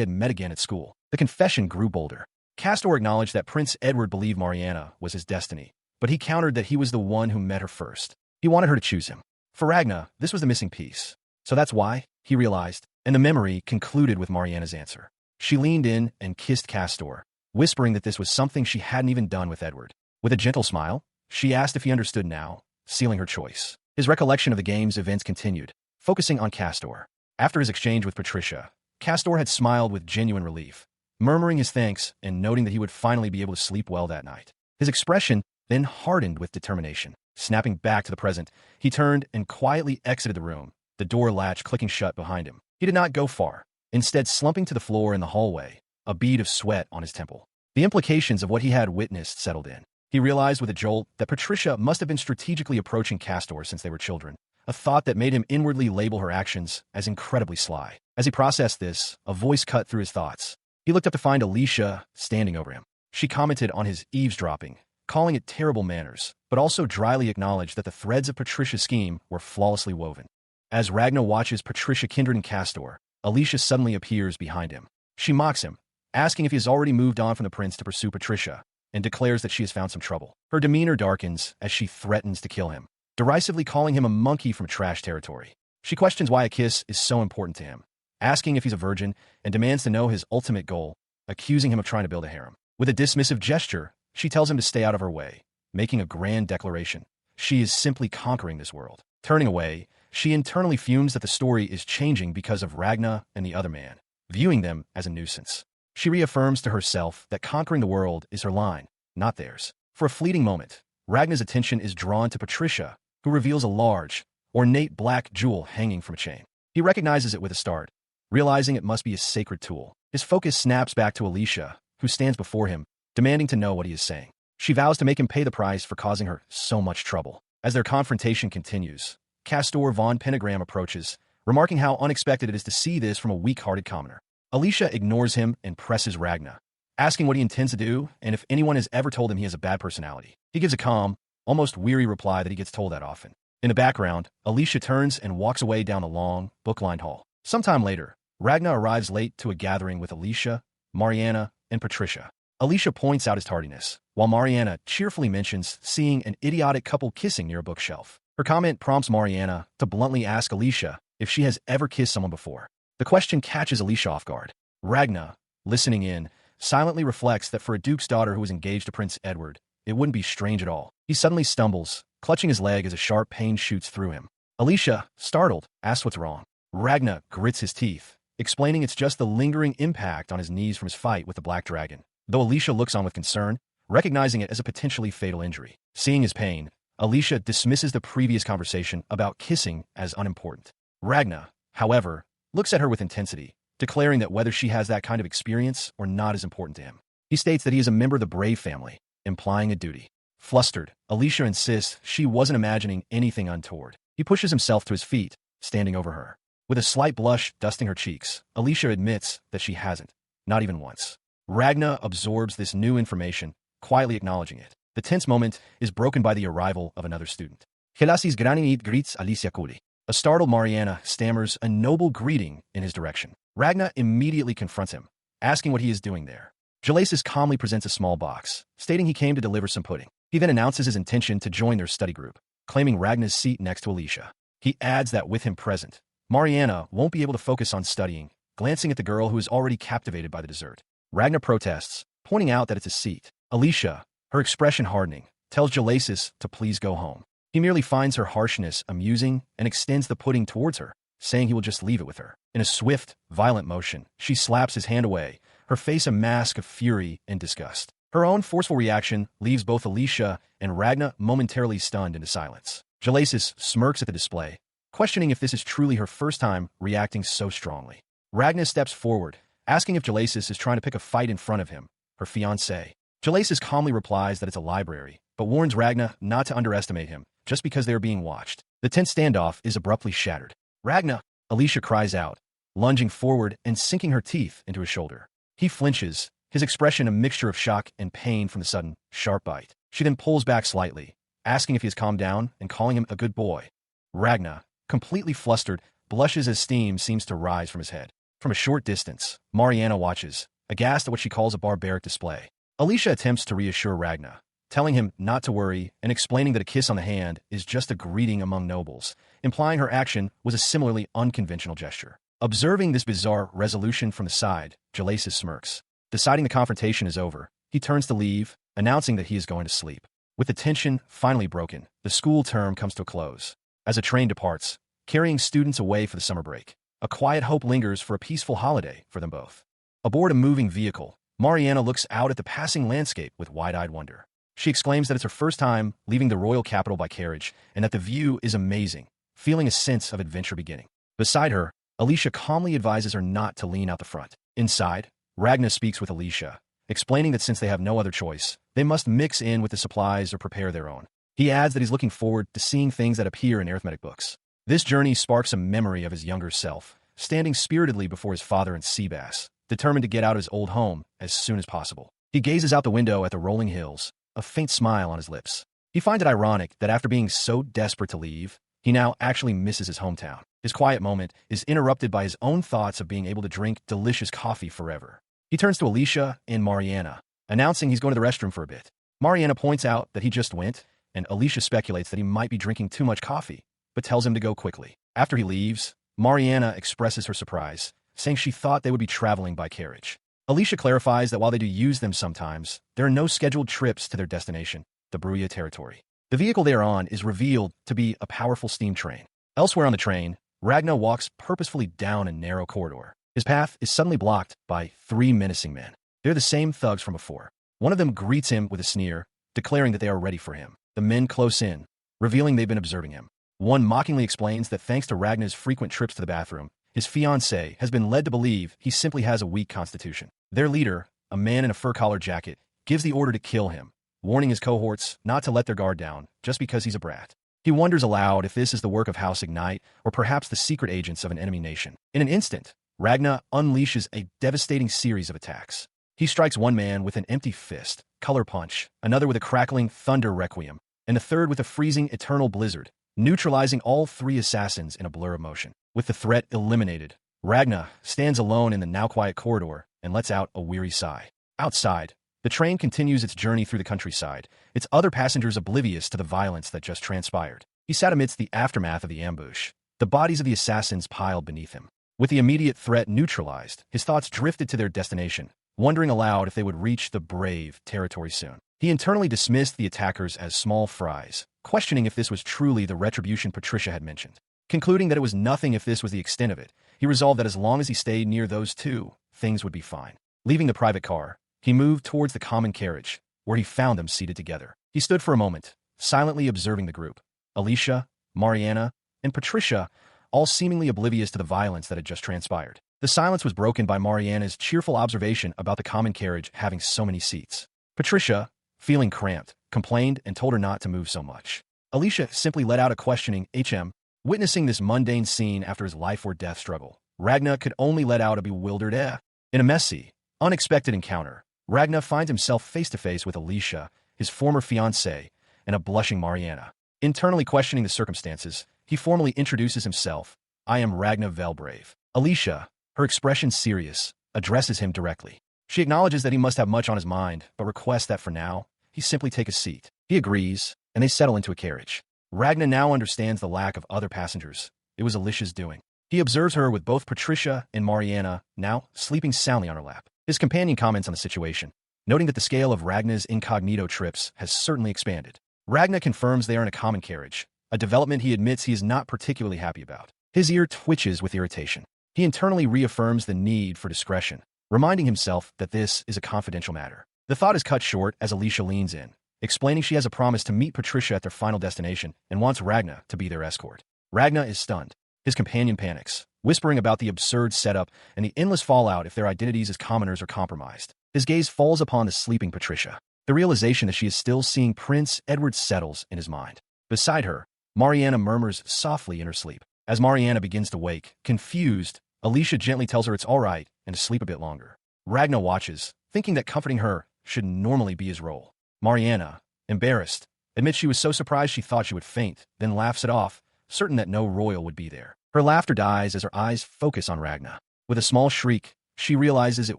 had met again at school. The confession grew bolder. Castor acknowledged that Prince Edward believed Mariana was his destiny, but he countered that he was the one who met her first. He wanted her to choose him. For Ragna, this was the missing piece. So that's why, he realized, and the memory concluded with Mariana's answer. She leaned in and kissed Castor, whispering that this was something she hadn't even done with Edward. With a gentle smile, she asked if he understood now, sealing her choice. His recollection of the game's events continued, focusing on Castor. After his exchange with Patricia, Castor had smiled with genuine relief, murmuring his thanks and noting that he would finally be able to sleep well that night. His expression then hardened with determination. Snapping back to the present, he turned and quietly exited the room, the door latch clicking shut behind him. He did not go far, instead slumping to the floor in the hallway, a bead of sweat on his temple. The implications of what he had witnessed settled in. He realized with a jolt that Patricia must have been strategically approaching Castor since they were children, a thought that made him inwardly label her actions as incredibly sly. As he processed this, a voice cut through his thoughts. He looked up to find Alicia standing over him. She commented on his eavesdropping, calling it terrible manners, but also dryly acknowledged that the threads of Patricia's scheme were flawlessly woven. As Ragna watches Patricia, Kindred, and Castor, Alicia suddenly appears behind him. She mocks him, asking if he has already moved on from the prince to pursue Patricia, and declares that she has found some trouble. Her demeanor darkens as she threatens to kill him, derisively calling him a monkey from trash territory. She questions why a kiss is so important to him, asking if he's a virgin, and demands to know his ultimate goal, accusing him of trying to build a harem. With a dismissive gesture, she tells him to stay out of her way, making a grand declaration. She is simply conquering this world. Turning away, she internally fumes that the story is changing because of Ragna and the other man, viewing them as a nuisance. She reaffirms to herself that conquering the world is her line, not theirs. For a fleeting moment, Ragna's attention is drawn to Patricia, who reveals a large, ornate black jewel hanging from a chain. He recognizes it with a start, realizing it must be a sacred tool. His focus snaps back to Alicia, who stands before him, demanding to know what he is saying. She vows to make him pay the price for causing her so much trouble. As their confrontation continues, Castor von Pentagram approaches, remarking how unexpected it is to see this from a weak-hearted commoner. Alicia ignores him and presses Ragna, asking what he intends to do and if anyone has ever told him he has a bad personality. He gives a calm, almost weary reply that he gets told that often. In the background, Alicia turns and walks away down the long, book-lined hall. Sometime later, Ragna arrives late to a gathering with Alicia, Mariana, and Patricia. Alicia points out his tardiness, while Mariana cheerfully mentions seeing an idiotic couple kissing near a bookshelf. Her comment prompts Mariana to bluntly ask Alicia if she has ever kissed someone before. The question catches Alicia off guard. Ragna, listening in, silently reflects that for a duke's daughter who was engaged to Prince Edward, it wouldn't be strange at all. He suddenly stumbles, clutching his leg as a sharp pain shoots through him. Alicia, startled, asks what's wrong. Ragna grits his teeth, explaining it's just the lingering impact on his knees from his fight with the Black Dragon, though Alicia looks on with concern, recognizing it as a potentially fatal injury. Seeing his pain, Alicia dismisses the previous conversation about kissing as unimportant. Ragna, however, looks at her with intensity, declaring that whether she has that kind of experience or not is important to him. He states that he is a member of the Brave family, implying a duty. Flustered, Alicia insists she wasn't imagining anything untoward. He pushes himself to his feet, standing over her. With a slight blush dusting her cheeks, Alicia admits that she hasn't, not even once. Ragna absorbs this new information, quietly acknowledging it. The tense moment is broken by the arrival of another student. Galasis granit greets Alicia coolly. A startled Mariana stammers a noble greeting in his direction. Ragna immediately confronts him, asking what he is doing there. Galasis calmly presents a small box, stating he came to deliver some pudding. He then announces his intention to join their study group, claiming Ragna's seat next to Alicia. He adds that with him present, Mariana won't be able to focus on studying, glancing at the girl who is already captivated by the dessert. Ragna protests, pointing out that it's a seat. Alicia, her expression hardening, tells Galasis to please go home. He merely finds her harshness amusing and extends the pudding towards her, saying he will just leave it with her. In a swift, violent motion, she slaps his hand away, her face a mask of fury and disgust. Her own forceful reaction leaves both Alicia and Ragna momentarily stunned into silence. Galasis smirks at the display, questioning if this is truly her first time reacting so strongly. Ragna steps forward, asking if Galasis is trying to pick a fight in front of him, her fiancé. Galasis calmly replies that it's a library, but warns Ragna not to underestimate him, just because they are being watched. The tense standoff is abruptly shattered. Ragna! Alicia cries out, lunging forward and sinking her teeth into his shoulder. He flinches, his expression a mixture of shock and pain from the sudden, sharp bite. She then pulls back slightly, asking if he has calmed down and calling him a good boy. Ragna, completely flustered, blushes as steam seems to rise from his head. From a short distance, Mariana watches, aghast at what she calls a barbaric display. Alicia attempts to reassure Ragna, telling him not to worry and explaining that a kiss on the hand is just a greeting among nobles, implying her action was a similarly unconventional gesture. Observing this bizarre resolution from the side, Galasis smirks. Deciding the confrontation is over, he turns to leave, announcing that he is going to sleep. With the tension finally broken, the school term comes to a close. As a train departs, carrying students away for the summer break, a quiet hope lingers for a peaceful holiday for them both. Aboard a moving vehicle, Mariana looks out at the passing landscape with wide-eyed wonder. She exclaims that it's her first time leaving the royal capital by carriage and that the view is amazing, feeling a sense of adventure beginning. Beside her, Alicia calmly advises her not to lean out the front. Inside, Ragna speaks with Alicia, explaining that since they have no other choice, they must mix in with the supplies or prepare their own. He adds that he's looking forward to seeing things that appear in arithmetic books. This journey sparks a memory of his younger self, standing spiritedly before his father and Seabass, determined to get out of his old home as soon as possible. He gazes out the window at the rolling hills, a faint smile on his lips. He finds it ironic that after being so desperate to leave, he now actually misses his hometown. His quiet moment is interrupted by his own thoughts of being able to drink delicious coffee forever. He turns to Alicia and Mariana, announcing he's going to the restroom for a bit. Mariana points out that he just went, and Alicia speculates that he might be drinking too much coffee, but tells him to go quickly. After he leaves, Mariana expresses her surprise, saying she thought they would be traveling by carriage. Alicia clarifies that while they do use them sometimes, there are no scheduled trips to their destination, the Bruya territory. The vehicle they are on is revealed to be a powerful steam train. Elsewhere on the train, Ragna walks purposefully down a narrow corridor. His path is suddenly blocked by 3 menacing men. They're the same thugs from before. One of them greets him with a sneer, declaring that they are ready for him. The men close in, revealing they've been observing him. One mockingly explains that thanks to Ragna's frequent trips to the bathroom, his fiancée has been led to believe he simply has a weak constitution. Their leader, a man in a fur-collar jacket, gives the order to kill him, warning his cohorts not to let their guard down just because he's a brat. He wonders aloud if this is the work of House Ignite or perhaps the secret agents of an enemy nation. In an instant, Ragna unleashes a devastating series of attacks. He strikes one man with an empty fist, color punch, another with a crackling thunder requiem, and a third with a freezing eternal blizzard, neutralizing all 3 assassins in a blur of motion. With the threat eliminated, Ragna stands alone in the now quiet corridor and lets out a weary sigh. Outside, the train continues its journey through the countryside, its other passengers oblivious to the violence that just transpired. He sat amidst the aftermath of the ambush, the bodies of the assassins piled beneath him. With the immediate threat neutralized, his thoughts drifted to their destination, wondering aloud if they would reach the brave territory soon. He internally dismissed the attackers as small fries, questioning if this was truly the retribution Patricia had mentioned. Concluding that it was nothing if this was the extent of it, he resolved that as long as he stayed near those 2, things would be fine. Leaving the private car, he moved towards the common carriage, where he found them seated together. He stood for a moment, silently observing the group. Alicia, Mariana, and Patricia, all seemingly oblivious to the violence that had just transpired. The silence was broken by Mariana's cheerful observation about the common carriage having so many seats. Patricia, feeling cramped, complained and told her not to move so much. Alicia simply let out a questioning "HM." Witnessing this mundane scene after his life-or-death struggle, Ragna could only let out a bewildered "eh." In a messy, unexpected encounter, Ragna finds himself face-to-face with Alicia, his former fiancée, and a blushing Mariana. Internally questioning the circumstances, he formally introduces himself. "I am Ragna Velbrave." Alicia, her expression serious, addresses him directly. She acknowledges that he must have much on his mind, but requests that for now, he simply take a seat. He agrees, and they settle into a carriage. Ragna now understands the lack of other passengers. It was Alicia's doing. He observes her with both Patricia and Mariana, now sleeping soundly on her lap. His companion comments on the situation, noting that the scale of Ragna's incognito trips has certainly expanded. Ragna confirms they are in a common carriage, a development he admits he is not particularly happy about. His ear twitches with irritation. He internally reaffirms the need for discretion, reminding himself that this is a confidential matter. The thought is cut short as Alicia leans in, explaining she has a promise to meet Patricia at their final destination and wants Ragna to be their escort. Ragna is stunned. His companion panics, whispering about the absurd setup and the endless fallout if their identities as commoners are compromised. His gaze falls upon the sleeping Patricia. The realization that she is still seeing Prince Edward settles in his mind. Beside her, Mariana murmurs softly in her sleep. As Mariana begins to wake, confused, Alicia gently tells her it's all right and to sleep a bit longer. Ragna watches, thinking that comforting her should normally be his role. Mariana, embarrassed, admits she was so surprised she thought she would faint, then laughs it off, certain that no royal would be there. Her laughter dies as her eyes focus on Ragna. With a small shriek, she realizes it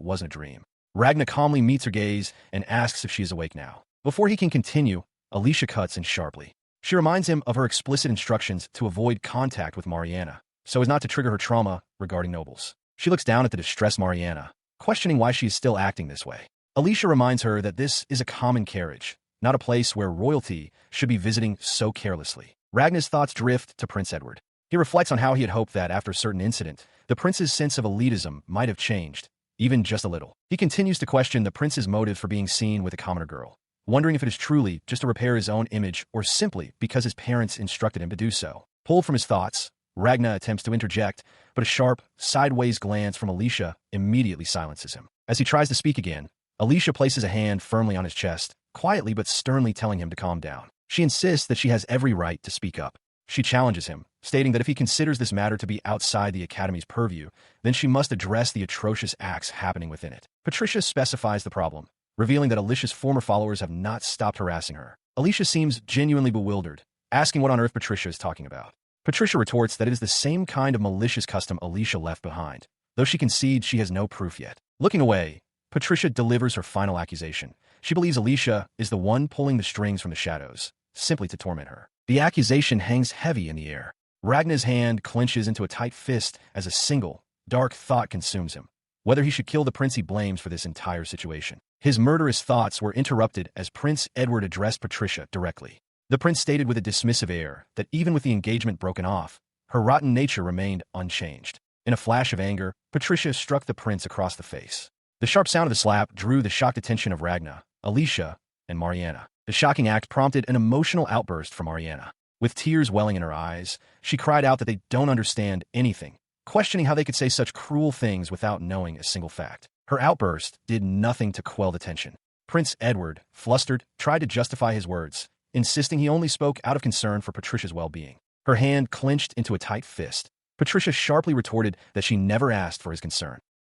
wasn't a dream. Ragna calmly meets her gaze and asks if she is awake now. Before he can continue, Alicia cuts in sharply. She reminds him of her explicit instructions to avoid contact with Mariana, so as not to trigger her trauma regarding nobles. She looks down at the distressed Mariana, questioning why she is still acting this way. Alicia reminds her that this is a common carriage, not a place where royalty should be visiting so carelessly. Ragna's thoughts drift to Prince Edward. He reflects on how he had hoped that, after a certain incident, the prince's sense of elitism might have changed, even just a little. He continues to question the prince's motive for being seen with a commoner girl, wondering if it is truly just to repair his own image or simply because his parents instructed him to do so. Pulled from his thoughts, Ragna attempts to interject, but a sharp, sideways glance from Alicia immediately silences him. As he tries to speak again, Alicia places a hand firmly on his chest, quietly but sternly telling him to calm down. She insists that she has every right to speak up. She challenges him, stating that if he considers this matter to be outside the Academy's purview, then she must address the atrocious acts happening within it. Patricia specifies the problem, revealing that Alicia's former followers have not stopped harassing her. Alicia seems genuinely bewildered, asking what on earth Patricia is talking about. Patricia retorts that it is the same kind of malicious custom Alicia left behind, though she concedes she has no proof yet. Looking away, Patricia delivers her final accusation. She believes Alicia is the one pulling the strings from the shadows, simply to torment her. The accusation hangs heavy in the air. Ragna's hand clenches into a tight fist as a single, dark thought consumes him. Whether he should kill the prince he blames for this entire situation. His murderous thoughts were interrupted as Prince Edward addressed Patricia directly. The prince stated with a dismissive air that even with the engagement broken off, her rotten nature remained unchanged. In a flash of anger, Patricia struck the prince across the face. The sharp sound of the slap drew the shocked attention of Ragna, Alicia, and Mariana. The shocking act prompted an emotional outburst from Mariana. With tears welling in her eyes, she cried out that they don't understand anything, questioning how they could say such cruel things without knowing a single fact. Her outburst did nothing to quell the tension. Prince Edward, flustered, tried to justify his words, insisting he only spoke out of concern for Patricia's well-being. Her hand clenched into a tight fist. Patricia sharply retorted that she never asked for his concern.